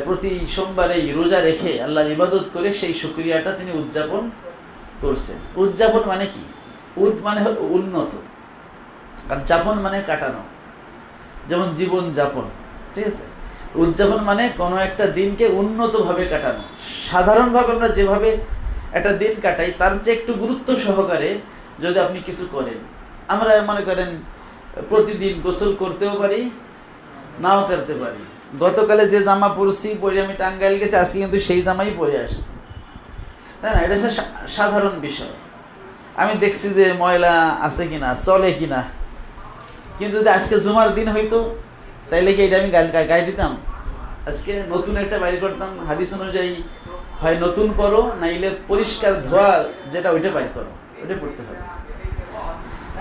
[SPEAKER 1] প্রতি সোমবারেই রোজা রেখে আল্লাহর ইবাদত করে সেই শুকরিয়াটা তিনি উদযাপন করছেন। উদযাপন মানে কি? উদ মানে হলো উন্নত, আর যাপন মানে কাটানো, যেমন জীবন যাপন, ঠিক আছে? উদযাপন মানে কোনো একটা দিনকে উন্নতভাবে কাটানো। সাধারণভাবে আমরা যেভাবে একটা দিন কাটাই তার চেয়ে একটু গুরুত্ব সহকারে যদি আপনি কিছু করেন, আমরা মনে করেন প্রতিদিন গোসল করতেও পারি, নাও করতে পারি। গতকালে যে জামা পরছি পরে আমি টাঙ্গাইল গেছি, আজকে কিন্তু সেই জামাই পরে আসছি, তাই না? এটা হচ্ছে সাধারণ বিষয়। আমি দেখছি যে ময়লা আছে কিনা, চলে কিনা, কিন্তু যদি আজকে জুমার দিন হইতো তাইলে কি এটা আমি গায়ে দিতাম? আজকে নতুন একটা বাইর করতাম, হাদিস অনুযায়ী হয় নতুন করো, নাইলে পরিষ্কার ধোয়া যেটা ওইটা বাইর করো, ওইটা পড়তে হবে।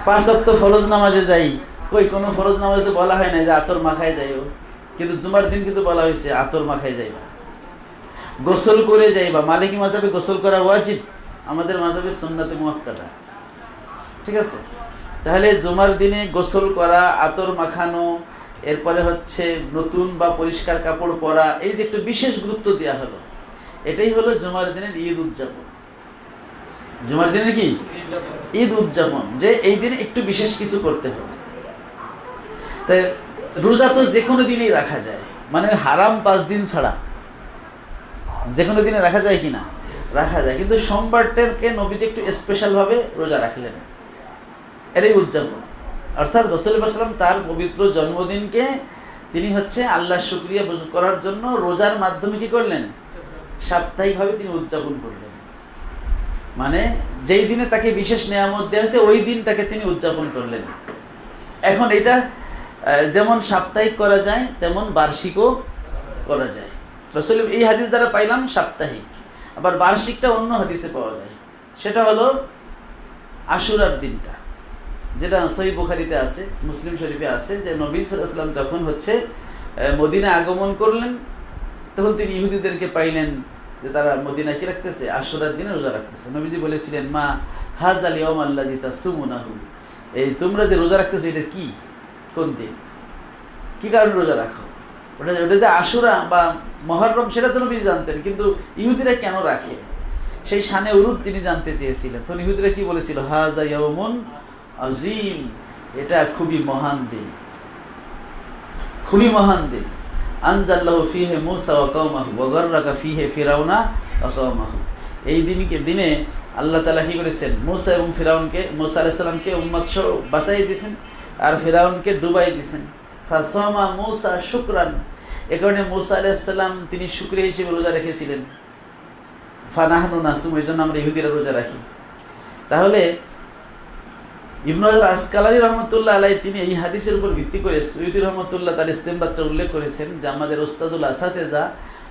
[SPEAKER 1] 5 ওয়াক্ত ফরজ নামাজে যাই, কই কোনো ফরজ নামাজে তো বলা হয় না যে আতর মাখায় যাইও, কিন্তু জুমার দিন কিন্তু বলা হয়েছে আতর মাখায় যাইবা। গোসল করে যাইবা, মালিকি মাযহাবে গোসল করা ওয়াজিব, আমাদের মাযহাবে সুন্নাতে মুআক্কাদা, ঠিক আছে? তাহলে জুমার দিনে গোসল করা, আতর মাখানো, এরপরে হচ্ছে নতুন বা পরিষ্কার কাপড় পরা, এই যে একটু বিশেষ গুরুত্ব দেওয়া হলো, এটাই হলো জুমার দিনের ঈদ উদযাপন। জুমার দিনের কি ঈদ উদযাপন, যে এই দিনে একটু বিশেষ কিছু করতে হবে। তাই রোজা তো যে কোনো দিনেই রাখা যায়, মানে হারাম 5 দিন ছাড়া যে কোনো দিনে রাখা যায় কিনা? রাখা যায়, কিন্তু সোমবারটাকে নবীজি একটু স্পেশালভাবে রোজা রাখলেন, এটাই উদযাপন। অর্থাৎ রাসূল সাল্লাল্লাহু আলাইহি ওয়াসাল্লাম তার পবিত্র জন্মদিনকে তিনি হচ্ছে আল্লাহর শুকরিয়া করার জন্য রোজার মাধ্যমে কি করলেন? সাপ্তাহিকভাবে তিনি উদযাপন করলেন। মানে যেই দিনে তাকে বিশেষ নেয়ামত দেওয়া হয়েছে ওই দিনটাকে তিনি উদযাপন করলেন। এখন এটা যেমন সাপ্তাহিক করা যায় তেমন বার্ষিকও করা যায়। রাসূল এই হাদিস দ্বারা পাইলাম সাপ্তাহিক, আবার বার্ষিকটা অন্য হাদিসে পাওয়া যায়, সেটা হলো আশুরার দিনটা, যেটা সহিহ বুখারীতে আছে, মুসলিম শরীফে আছে, যে নবী সাল্লাল্লাহু আলাইহি ওয়াসাল্লাম যখন হচ্ছে মদিনা আগমন করলেন তখন তিনি ইহুদিদেরকে পাইলেন যে তারা মদিনায় কি রাখতেছে? আশুরার দিনে রোজা রাখতেছে। নবীজি বলেছিলেন মা হাযাল ইয়াউম আল্লাযী তাসুমুনাহু, এই তোমরা যে রোজা রাখতেছো এটা কি, কোন দিন, কি কারণে রোজা রাখো? ওটা যে আশুরা বা মুহররম সেটা তো নবী জানতেন, কিন্তু ইহুদিরা কেন রাখে সেই শানে উরুদ তিনি জানতে চেয়েছিলেন। তখন ইহুদিরা কি বলেছিল? হাযা ইয়াউমুন আযীম, এটা খুবই মহান দিন, খুবই মহান দিন। আনজাল্লাহু ফীহি মূসা ওয়া কওমাহু ওয়া গাররাকা ফীহি ফিরাউনা ওয়া কওমাহু, এই দিনে আল্লাহ তাআলা কি করেছেন? মূসা এবং ফিরাউনকে, মূসা আলাইহিস সালামকে উম্মত সহ বাঁচাই দিয়েছেন আর ফিরাউনকে ডুবাই দিয়েছেন। ফাসামা মূসা শুকরান, এ কারণে মূসা আলাইহিস সালাম তিনি শুকরিয়া হিসেবে রোজা রেখেছিলেন। ফানাহনু নাসুম, এই জন্য আমরা ইহুদিরা রোজা রাখি। তাহলে ইবনে হাজার আসকালানী রহমতুল্লাহ আলাইহি তিনি এই হাদিসের উপর ভিত্তি করে সুয়ুতী রহমতুল্লাহ তার ইস্তেমবাদটা উল্লেখ করেছেন যে আমাদের ওস্তাদুল আসাতেজা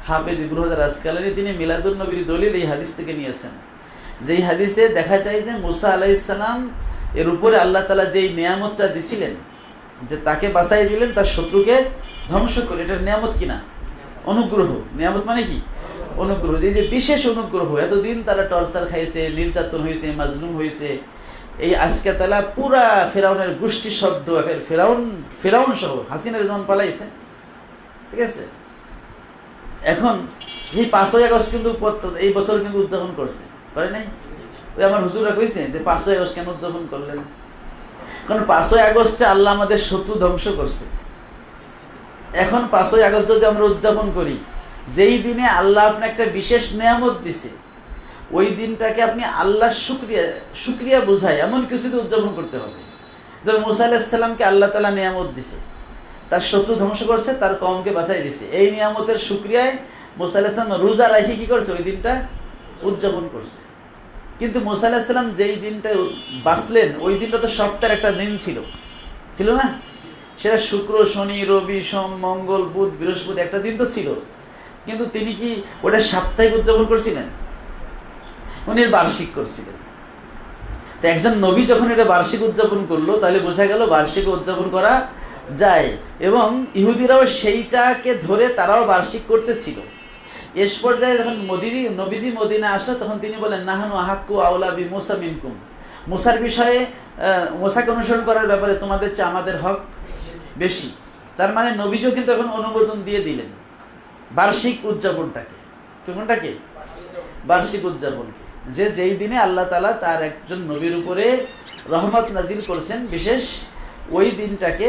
[SPEAKER 1] হাফেজ ইবনে হাজার আসকালানী তিনি মিলাদুন নবীর দলিল এই হাদিস থেকে নিয়েছেন। যেই হাদিসে দেখা যায় যে মুসা আলাইহিস সালাম এর উপরে আল্লাহ তাআলা যেই নিয়ামতটা দিছিলেন, যে তাকে বাঁচাই দিলেন তার শত্রুকে ধ্বংস করে, এটা নিয়ামত কিনা? অনুগ্রহ। নিয়ামত মানে কি? অনুগ্রহ। যে বিশেষ অনুগ্রহ, এতদিন তারা টর্চার খাইছে, নির্যাতন হয়েছে, মাজলুম হয়েছে, এই আজকে তালা পুরা ফেরাউনের গোষ্ঠী শব্দ, ফেরাউন সহ হাসিনার যেমন পালাইছে, ঠিক আছে। এখন এই 5ই আগস্ট কিন্তু এই বছর কিন্তু উদযাপন করছে, করে নাই? ওই আমার হুজুরা কইছে যে 5ই আগস্ট কেন উদযাপন করলেন? কারণ 5ই আগস্টে আল্লাহ আমাদের শত্রু ধ্বংস করছে। এখন 5ই আগস্ট যদি আমরা উদযাপন করি, যেই দিনে আল্লাহ আপনাকে একটা বিশেষ নিয়ামত দিছে, ওই দিনটাকে আপনি আল্লাহর শুকরিয়া বোঝায় এমন কিছুতে উদযাপন করতে হবে। যেমন মুসা আলাইহিস সালামকে আল্লাহ তাআলা নিয়ামত দিছে, তার শত্রু ধ্বংস করছে, তার কওমকে বাঁচাই দিছে। এই নিয়ামতের শুকরিয়ায় মুসা আলাইহিস সালাম রোজা রাখি কি করছে? ওই দিনটা উদযাপন করছে। কিন্তু মুসা আলাইহিস সালাম যেই দিনটা বাঁচলেন, ওই দিনটা তো সপ্তাহের একটা দিন ছিল না? সেটা শুক্র, শনি, রবি, সোম, মঙ্গল, বুধ, বৃহস্পতি একটা দিন তো ছিল। কিন্তু তিনি কি ওটা সাপ্তাহিক উদযাপন করছিলেন? উনি বার্ষিক করছিলেন। তো একজন নবী যখন এটা বার্ষিক উদযাপন করলো, তাহলে বোঝা গেল বার্ষিক উদযাপন করা যায়। এবং ইহুদিরাও সেইটাকে ধরে তারাও বার্ষিক করতেছিল। এস পর্যায়ে যখন নবীজি মদিনা আসলো, তখন তিনি বলেন নাহানু আহাক্কু আওলা বি মুসা মিনকুম, মুসার বিষয়ে মুসাকে অনুসরণ করার ব্যাপারে তোমাদের চেয়ে আমাদের হক বেশি। তার মানে নবীজিও কিন্তু এখন অনুমোদন দিয়ে দিলেন বার্ষিক উদযাপনটাকে। কোনটাকে? বার্ষিক উদযাপনকে, যে যেই দিনে আল্লাহ তাআলা তার একজন নবীর উপরে রহমত নাজিল করছেন বিশেষ, ওই দিনটাকে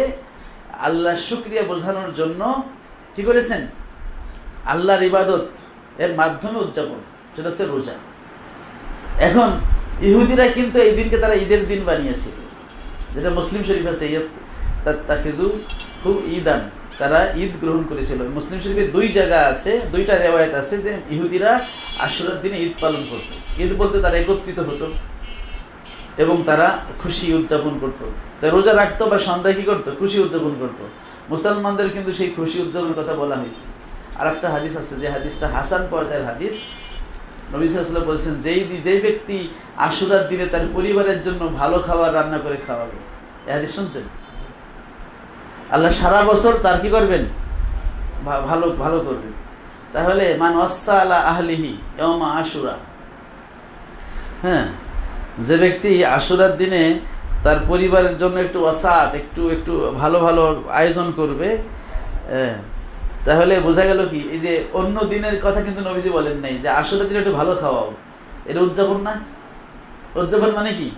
[SPEAKER 1] আল্লাহর শুকরিয়া বোঝানোর জন্য কি করেছেন? আল্লাহর ইবাদত এর মাধ্যমে উদযাপন, সেটা হচ্ছে রোজা। এখন ইহুদিরা কিন্তু এই দিনকে তারা ঈদের দিন বানিয়েছিল, যেটা মুসলিম শরীফ আছে, খুব ঈদান, তারা ঈদ গ্রহণ করেছিল। মুসলিম শরীফের 2 জায়গা আছে, 2টা রেওয়ায়েত আছে যে ইহুদিরা আশুরার দিনে ঈদ পালন করত। ঈদ বলতে তারা একত্রিত হতো এবং তারা খুশি উদযাপন করতো। তাই রোজা রাখতো বা সন্ধ্যা কি করতো? খুশি উদযাপন করতো। মুসলমানদের কিন্তু সেই খুশি উদযাপনের কথা বলা হয়েছে। আর একটা হাদিস আছে, যে হাদিসটা হাসান পর্যায়ের হাদিস। নবী সাল্লাল্লাহু আলাইহি ওয়াসাল্লাম বলেছেন, যেই ব্যক্তি আশুরার দিনে তার পরিবারের জন্য ভালো খাবার রান্না করে খাওয়াবে, এই হাদিস শুনছেন? আল্লাহ সারা বছর তার কি করবেন? ভালো করবেন। তাহলে মান ওয়াসা আলা আহলিহি ইয়াউমা আশুরা, হ্যাঁ, যে ব্যক্তি আশুরার দিনে তার পরিবারের জন্য একটু ওয়াসাত, একটু ভালো আয়োজন করবে, তাহলে বোঝা গেল কি, এই যে অন্য দিনের কথা কিন্তু নবীজি বলেন নাই যে আশুরার দিনে একটু ভালো খাওয়াও, এটা উদযাপন না? উদযাপন মানে কি?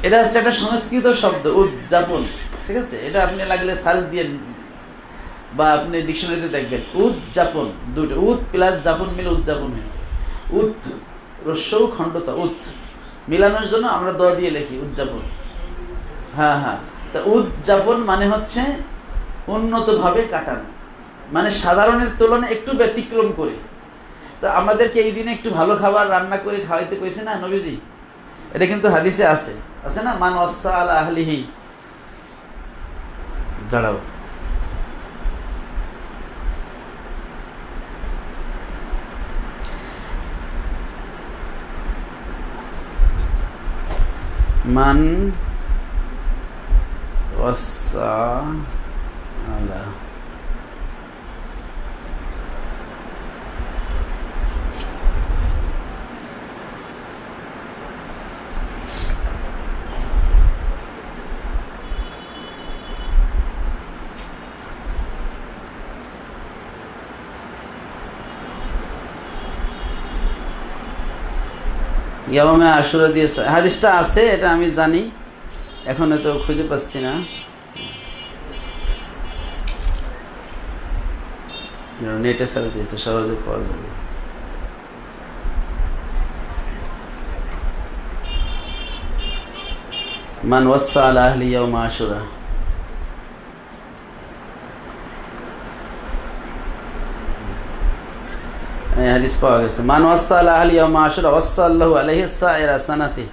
[SPEAKER 1] এটা হচ্ছে একটা সংস্কৃত শব্দ, উদযাপন, ঠিক আছে। এটা আপনি লাগলে সার্চ দিয়ে বা আপনি ডিকশনারিতে দেখবেন, উদযাপন, দুটো উদ প্লাস যাপন মিলে উদযাপন হয়েছে। উদ রস্যৌ খণ্ডতা, উদ মিলানোর জন্য আমরা দ দিয়ে লিখি উদযাপন। হ্যাঁ, তা উদযাপন মানে হচ্ছে উন্নতভাবে কাটানো, মানে সাধারণের তুলনায় একটু ব্যতিক্রম করে। তো আমাদেরকে এই দিনে একটু ভালো খাবার রান্না করে খাওয়াইতে কইছে না নবীজি? এটা কিন্তু হাদিসে আছে না, মান ওয়াসা আলা আহলিহি। দাঁড়াও, মান ওয়াসা আলা ইয়ামে আশুরা দিয়ে হাদিসটা আছে, এটা আমি জানি, এখন তো খুঁজে পাচ্ছি না। নেটে সাথে দিয়েছে, সহজে পাওয়া যাবে। মান ওয়াসা আলা আহলি ইয়াউম আশুরা, এই হাদিস পাওয়া গেছে, মান ওয়াসা আলা আহলি ইয়াউম আশুরা ওয়াসা আল্লাহু আলাইহি সাইরা সানাতি।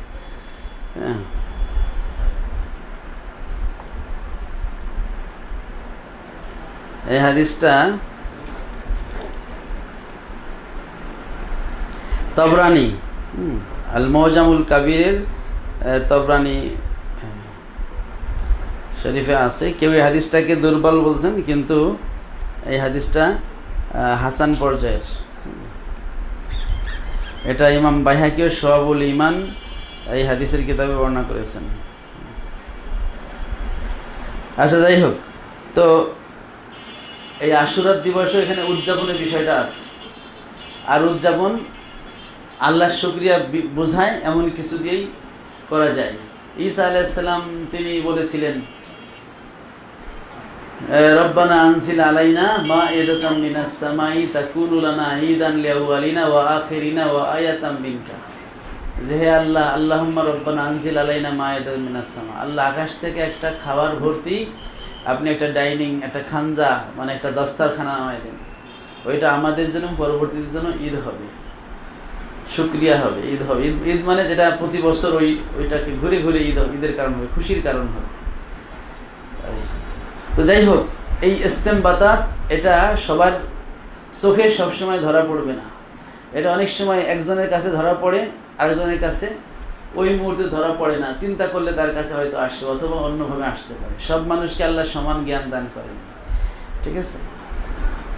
[SPEAKER 1] এই হাদিসটা তবরানি আল মুজামুল কাবীরের তবরানি শরীফে আছে। কেউ এই হাদিসটাকে দুর্বল বলছেন, কিন্তু এই হাদিসটা হাসান পর্যায়ের। এটা ইমাম বাইহাকিও শুআবুল ঈমান এই হাদিসের কিতাবে বর্ণনা করেছেন। আচ্ছা, যাই হোক, তো এই আশুরার দিবসও এখানে উদযাপনের বিষয়টা আছে। আর উদযাপন আল্লাহর শুকরিয়া বোঝায় এমন কিছু দিয়েই করা যায়। ঈসা আলাইহিস সালাম তিনি বলেছিলেন, রব্বানা আনজিল আলাইনা মাইদাতাম মিনাস সামাই তাকুনু লানা ঈদান লিআউয়ালিনা ওয়া আখিরিনা ওয়া আয়াতাম মিনকা। যে হে আল্লাহ, আল্লাহুম্মা রব্বানা আনজিল আলাইনা মাইদাতাম মিনাস সামা, আল্লাহ আকাশ থেকে একটা খাবার ভর্তি আপনি একটা ডাইনিং, একটা খানজা, মানে একটা দস্তারখানা নামায় দেন। ওইটা আমাদের জন্য পরবর্তীদের জন্য ঈদ হবে, শুকরিয়া হবে, ঈদ হবে। ঈদ মানে যেটা প্রতি বছর ওইটাকে ঘুরে ঘুরে ঈদের কারণ হবে, খুশির কারণ হবে। তো যাই হোক, এই ইস্তেমবাতাত এটা সবার চোখে সবসময় ধরা পড়বে না। এটা অনেক সময় একজনের কাছে ধরা পড়ে, আরেকজনের কাছে ওই মুহূর্তে ধরা পড়ে না। চিন্তা করলে তার কাছে হয়তো আসে, অথবা অন্যভাবে আসতে পারে। সব মানুষকে আল্লাহ সমান জ্ঞান দান করেন, ঠিক আছে?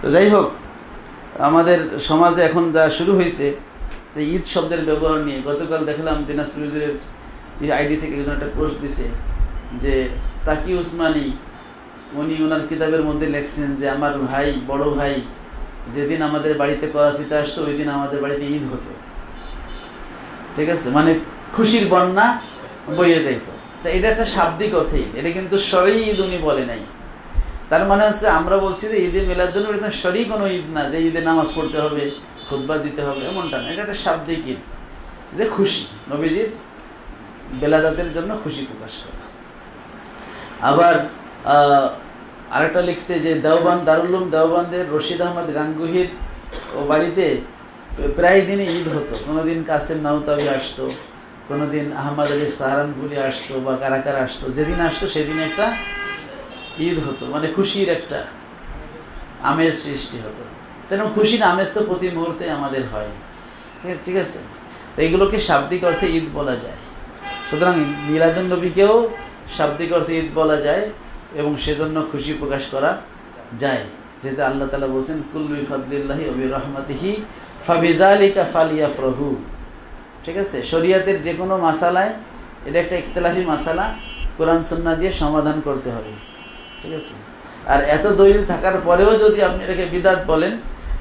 [SPEAKER 1] তো যাই হোক, আমাদের সমাজে এখন যা শুরু হয়েছে ঈদ শব্দের ব্যবহার নিয়ে, গতকাল দেখলাম দিনাজপুর আইডি থেকে একজন একটা পোস্ট দিছে যে তাকি উসমানী, উনি ওনার কিতাবের মধ্যে লেখছেন যে আমার ভাই, বড় ভাই যেদিন আমাদের বাড়িতে করাচিতে আসতো ওই দিন আমাদের বাড়িতে ঈদ হতো, ঠিক আছে? মানে খুশির বন্যা বইয়ে যাইত। তো এটা একটা শাব্দিক অর্থে, এটা কিন্তু শরঈ ঈদ উনি বলে নাই। তার মানে হচ্ছে আমরা বলছি যে ঈদে মিলাদুন্নবী এটা শরঈ কোনো ঈদ না, যে ঈদে নামাজ পড়তে হবে, খুতবা দিতে হবে, এমনটা না। এটা একটা শাব্দিক ঈদ, যে খুশি, নবীজির বেলাদাতের জন্য খুশি প্রকাশ করে। আবার আরেকটা লিখছে যে দেওবান্দ, দারুল উলুম দেওবান্দের রশিদ আহমদ গাঙ্গুহির ও বাড়িতে প্রায় দিনই ঈদ হতো। কোনোদিন কাসেম নাউতাবি আসতো, কোনোদিন আহমদ আলী সাহারানপুরি আসতো, বা কারা কারা আসতো। যেদিন আসতো সেদিন একটা ঈদ হতো, মানে খুশির একটা আমেজ সৃষ্টি হতো। তেমন খুশির আমেজ তো প্রতি মুহূর্তে আমাদের হয়, ঠিক আছে? তো এইগুলোকে শাব্দিক অর্থে ঈদ বলা যায়। সুতরাং মিলাদুন্নবীকেও শাব্দিক অর্থে ঈদ বলা যায়, এবং সেজন্য খুশি প্রকাশ করা যায়, যেহেতু আল্লাহ তাআলা বলছেন কুল্লু বিফাদলিল্লাহি ওয়া বিরহমাতিহি ফাবিযালিকা ফালিয়াফরাহু, ঠিক আছে? শরীয়তের যে কোনো মাসালায়, এটা একটা ইখতিলাফি মাসালা, কোরআন সুন্নাহ দিয়ে সমাধান করতে হবে, ঠিক আছে? আর এত দলিল থাকার পরেও যদি আপনি এটাকে বিদআত বলেন,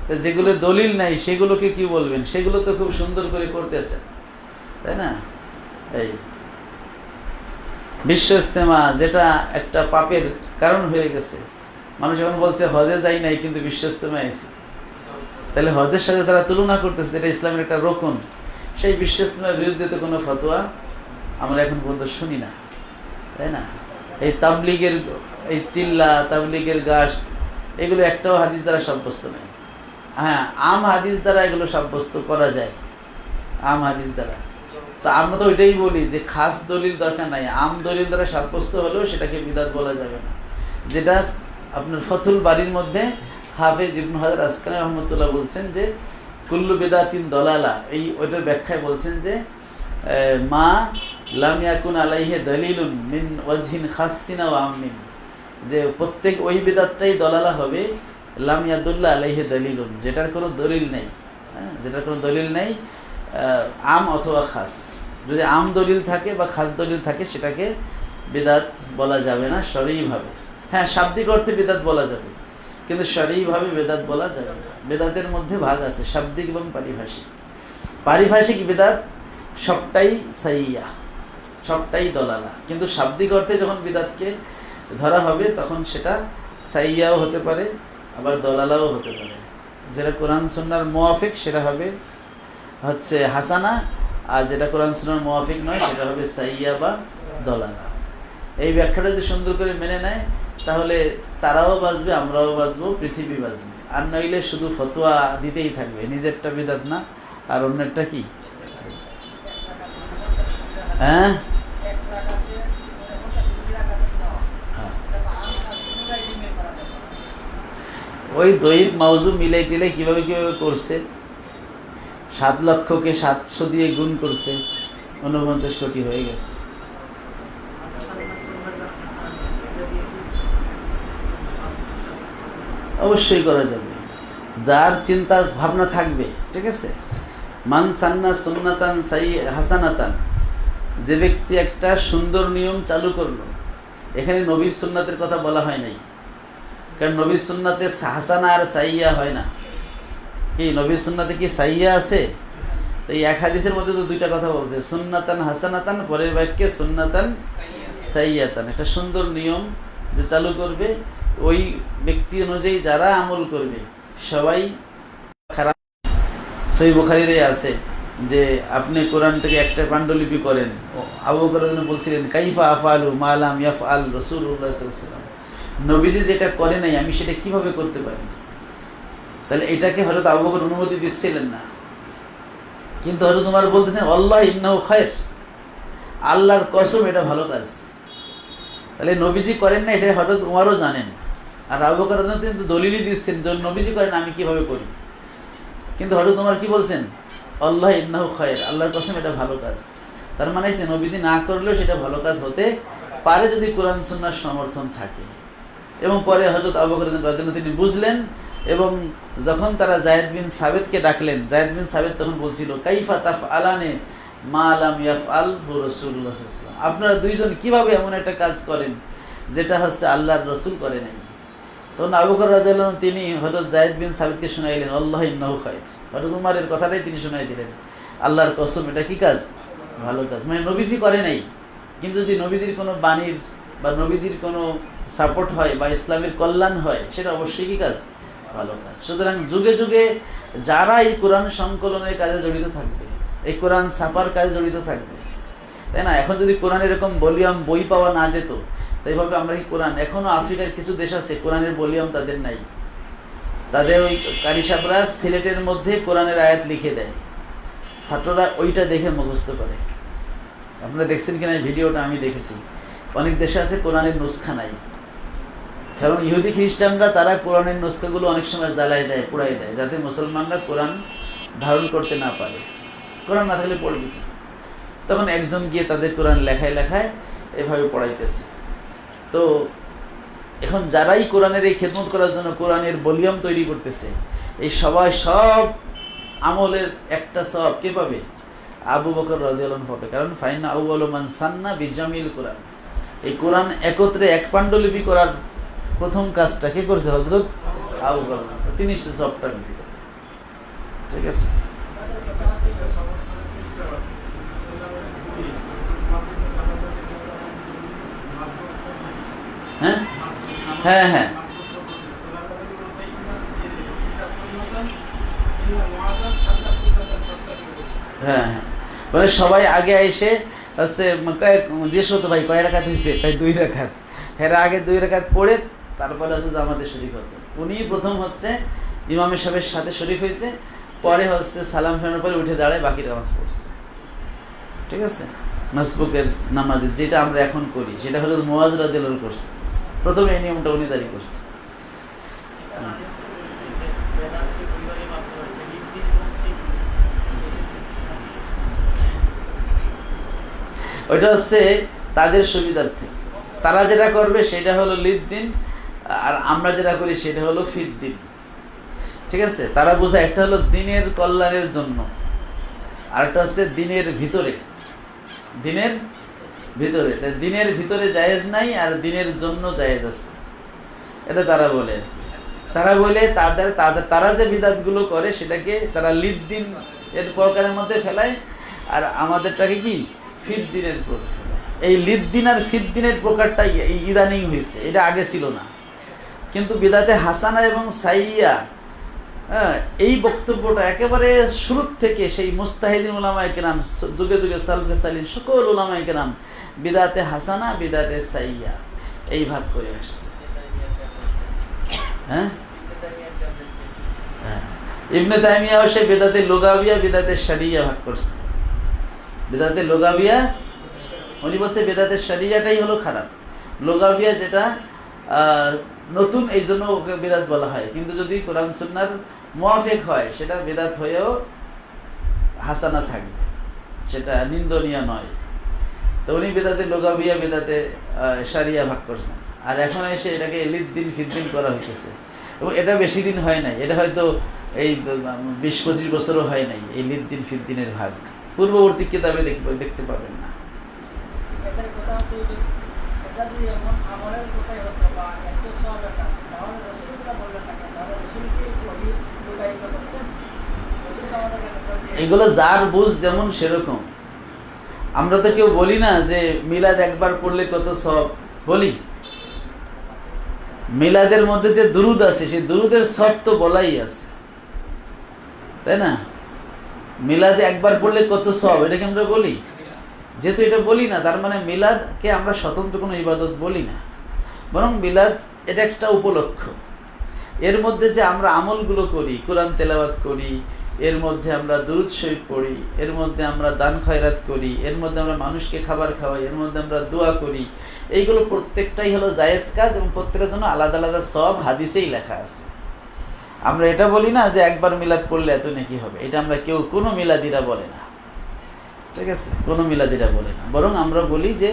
[SPEAKER 1] তো যেগুলো দলিল নাই সেগুলোকে কি বলবেন? সেগুলো তো খুব সুন্দর করে করতেছেন, তাই না? এই বিশ্ব ইজতেমা, যেটা একটা পাপের কারণ হয়ে গেছে, মানুষ এখন বলছে হজে যাই নাই কিন্তু বিশ্ব ইজতেমায় আইছি। তাহলে হজের সাথে তারা তুলনা করতেছে, এটা ইসলামের একটা রকম। সেই বিশ্ব ইজতেমার বিরুদ্ধে তো কোনো ফতোয়া আমরা এখন পর্যন্ত শুনি না, তাই না? এই তাবলিগের এই চিল্লা, তাবলিগের গাছ, এগুলো একটাও হাদিস দ্বারা সাব্যস্ত নেই। হ্যাঁ, আম হাদিস দ্বারা এগুলো সাব্যস্ত করা যায়, আম হাদিস দ্বারা। তো আমরা তো ওইটাই বলি যে খাস দলিল দরকার নাই, আম দলিল দ্বারা সাব্যস্ত হলেও সেটাকে বিদআত বলা যাবে না। যেটা আপনার ফতুল বাড়ির মধ্যে হাফেজ ইবনে হাজার আসকালানি রাহমাতুল্লাহ বলছেন যে কুল্লু বিদআতিন দলালা, এই ওইটার ব্যাখ্যায় বলছেন যে মা লাম ইয়াকুন আলাইহি দলিলুন মিন ওয়াজহিন খাসসিন ওয়া আমিন, যে প্রত্যেক ওই বিদআতটাই দলালা হবে লাম ইয়াদুল্লা আলাইহি দলিলুন, যেটার কোনো দলিল নেই, হ্যাঁ, যেটার কোনো দলিল নেই, আম অথবা খাস। যদি আম দলিল থাকে বা খাস দলিল থাকে সেটাকে বিদআত বলা যাবে না শরঈভাবে। হ্যাঁ, শাব্দিক অর্থে বিদআত বলা যাবে, কিন্তু শরঈভাবে বিদআত বলা যাবে না। বিদআতের মধ্যে ভাগ আছে, শাব্দিক এবং পারিভাষিক। পারিভাষিক বিদআত সবটাই সাইয়্যা, সবটাই দলালা, কিন্তু শাব্দিক অর্থে যখন বিদআতকে ধরা হবে তখন সেটা সাইয়্যাও হতে পারে, আবার দলালাও হতে পারে। যেটা কোরআন সুন্নাহর মুওয়াফিক সেটা হবে হচ্ছে হাসানা, আর যেটা কোরআন সুন্নাহর মুওয়াফিক নয় সেটা হবে সাইয়্যা বা দলালা। এই ব্যাখ্যাটা যদি সুন্দর করে মেনে নেয় তাহলে তারাও বাঁচবে, আমরাও বাঁচবো, পৃথিবী বাঁচবে। আর নইলে শুধু ফতোয়া দিতেই থাকবে, নিজেরটা বিদাত না আর অন্যেরটা কি। হ্যাঁ, ওই দৈব মাউজু মিলাই টিলাই কিভাবে কিভাবে করছে, 7 লক্ষকে 700 দিয়ে গুণ করছে, 49 কোটি হয়ে গেছে। অবশ্যই করা যাবে, যার চিন্তা ভাবনা থাকবে। ঠিক আছে, মান সান্না সুন্নাতান সাই হাসানাতান, যে ব্যক্তি একটা সুন্দর নিয়ম চালু করলো, এখানে নবীর সুন্নাতের কথা বলা হয় নাই, কারণ নবীর সুন্নাতে হাসানা আর সাইয়া হয় না। কি নবীর সুন্নাতে কি সাইয়া আছে? এই এক হাদিসের মধ্যে তো দুইটা কথা বলছে, সুন্নাতান হাসানাতান, পরের বাক্যে সুন্নাতান সাইয়াতান। একটা সুন্দর নিয়ম যে চালু করবে, ওই ব্যক্তি অনুযায়ী যারা আমল করবে সবাই খারাপ। সহিহ বুখারীতে আছে যে আপনি কোরআন থেকে একটা পাণ্ডুলিপি করেন। আবু বকর বলছিলেন, কাইফা আফআলু মা লাম ইয়াফআল রাসূলুল্লাহ সাল্লাল্লাহু আলাইহি ওয়াসাল্লাম, নবীজি যেটা করে নাই আমি সেটা কিভাবে করতে পারি? তাহলে এটাকে হযরত আবু বকর অনুমতি দিচ্ছিলেন না, কিন্তু হযরত ওমর বলতেছেন আল্লাহ ইন্নাহু খায়র, আল্লাহর কসম এটা ভালো কাজ। তাহলে নবীজি করেন না এটা হযরত ওমরও জানেন, আর আবু বকর কিন্তু দলিলই দিচ্ছেন যে নবীজি করেন আমি কিভাবে করি। কিন্তু হযরত ওমর কি বলছেন? আল্লাহ ইন্নাহু খায়র, আল্লাহর কসম এটা ভালো কাজ। তার মানে নবীজি না করলেও সেটা ভালো কাজ হতে পারে যদি কোরআন সুন্নাহর সমর্থন থাকে। এবং পরে হযরত আবু বকর রাদিয়াল্লাহু তিনি বুঝলেন, এবং যখন তারা যায়েদ বিন সাবিতকে ডাকলেন, যায়েদ বিন সাবিত তখন বলছিল, কাইফা তাফআলানে মা লাম ইয়াফআল রাসূলুল্লাহ সাল্লাল্লাহু আলাইহি ওয়াসাল্লাম, আপনারা দুইজন কিভাবে এমন একটা কাজ করেন যেটা আল্লাহর রাসূল করে নাই। তখন আবু বকর রাদিয়াল্লাহু তিনি হযরত যায়েদ বিন সাবিতকে শুনাইলেন আল্লাহ ইন্নাহু খায়র। হযরত উমরের কথাটাই তিনি শুনাই দিলেন, আল্লাহর কসম এটা কি কাজ? ভালো কাজ। মানে নবীজি করে নাই, কিন্তু যদি নবীজির কোনো বাণীর বা নবীজির কোনো সাপোর্ট হয় বা ইসলামের কল্যাণ হয়, সেটা অবশ্যই কি কাজ? ভালো কাজ। সুতরাং যুগে যুগে যারা এই কোরআন সংকলনের কাজে জড়িত থাকবে, এই কোরআন ছাপার কাজে জড়িত থাকবে, তাই না? এখন যদি কোরআন এরকম ভলিউম বই পাওয়া না যেত, তাই ভাবে আমরা কি কোরআন, এখনো আফ্রিকার কিছু দেশ আছে কোরআনের ভলিউম তাদের নাই, তাদের ওই কারি সাহেবরা সিলেটের মধ্যে কোরআনের আয়াত লিখে দেয়, ছাত্ররা ওইটা দেখে মুখস্থ করে। আপনারা দেখছেন কিনা এই ভিডিওটা? আমি দেখেছি। অনেক দেশে আছে কোরআনের নুসখা নাই, কারণ ইহুদি খ্রিস্টানরা তারা কোরআনের নুসখাগুলো অনেক সময় জ্বালাই দেয়, পুড়াই দেয়, যাতে মুসলমানরা কোরআন ধারণ করতে না পারে। কোরআন না থাকলে পড়বে কি? তখন একজন গিয়ে তাদের কোরআন লেখায় লেখায় এভাবে পড়াইতেছে। তো এখন যারাই কোরআনের এই খেদমত করার জন্য কোরআনের ভলিউম তৈরি করতেছে, এই সবাই সব আমলের একটা সওয়াব কে পাবে? আবু বকর রাদিয়াল্লাহু আনহু পাবে। কারণ ফাইনা আউয়ালু মান সান্না বিজামিল কোরআন, এই কোরআন একত্রে এক পাণ্ডুলিপি করার প্রথম কাজটা কে করছে? হযরত আবু বকর। তিনি সে সবটা নিতে। ঠিক আছে, হ্যাঁ হ্যাঁ হ্যাঁ হ্যাঁ হ্যাঁ, মানে সবাই আগে এসে হচ্ছে জিজ্ঞেস করতো, ভাই কয় রাকাত হয়েছে? ভাই 2 রাকাত। হেরা আগে 2 রাকাত পড়ে তারপরে হচ্ছে জামাতে শরীক হতো। উনি প্রথম হচ্ছে ইমামের সাহেবের সাথে শরীক হয়েছে, পরে হচ্ছে সালাম ফেরানোর পরে উঠে দাঁড়ায় বাকি নামাজ পড়ছে। ঠিক আছে, মাসবুকের নামাজ যেটা আমরা এখন করি সেটা হলো মুয়াজ রাদিয়াল্লাহু আনহু করছে, প্রথমে এই নিয়মটা উনি জারি করছে। ওইটা হচ্ছে তাদের সুবিধার্থে, তারা যেটা করবে সেটা হলো লিদ্দিন, আর আমরা যেটা করি সেটা হলো ফিদ্দিন। ঠিক আছে, তারা বোঝায় একটা হলো দিনের কল্যাণের জন্য, আর একটা হচ্ছে দিনের ভিতরে। দিনের ভিতরে, দিনের ভিতরে জায়েজ নাই, আর দিনের জন্য জায়েজ আছে, এটা তারা বলে। তারা বলে তারা যে বিদাতগুলো করে সেটাকে তারা লিদ্দিন এর প্রকারের মধ্যে ফেলায়, আর আমাদেরটাকে কি ফিদ্দিনের প্রকার ফেলায়। এই লিদ্দিন আর ফিদ্দিনের প্রকারটা ইদানিং হয়েছে, এটা আগে ছিল না। কিন্তু বিদাতে হাসানা এবং সাইয়া, এই বক্তব্যটা একেবারে শুরু থেকে সেই মুস্তাহিদিন উলামায়ে কেরাম, যুগে যুগে সালফে সালিন সকল উলামায়ে কেরাম বিদাতে হাসানা বিদাতে সাইয়া এই ভাগ করে আসছে। হ্যাঁ, হ্যাঁ, ইবনে তাইমিয়াও সে বেদাতে লুগাবিয়া বেদাতে শরিয়া ভাগ করছে। বেদাতে লুগাবিয়া উনি বলছে বেদাতে শরিয়াটাই হলো খারাপ, লুগাবিয়া যেটা নতুন, এই জন্য ওকে বেদাত বলা হয়। কিন্তু যদি কোরআন সুন্নাহর মুয়াফিক হয় সেটা বেদাত হয়েও হাসানা থাকবে, সেটা নিন্দনীয় নয়। তো উনি বেদাতে লুগাবিয়া বেদাতে শরিয়া ভাগ করছেন। আর এখন এসে এটাকে লিদ্দিন ফিদ্দিন করা হইতেছে, এবং এটা বেশি দিন হয় নাই, এটা হয়তো এই 20-25 বছরও হয় নাই এই লিদ্দিন ফিদ্দিনের ভাগ। পূর্ববর্তী কিতাবে দেখতে পাবেন না। এগুলো যার বুঝ যেমন সেরকম। আমরা তো কেউ বলি না যে মিলাদ একবার পড়লে কত সব, বলি? মিলাদের মধ্যে যে দুরুদ আছে সেই দুরুদের সব তো বলাই আছে, তাই না? মিলাদে একবার পড়লে কত সব, এটাকে আমরা বলি? যেহেতু এটা বলি না, তার মানে মিলাদকে আমরা স্বতন্ত্র কোনো ইবাদত বলি না, বরং মিলাদ এটা একটা উপলক্ষ। এর মধ্যে যে আমরা আমলগুলো করি, কোরআন তেলাওয়াত করি, এর মধ্যে আমরা দুরূদ শরীফ পড়ি, এর মধ্যে আমরা দান খয়রাত করি, এর মধ্যে আমরা মানুষকে খাবার খাওয়াই, এর মধ্যে আমরা দোয়া করি, এইগুলো প্রত্যেকটাই হলো জায়েজ কাজ, এবং প্রত্যেকের জন্য আলাদা আলাদা সব হাদিসেই লেখা আছে। আমরা এটা বলি না যে একবার মিলাদ পড়লে এত নেকি হবে, এটা আমরা কেউ কোনো মিলাদিরা বলে না, ঠিক আছে? কোনো মিলাদিরা বলে না, বরং আমরা বলি যে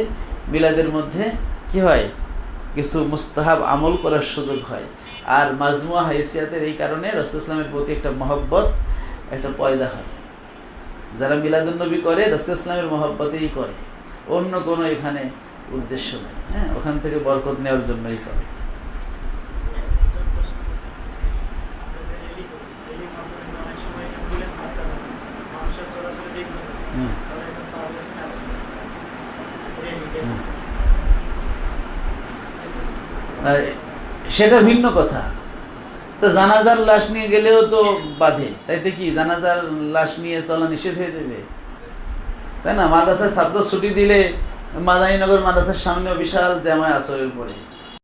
[SPEAKER 1] মিলাদের মধ্যে কি হয়, কিছু মুস্তাহাব আমল করার সুযোগ হয়। আর মাজমুয়া হাইসিয়াতের এই কারণে রাসূলুল্লাহ ইসলামের প্রতি একটা মহব্বত, একটা পয়দা হয়। যারা মিলাদুন্নবী করে রাসূলুল্লাহ ইসলামের মহব্বতেই করে, অন্য কোনো এখানে উদ্দেশ্য নেই। হ্যাঁ, ওখান থেকে বরকত নেওয়ার জন্যই করে। সেটা ভিন্ন কথা। তো জানাজার লাশ নিয়ে গেলেও তো বাধে, তাইতে কি জানাজার লাশ নিয়ে চলা নিষেধ হয়ে যাবে, তাই না? মাদ্রাসার ছাত্র ছুটি দিলে মাদানীনগর মাদ্রাসার সামনে বিশাল জামায় আসরের পরে